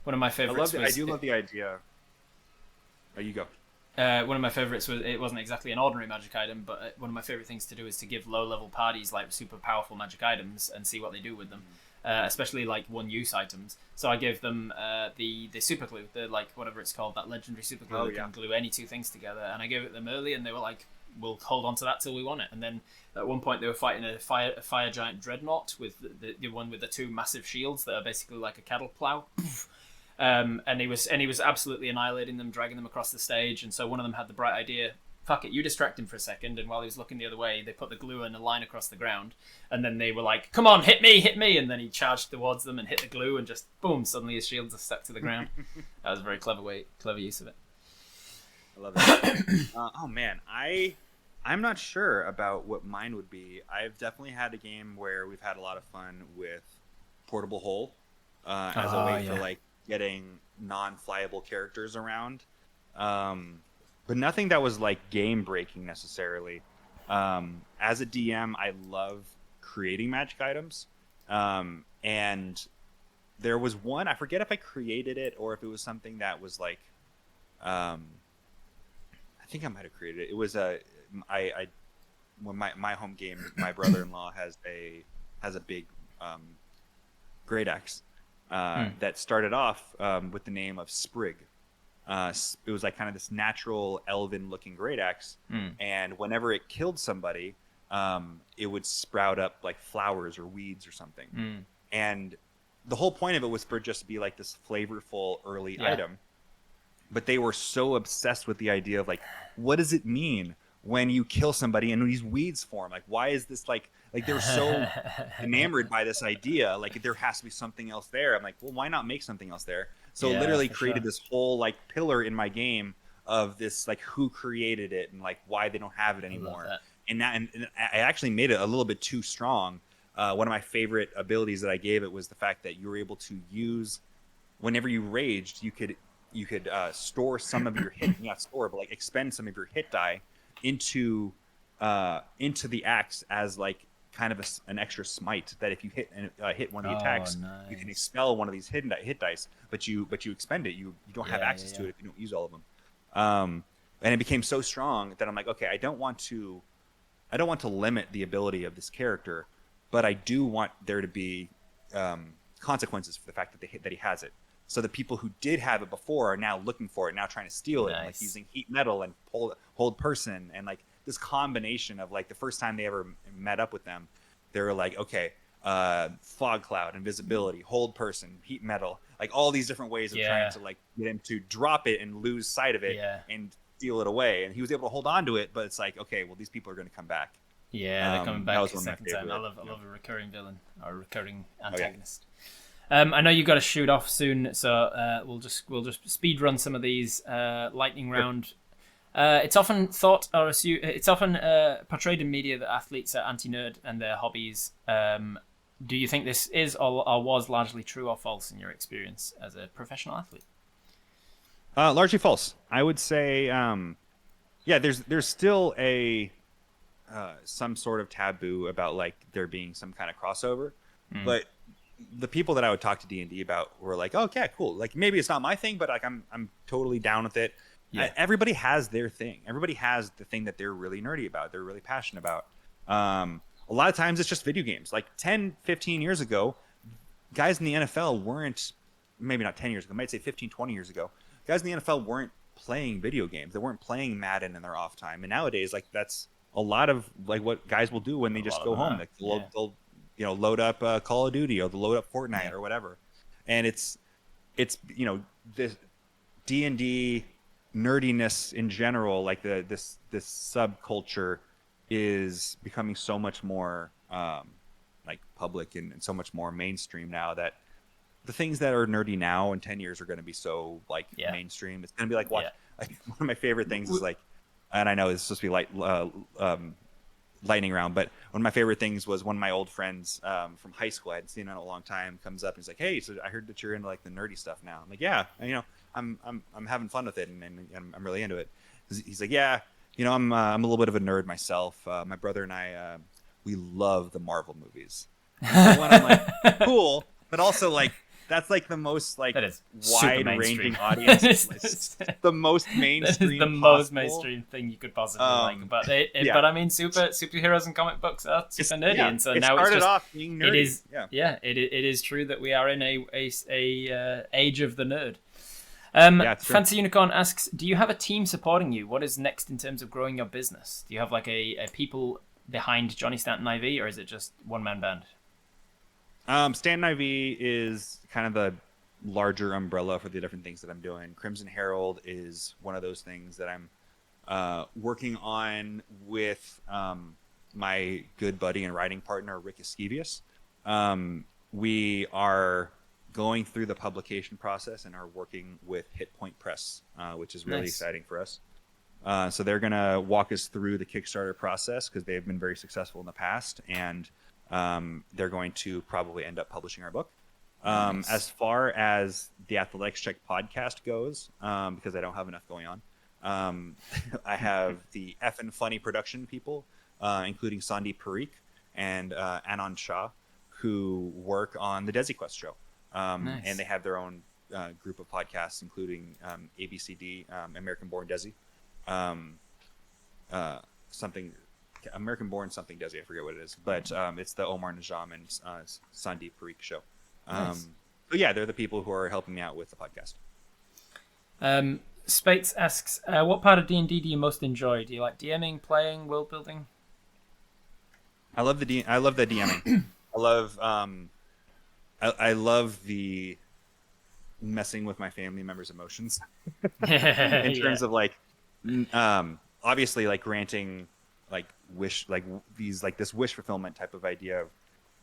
One of my favorites I do love the idea. Oh, you go. One of my favorites was, it wasn't exactly an ordinary magic item, but one of my favorite things to do is to give low-level parties like super powerful magic items and see what they do with them, especially like one-use items. So I gave them the super glue, the like whatever it's called, that legendary super glue that can glue any two things together. And I gave it them early, and they were like, "We'll hold on to that till we want it." And then at one point they were fighting a fire giant dreadnought with the one with the two massive shields that are basically like a cattle plow. And he was absolutely annihilating them, dragging them across the stage. And so one of them had the bright idea, fuck it, you distract him for a second. And while he was looking the other way, they put the glue in a line across the ground. And then they were like, come on, hit me. And then he charged towards them and hit the glue, and just boom, suddenly his shields are stuck to the ground. That was a very clever use of it. I love it. Oh man, I'm not sure about what mine would be. I've definitely had a game where we've had a lot of fun with portable hole as a way for like getting non-flyable characters around, but nothing that was like game breaking necessarily. As a DM, I love creating magic items, and there was one, I forget if I created it or if it was something that was like I think I might have created it. It was when my home game, my brother-in-law has a big great axe that started off with the name of Sprig. It was like kind of this natural elven-looking great axe, and whenever it killed somebody, it would sprout up like flowers or weeds or something. And the whole point of it was for just to be like this flavorful early item. But they were so obsessed with the idea of like, what does it mean when you kill somebody and these weeds form. Like, why is this like they're so enamored by this idea? Like, there has to be something else there. I'm like, well, why not make something else there? So literally created this whole like pillar in my game of this, like, who created it and like why they don't have it anymore. And I actually made it a little bit too strong. One of my favorite abilities that I gave it was the fact that you were able to use, whenever you raged, you could store some of your hit, not store, but like expend some of your hit die into the axe as like kind of an extra smite, that if you hit one of the attacks, you can expel one of these hit dice, but you expend it. You don't have access to it if you don't use all of them. And it became so strong that I'm like, okay, I don't want to limit the ability of this character, but I do want there to be consequences for the fact that he has it. So the people who did have it before are now looking for it, now trying to steal it, and like using heat metal and hold person, and like this combination of like the first time they ever met up with them, they were like, okay, fog cloud, invisibility, hold person, heat metal, like all these different ways of trying to like get him to drop it and lose sight of it and steal it away. And he was able to hold on to it, but it's like, okay, well, these people are going to come back. Yeah, they're coming back a second time. I love a recurring villain or a recurring antagonist. I know you've got to shoot off soon, so we'll just speed run some of these lightning round. It's often thought or assumed, it's often portrayed in media that athletes are anti-nerd and their hobbies. Do you think this is or was largely true or false in your experience as a professional athlete? Largely false. I would say, there's still a some sort of taboo about like there being some kind of crossover, but the people that I would talk to D&D about were like, oh, okay, cool. Like, maybe it's not my thing, but like I'm totally down with it. Yeah. Everybody has their thing. Everybody has the thing that they're really nerdy about, they're really passionate about. A lot of times it's just video games. Like 10, 15 years ago, guys in the NFL weren't, maybe not 10 years ago, I might say 15, 20 years ago, guys in the NFL weren't playing video games. They weren't playing Madden in their off time. And nowadays, like, that's a lot of like what guys will do when they just go home. Like, they'll load up Call of Duty, or they'll load up Fortnite or whatever. And it's this D&D nerdiness in general, like this subculture is becoming so much more like public and so much more mainstream now, that the things that are nerdy now in 10 years are going to be so like mainstream. It's going to be like, like one of my favorite things is like, and I know it's supposed to be lightning round, but one of my favorite things was one of my old friends from high school, I hadn't seen in a long time, comes up and he's like, hey, so I heard that you're into like the nerdy stuff now. I'm like, yeah, and, I'm having fun with it, and I'm really into it. He's like, yeah, I'm a little bit of a nerd myself. My brother and I, we love the Marvel movies. So when I'm like, cool, but also like, that's like the most like wide-ranging audience. It's the most mainstream. The most mainstream thing you could possibly like. But but I mean, superheroes and comic books are super nerdy, and so now it's just off being nerdy. It is. It is true that we are in a age of the nerd. Fancy Unicorn asks, do you have a team supporting you? What is next in terms of growing your business? Do you have like a people behind Johnny Stanton IV, or is it just one-man band? Stanton IV is kind of the larger umbrella for the different things that I'm doing. Crimson Herald is one of those things that I'm working on with my good buddy and writing partner, Rick Eskevius. We are going through the publication process and are working with Hit Point Press, which is really exciting for us. So they're going to walk us through the Kickstarter process, because they've been very successful in the past, and they're going to probably end up publishing our book. As far as the Athletics Check podcast goes, because I don't have enough going on, I have the Effin' Funny production people, including Sandeep Parikh and Anand Shah, who work on the Desi Quest show. And they have their own group of podcasts, including ABCD, American Born Desi, American Born something Desi, I forget what it is, but it's the Omar Najam and Sandeep Parikh show. But yeah, they're the people who are helping me out with the podcast. Spates asks, what part of D&D do you most enjoy? Do you like DMing, playing, world building? I love the DMing. I love the messing with my family members' emotions in terms of like obviously like granting like wish like these like this wish fulfillment type of idea of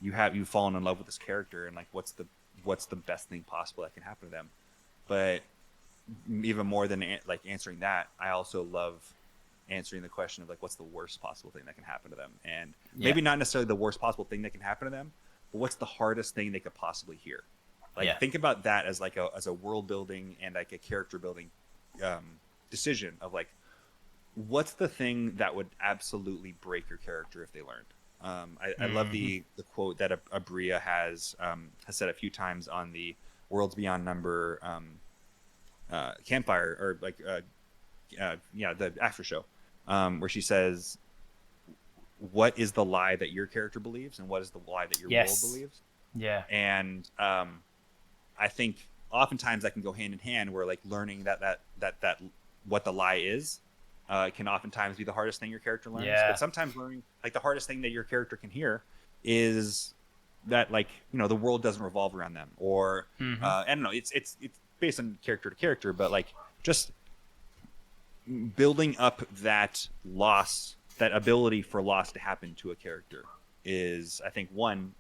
you've fallen in love with this character and like what's the best thing possible that can happen to them. But even more than like answering that, I also love answering the question of like what's the worst possible thing that can happen to them, and Yeah. maybe not necessarily the worst possible thing that can happen to them, but what's the hardest thing they could possibly hear. Like Yeah. think about that as like a world building and like a character building um, decision of like what's the thing that would absolutely break your character if they learned. I love Hmm. the quote that Abria has said a few times on the Worlds Beyond Number campfire or like yeah, the after show, where she says, "What is the lie that your character believes, and what is the lie that your world Yes. believes?" Yeah. And I think oftentimes that can go hand in hand, where like learning that what the lie is can oftentimes be the hardest thing your character learns. But Yeah. sometimes learning like the hardest thing that your character can hear is that like the world doesn't revolve around them, or Hmm. I don't know. It's based on character to character, but like just building up that loss, that ability for loss to happen to a character is, I think, one,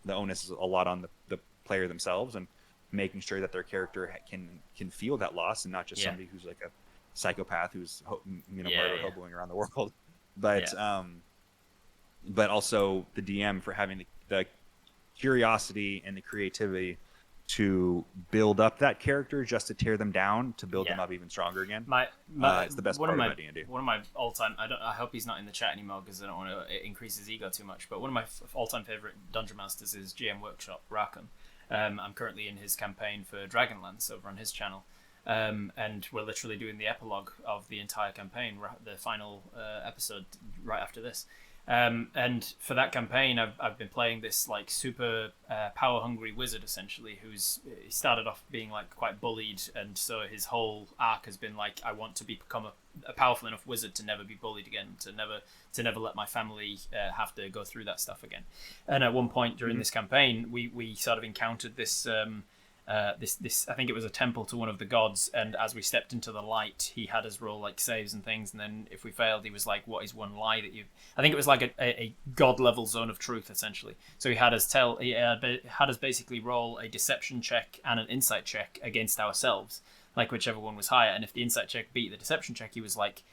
the onus is a lot on the player themselves and making sure that their character can feel that loss and not just Yeah. somebody who's like a psychopath who's Yeah. murder Yeah. hoboing around the world, Yeah. but also the DM for having the curiosity and the creativity to build up that character just to tear them down to build them Yeah. up even stronger again. My It's the best one of part my about D&D. one of my all time. I hope he's not in the chat anymore because I don't want to increase his ego too much. But one of my all time favorite dungeon masters is GM Workshop Rackham. I'm currently in his campaign for Dragonlance over on his channel, and we're literally doing the epilogue of the entire campaign, the final episode right after this. And for that campaign, I've been playing this like super power hungry wizard essentially, he started off being like quite bullied, and so his whole arc has been like I want to become a powerful enough wizard to never be bullied again, to never let my family have to go through that stuff again. And at one point during Mm-hmm. this campaign, we sort of encountered this I think it was a temple to one of the gods, and as we stepped into the light he had us roll like saves and things, and then if we failed he was like, what is one lie that you, I think it was like a god level zone of truth essentially. So he had us basically roll a deception check and an insight check against ourselves, like whichever one was higher, and if the insight check beat the deception check he was like,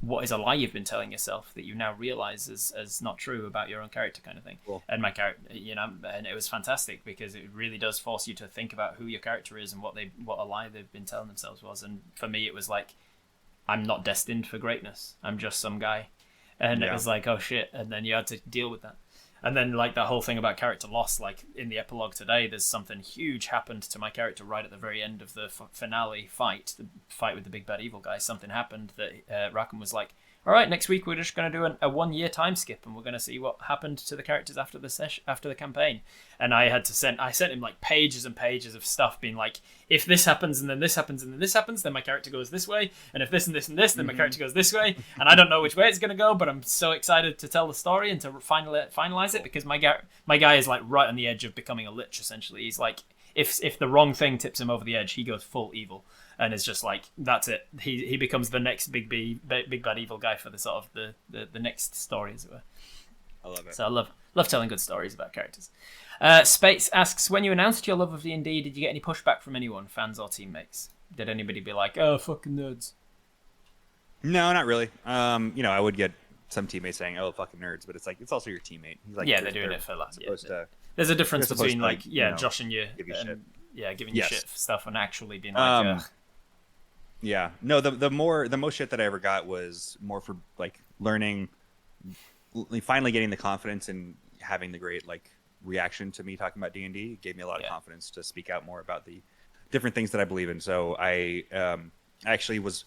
what is a lie you've been telling yourself that you now realize as not true about your own character, kind of thing. Cool. And my character, and it was fantastic because it really does force you to think about who your character is and what a lie they've been telling themselves was. And for me it was like, I'm not destined for greatness, I'm just some guy. And it Yeah. was like, oh shit, and then you had to deal with that. And then like that whole thing about character loss, like in the epilogue today there's something huge happened to my character right at the very end of the finale fight, the fight with the big bad evil guy. Something happened that Rackham was like, all right, next week we're just going to do a 1 year time skip and we're going to see what happened to the characters after the after the campaign. And I sent him like pages and pages of stuff being like, if this happens and then this happens and then this happens, then my character goes this way, and if this and this and this, then my Mm-hmm. character goes this way. And I don't know which way it's going to go, but I'm so excited to tell the story and to finalize it, because my guy is like right on the edge of becoming a lich essentially. He's like, if the wrong thing tips him over the edge, he goes full evil, and it's just like, that's it. He becomes the next big bad evil guy for the sort of the next story, as it were. I love it. So I love telling good stories about characters. Space asks, when you announced your love of D&D, did you get any pushback from anyone, fans or teammates? Did anybody be like, oh, fucking nerds? No, not really. I would get some teammates saying, "Oh, fucking nerds," but it's like it's also your teammate. He's like, Yeah, they're doing it for that. supposed to. There's a difference They're supposed between to, like, like, Josh and you, give you shit. yeah, giving you Yes. shit for stuff and actually being like, Um, Yeah. No, the most shit that I ever got was more for like learning, finally getting the confidence and having the great like reaction to me talking about D&D. It gave me a lot of Yeah. confidence to speak out more about the different things that I believe in. So I actually was,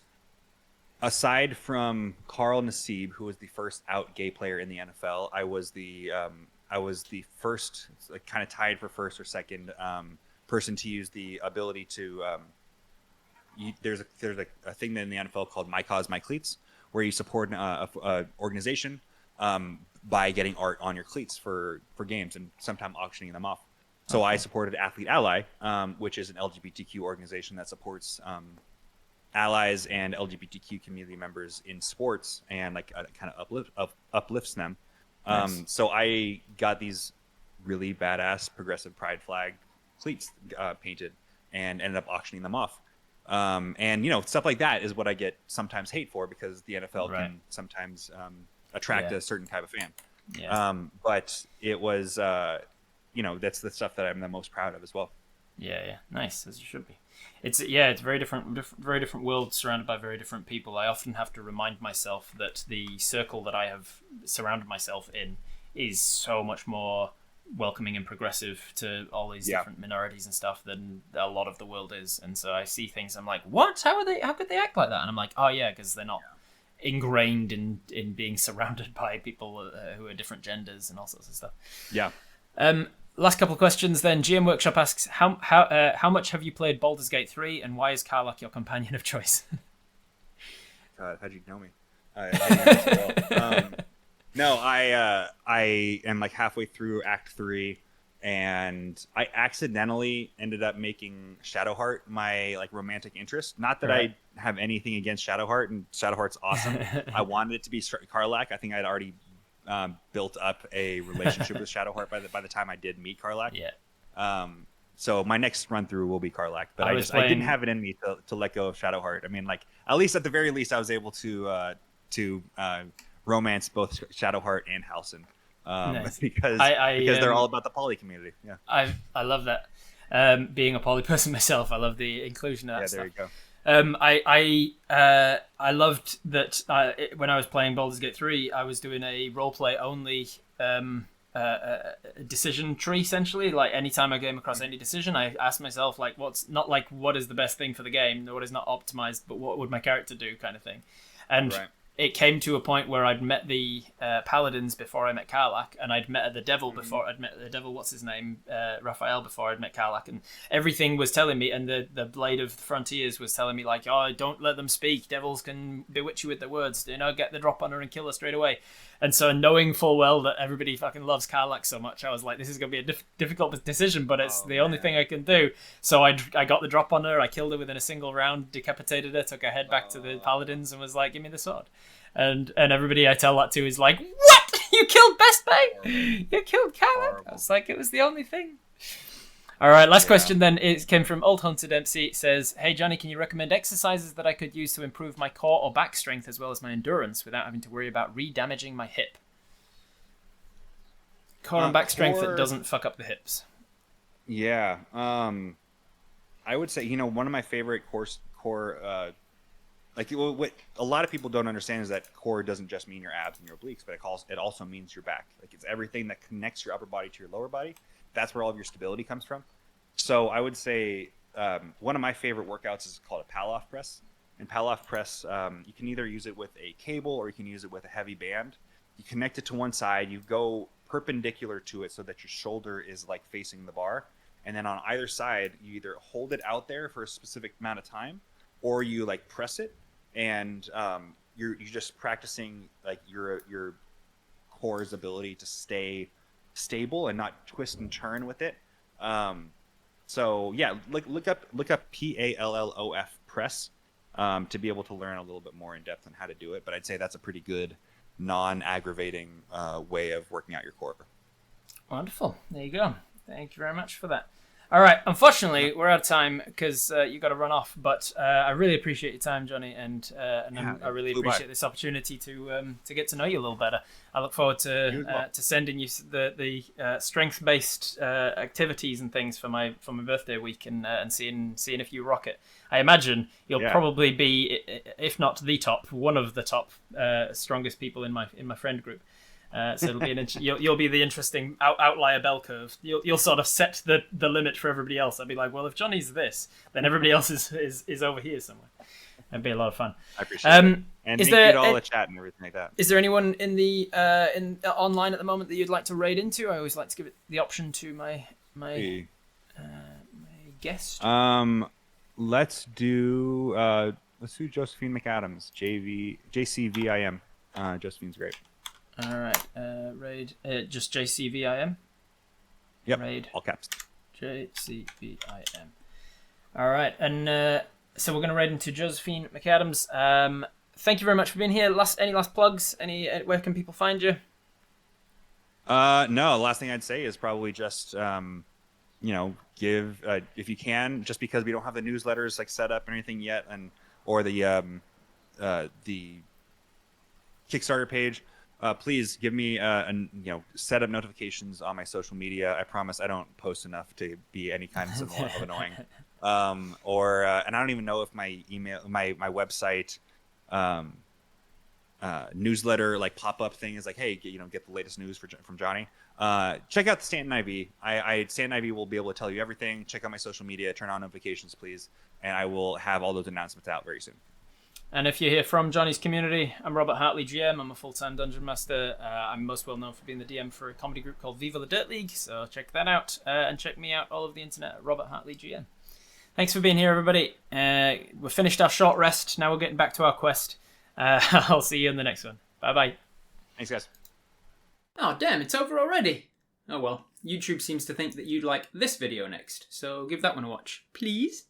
aside from Carl Nassib, who was the first out gay player in the NFL, I was the first, like, kind of tied for first or second person to use the ability to. There's a thing in the NFL called My Cause My Cleats, where you support a organization by getting art on your cleats for games and sometimes auctioning them off. So I supported Athlete Ally, which is an LGBTQ organization that supports allies and LGBTQ community members in sports, and like kind of uplifts them. Nice. So I got these really badass progressive pride flag cleats painted and ended up auctioning them off. And stuff like that is what I get sometimes hate for, because the NFL Right. can sometimes attract Yeah. a certain type of fan. Yeah. But it was, that's the stuff that I'm the most proud of as well. Yeah. Nice, as you should be. It's very very different world surrounded by very different people. I often have to remind myself that the circle that I have surrounded myself in is so much more welcoming and progressive to all these different minorities and stuff than a lot of the world is. And so I see things, I'm like, what? How could they act like that? And I'm like, oh yeah, because they're not ingrained in being surrounded by people who are different genders and all sorts of stuff. Yeah. Last couple of questions then. GM Workshop asks, how much have you played Baldur's Gate 3, and why is Karlach your companion of choice? God, how'd you know me? I know well. No, I am like halfway through Act 3, and I accidentally ended up making Shadowheart my like romantic interest. Not that Right. I have anything against Shadowheart, and Shadowheart's awesome. I wanted it to be Karlach. I think I'd already built up a relationship with Shadowheart by the time I did meet Karlach. Yeah. So my next run through will be Karlach, but I I was didn't playing- have it in me to let go of Shadowheart. I mean, like at least at the very least, I was able to romance both Shadowheart and Halcyon, Nice. because I they're all about the poly community. Yeah. I love that. Being a poly person myself, I love the inclusion of that There stuff. you go. I loved that when I was playing Baldur's Gate 3, I was doing a roleplay only decision tree, essentially. Like anytime I came across any decision, I asked myself like, what is the best thing for the game, what is not optimized, but what would my character do, kind of thing. And Right. it came to a point where I'd met the paladins before I met Karlach, and I'd met the devil before I'd met the devil. What's his name? Raphael, before I'd met Karlach, and everything was telling me, and the Blade of Frontiers was telling me like, oh, don't let them speak. Devils can bewitch you with their words. Get the drop on her and kill her straight away. And so, knowing full well that everybody fucking loves Karlach so much, I was like, this is gonna be a difficult decision, but it's the only thing I can do. So I got the drop on her. I killed her within a single round, decapitated her, took her head back to the paladins, and was like, give me the sword. And everybody I tell that to is like, what? You killed Best Bay? You killed Karlach? I was like, it was the only thing. All right, last question then. It came from Old Hunted MC. It says, hey, Johnny, can you recommend exercises that I could use to improve my core or back strength as well as my endurance without having to worry about re-damaging my hip? Core and back strength that doesn't fuck up the hips. Yeah. I would say, one of my favorite core like what a lot of people don't understand is that core doesn't just mean your abs and your obliques, but it also means your back. Like it's everything that connects your upper body to your lower body. That's where all of your stability comes from. So I would say one of my favorite workouts is called a Palloff press. And Palloff press, you can either use it with a cable or you can use it with a heavy band. You connect it to one side, you go perpendicular to it so that your shoulder is like facing the bar. And then on either side, you either hold it out there for a specific amount of time, or you like press it, and you're just practicing like your core's ability to stay stable and not twist and turn with it. So yeah, look up Palloff press to be able to learn a little bit more in depth on how to do it. But I'd say that's a pretty good non-aggravating way of working out your core. Wonderful. There you go. Thank you very much for that. All right. Unfortunately, we're out of time because you got to run off. But I really appreciate your time, Johnny, and I really appreciate this opportunity to get to know you a little better. I look forward to sending you the strength-based activities and things for my birthday week, and seeing if you rock it. I imagine you'll probably be, if not the top, one of the top strongest people in my friend group. So it'll be you'll be the interesting outlier bell curve. You'll sort of set the limit for everybody else. I'd be like, well, if Johnny's this, then everybody else is over here somewhere. It'd be a lot of fun. I appreciate it. And thank you to all the chat and everything like that. Is there anyone in the online at the moment that you'd like to raid into? I always like to give it the option to my guest. Let's do Josephine McAdams, JCVIM. Josephine's great. All right, raid just JCVIM. Yep. Raid all caps. JCVIM. All right, and So we're going to raid into Josephine McAdams. Thank you very much for being here. Any last plugs? Where can people find you? No, the last thing I'd say is probably just give if you can, just because we don't have the newsletters like set up or anything yet, or the Kickstarter page. Please give me set up notifications on my social media. I promise I don't post enough to be any kind of annoying. And I don't even know if my website newsletter like pop-up thing is like, hey, get the latest news from Johnny. Check out the Stanton IV. Stanton IV will be able to tell you everything. Check out my social media, turn on notifications, please, and I will have all those announcements out very soon. And if you're here from Johnny's community, I'm Robert Hartley, GM. I'm a full-time Dungeon Master. I'm most well known for being the DM for a comedy group called Viva the Dirt League, so check that out. And check me out all over the internet at Robert Hartley, GM. Thanks for being here, everybody. We've finished our short rest. Now we're getting back to our quest. I'll see you in the next one. Bye-bye. Thanks, guys. Oh, damn, it's over already. Oh, well. YouTube seems to think that you'd like this video next, so give that one a watch. Please?